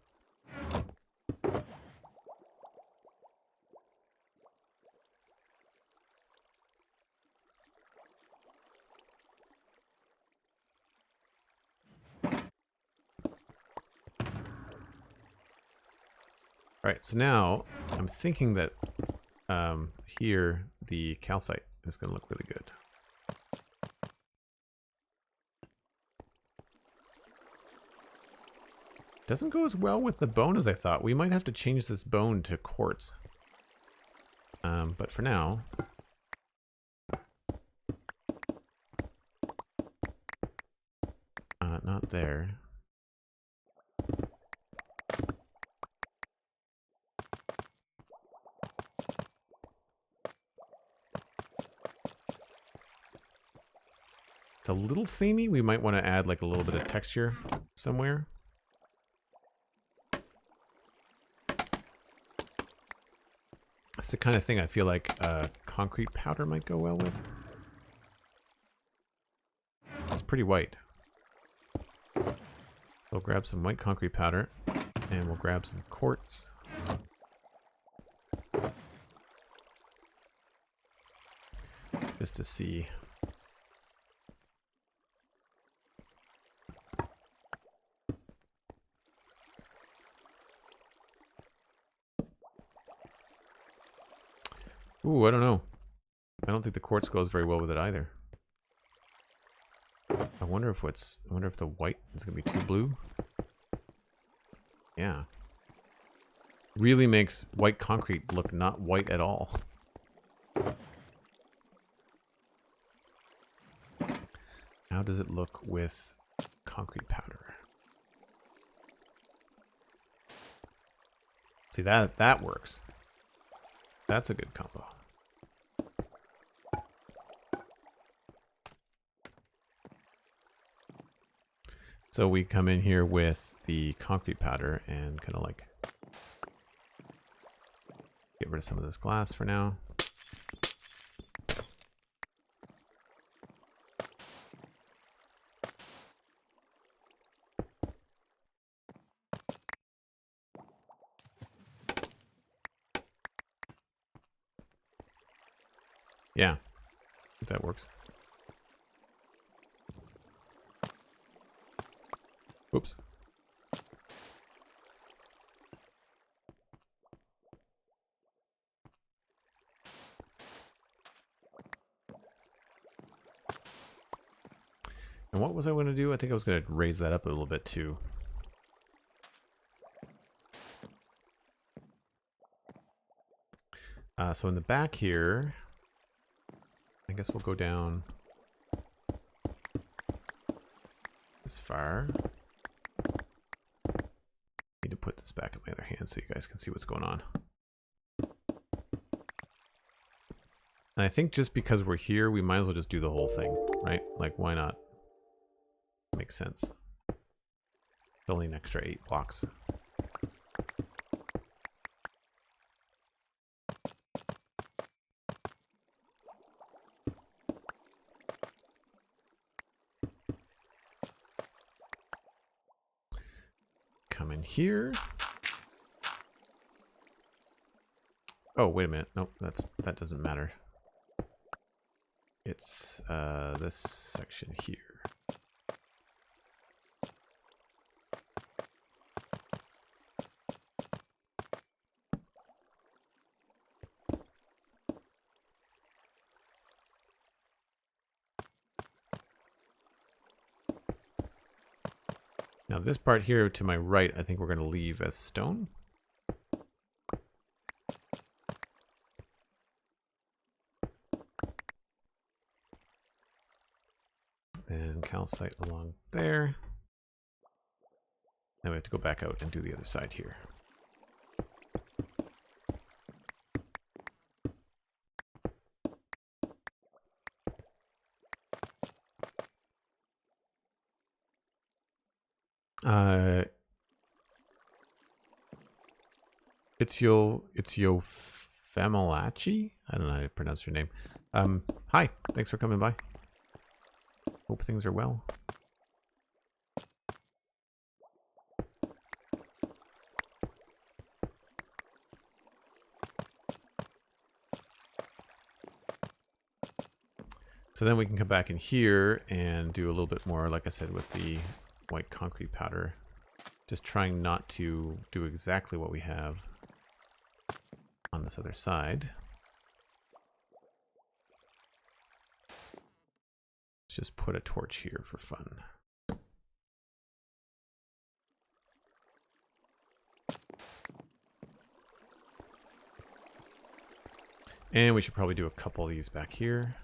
Alright, so now I'm thinking that here the calcite is going to look really good. Doesn't go as well with the bone as I thought. We might have to change this bone to quartz. But for now... not there. It's a little samey. We might want to add like a little bit of texture somewhere. It's the kind of thing I feel like concrete powder might go well with. It's pretty white. We'll grab some white concrete powder and we'll grab some quartz. Just to see. Ooh, I don't know. I don't think the quartz goes very well with it either. I wonder if the white is gonna be too blue. Yeah. Really makes white concrete look not white at all. How does it look with concrete powder? See, that works. That's a good combo. So we come in here with the concrete powder and kind of like get rid of some of this glass for now. Yeah, I think that works. Whoops. And what was I going to do? I think I was going to raise that up a little bit too. So in the back here, I guess we'll go down this far. Need to put this back in my other hand so you guys can see what's going on. And I think just because we're here, we might as well just do the whole thing, right? Like, why not? Makes sense. It's only an extra 8 blocks. in here. Oh, wait a minute. Nope, that doesn't matter. It's this section here. Now this part here to my right, I think we're going to leave as stone. And calcite along there. Now we have to go back out and do the other side here. It's yo Famalachi? I don't know how to pronounce your name. Hi, thanks for coming by. Hope things are well. So then we can come back in here and do a little bit more, like I said, with the white concrete powder. Just trying not to do exactly what we have on this other side. Let's just put a torch here for fun. And we should probably do a couple of these back here.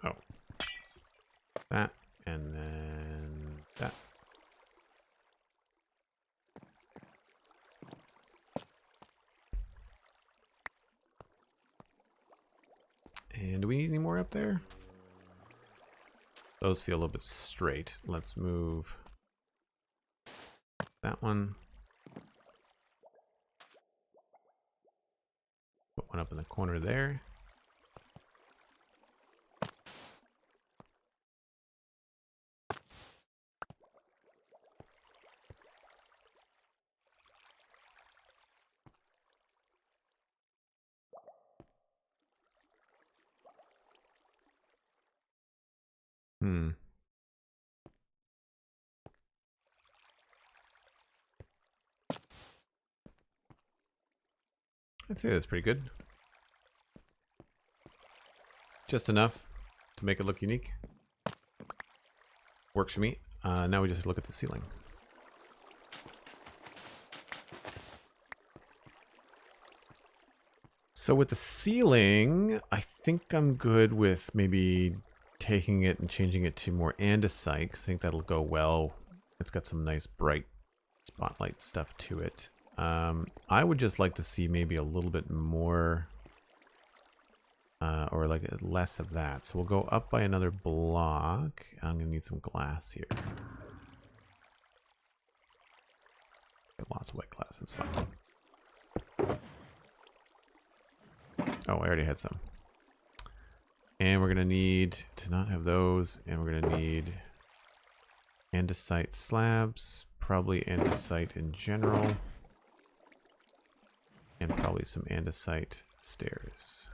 Oh. That, and then that. And do we need any more up there? Those feel a little bit straight. Let's move that one. Put one up in the corner there. I'd say that's pretty good. Just enough to make it look unique. Works for me. Now we just look at the ceiling. So with the ceiling, I think I'm good with maybe taking it and changing it to more andesite, because I think that'll go well. It's got some nice bright spotlight stuff to it. I would just like to see maybe a little bit more or like less of that. So we'll go up by another block. I'm gonna need some glass here. Got lots of white glass, it's fine. Oh, I already had some. And we're gonna need to not have those, and we're gonna need andesite slabs, probably andesite in general, and probably some andesite stairs.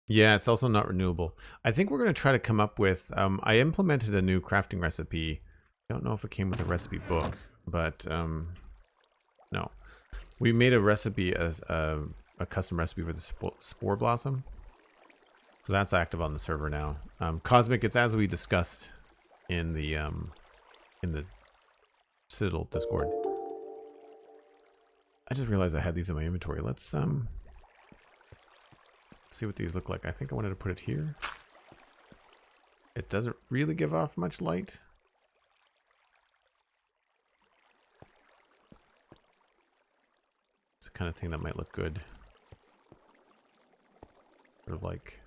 Yeah, it's also not renewable. I think we're going to try to come up with... I implemented a new crafting recipe. I don't know if it came with a recipe book, but no. We made a recipe as a custom recipe for the spore blossom. So that's active on the server now. Cosmic, it's as we discussed in the Citadel Discord. I just realized I had these in my inventory. Let's see what these look like. I think I wanted to put it here. It doesn't really give off much light. It's the kind of thing that might look good. Sort of like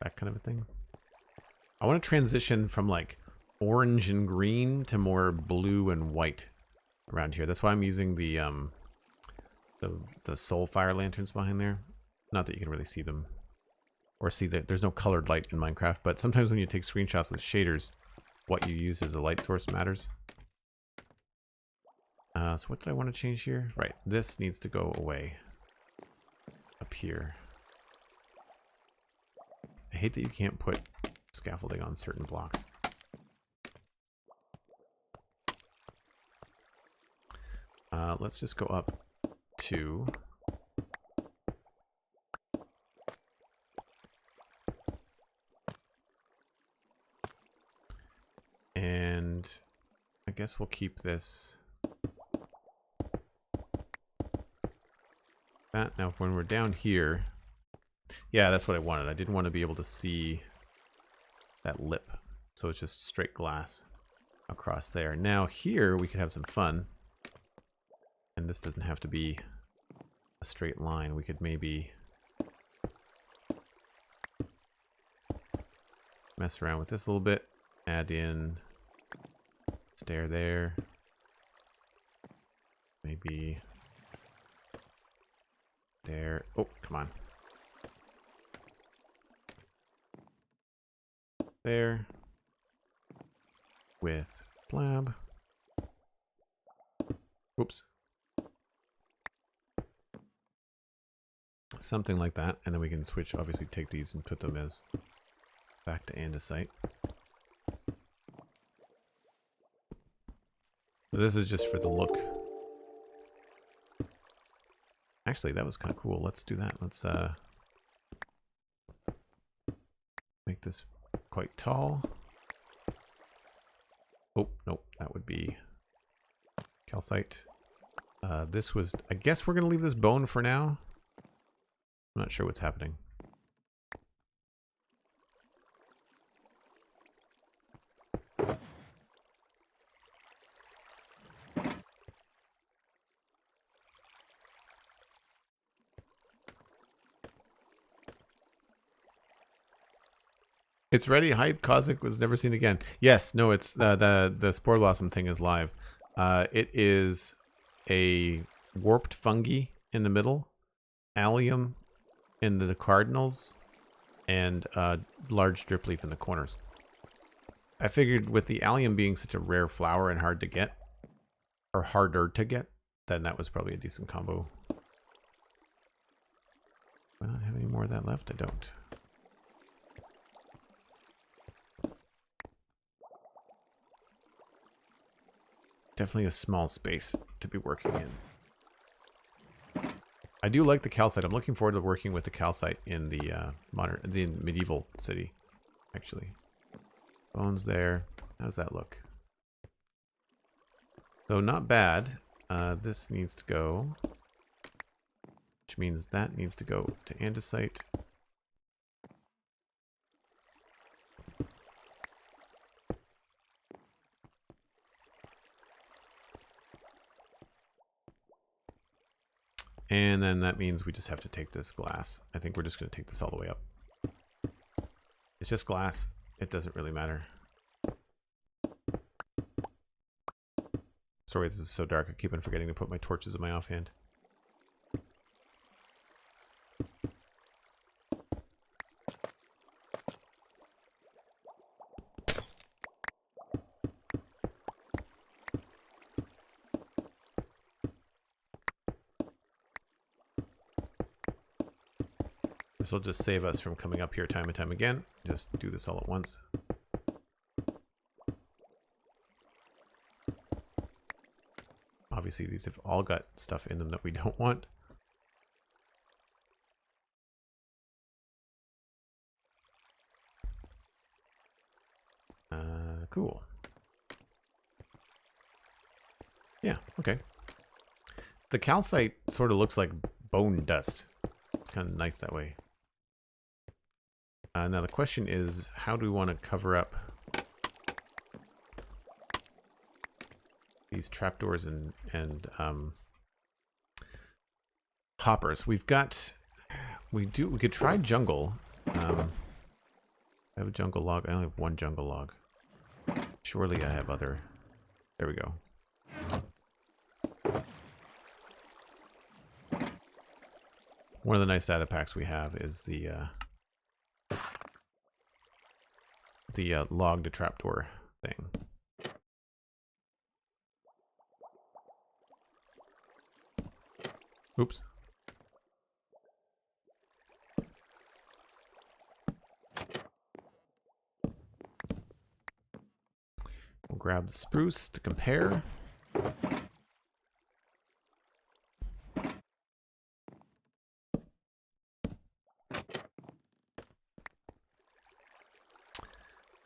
that kind of a thing. I want to transition from like orange and green to more blue and white around here. That's why I'm using the soul fire lanterns behind there. Not that you can really see them or see that there's no colored light in Minecraft, but sometimes when you take screenshots with shaders, what you use as a light source matters. So what did I want to change here? Right, this needs to go away up here. I hate that you can't put scaffolding on certain blocks. Let's just go up to and I guess we'll keep this that. Now when we're down here, yeah, that's what I wanted. I didn't want to be able to see that lip, so it's just straight glass across there. Now here we could have some fun, and this doesn't have to be a straight line. We could maybe mess around with this a little bit, add in stair there, maybe there. Oh, come on. There with blab. Oops. Something like that, and then we can switch, obviously take these and put them as back to andesite. This is just for the look. Actually, that was kind of cool. Let's do that. Let's make this quite tall. Oh, nope, that would be calcite. This was, I guess we're going to leave this bone for now. I'm not sure what's happening. It's ready. Hype. Cosmic was never seen again. Yes. No. It's the spore blossom thing is live. It is a warped fungi in the middle, allium in the cardinals, and large drip leaf in the corners. I figured with the allium being such a rare flower and hard to get, or harder to get, then that was probably a decent combo. Do I not have any more of that left? I don't. Definitely a small space to be working in. I do like the calcite. I'm looking forward to working with the calcite in the the medieval city, actually. Bones there. How's that look? So not bad. This needs to go, which means that needs to go to andesite. And then that means we just have to take this glass. I think we're just going to take this all the way up. It's just glass. It doesn't really matter. Sorry, this is so dark. I keep on forgetting to put my torches in my offhand. This will just save us from coming up here time and time again. Just do this all at once. obviously these have all got stuff in them that we don't want. Cool. Yeah, okay. The calcite sort of looks like bone dust. It's kind of nice that way. Now the question is, how do we want to cover up these trapdoors and hoppers? We could try jungle. I have a jungle log. I only have one jungle log. Surely I have other. There we go. One of the nice data packs we have is the log to trapdoor thing. Oops. We'll grab the spruce to compare.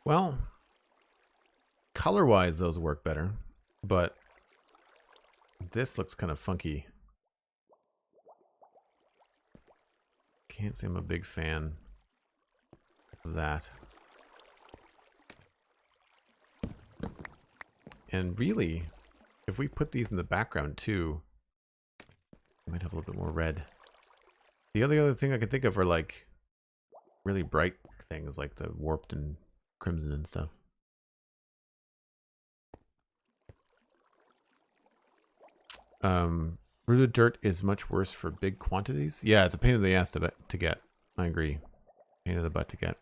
Well, color-wise, those work better, but this looks kind of funky. Can't say I'm a big fan of that. And really, if we put these in the background too, we might have a little bit more red. The other thing I could think of are like really bright things like the warped and crimson and stuff. Rooted dirt is much worse for big quantities. Yeah, it's a pain in the ass to get. I agree. Pain in the butt to get.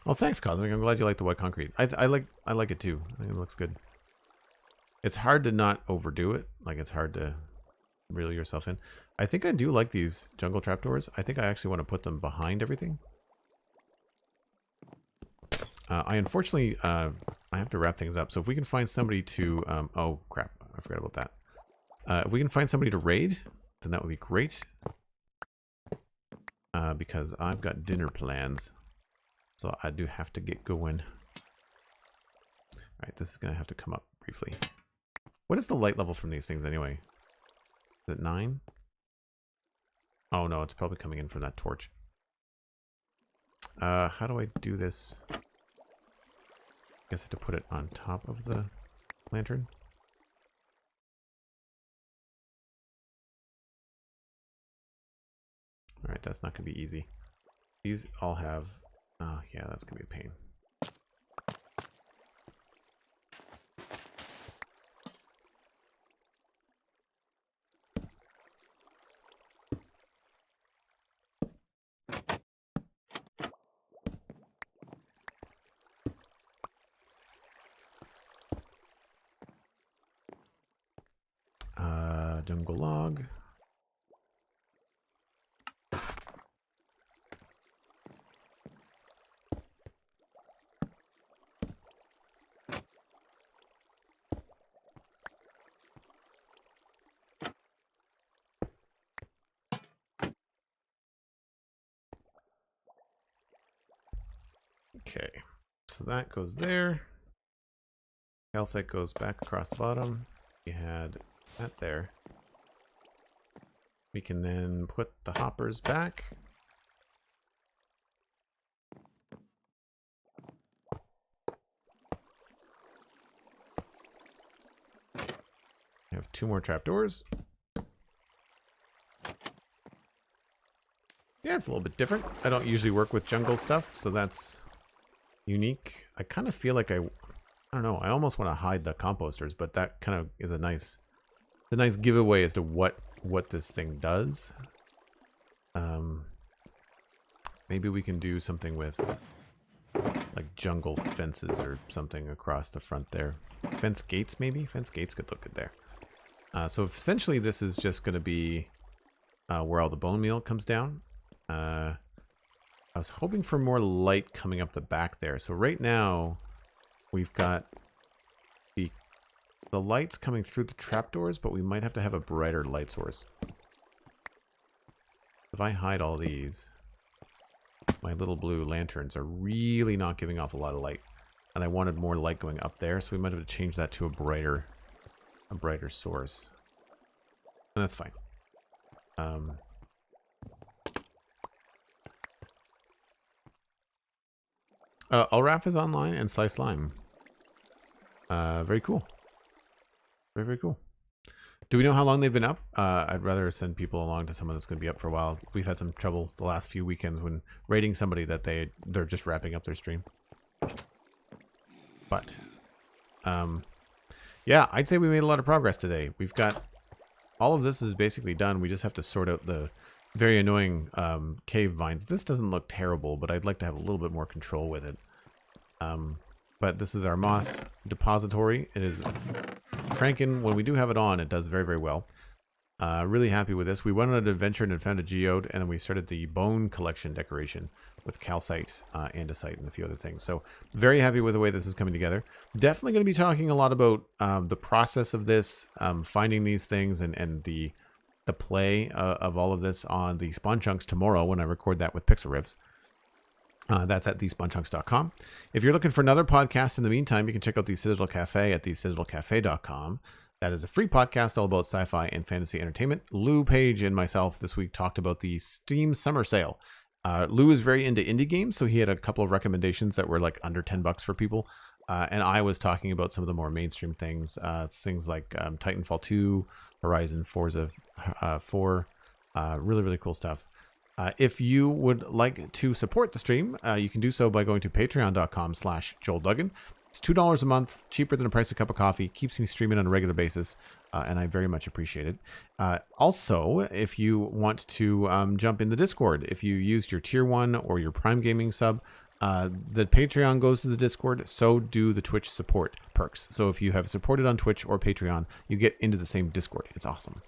Well, thanks, Cosmic. I'm glad you like the white concrete. I like it too. I think it looks good. It's hard to not overdo it. Like, it's hard to reel yourself in. I think I do like these jungle trapdoors. I think I actually want to put them behind everything. I unfortunately, I have to wrap things up. So if we can find somebody to, oh crap, I forgot about that. If we can find somebody to raid, then that would be great. Because I've got dinner plans. So I do have to get going. Alright, this is going to have to come up briefly. What is the light level from these things anyway? Is it 9? Oh no, it's probably coming in from that torch. How do I do this? I guess I have to put it on top of the lantern. Alright, that's not going to be easy. These all have... Oh, yeah, that's going to be a pain. Jungle log. Okay, so that goes there. Calcite goes back across the bottom. We had that there. We can then put the hoppers back. We have 2 more trapdoors. Yeah, it's a little bit different. I don't usually work with jungle stuff, so that's unique. I kind of feel like I don't know, I almost want to hide the composters, but that kind of is a nice giveaway as to what this thing does. Maybe we can do something with like jungle fences or something across the front there. Fence gates, maybe? Fence gates could look good there. So essentially this is just going to be where all the bone meal comes down. I was hoping for more light coming up the back there. So right now we've got the light's coming through the trapdoors, but we might have to have a brighter light source. If I hide all these, my little blue lanterns are really not giving off a lot of light. And I wanted more light going up there, so we might have to change that to a brighter source. And that's fine. Ulraf is online and Slice Lime. Very cool. Very, very cool. Do we know how long they've been up? I'd rather send people along to someone that's going to be up for a while. We've had some trouble the last few weekends when rating somebody that they're just wrapping up their stream. But, yeah, I'd say we made a lot of progress today. We've got, all of this is basically done. We just have to sort out the very annoying cave vines. This doesn't look terrible, but I'd like to have a little bit more control with it. But this is our moss depository. It is cranking. When we do have it on, it does very, very well. Really happy with this. We went on an adventure and found a geode, and then we started the bone collection decoration with calcite, andesite, and a few other things. So very happy with the way this is coming together. Definitely going to be talking a lot about the process of this, finding these things, and the play of all of this on the Spawn Chunks tomorrow when I record that with Pixel Riffs. That's at thespawnchunks.com. If you're looking for another podcast in the meantime, you can check out the Citadel Cafe at thecitadelcafe.com. That is a free podcast all about sci-fi and fantasy entertainment. Lou Page and myself this week talked about the Steam Summer Sale. Lou is very into indie games, so he had a couple of recommendations that were like under $10 for people. And I was talking about some of the more mainstream things. Things like Titanfall 2, Horizon Forza 4. Really, really cool stuff. If you would like to support the stream, you can do so by going to patreon.com/JoelDuggan. It's $2 a month, cheaper than the price of a cup of coffee, keeps me streaming on a regular basis, and I very much appreciate it. Also, if you want to jump in the Discord, if you used your Tier 1 or your Prime Gaming sub, the Patreon goes to the Discord, so do the Twitch support perks. So if you have supported on Twitch or Patreon, you get into the same Discord. It's awesome.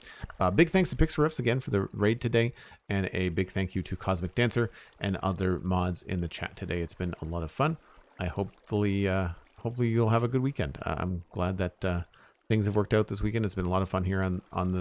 Big thanks to Pixel Riffs again for the raid today, and a big thank you to Cosmic Dancer and other mods in the chat today. It's been a lot of fun. I hopefully you'll have a good weekend. I'm glad that things have worked out this weekend. It's been a lot of fun here on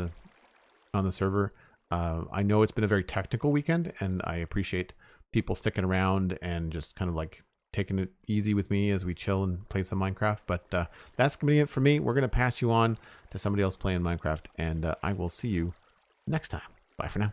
the server. I know it's been a very technical weekend, and I appreciate people sticking around and just kind of like taking it easy with me as we chill and play some Minecraft. But that's going to be it for me. We're going to pass you on to somebody else playing Minecraft, and I will see you next time. Bye for now.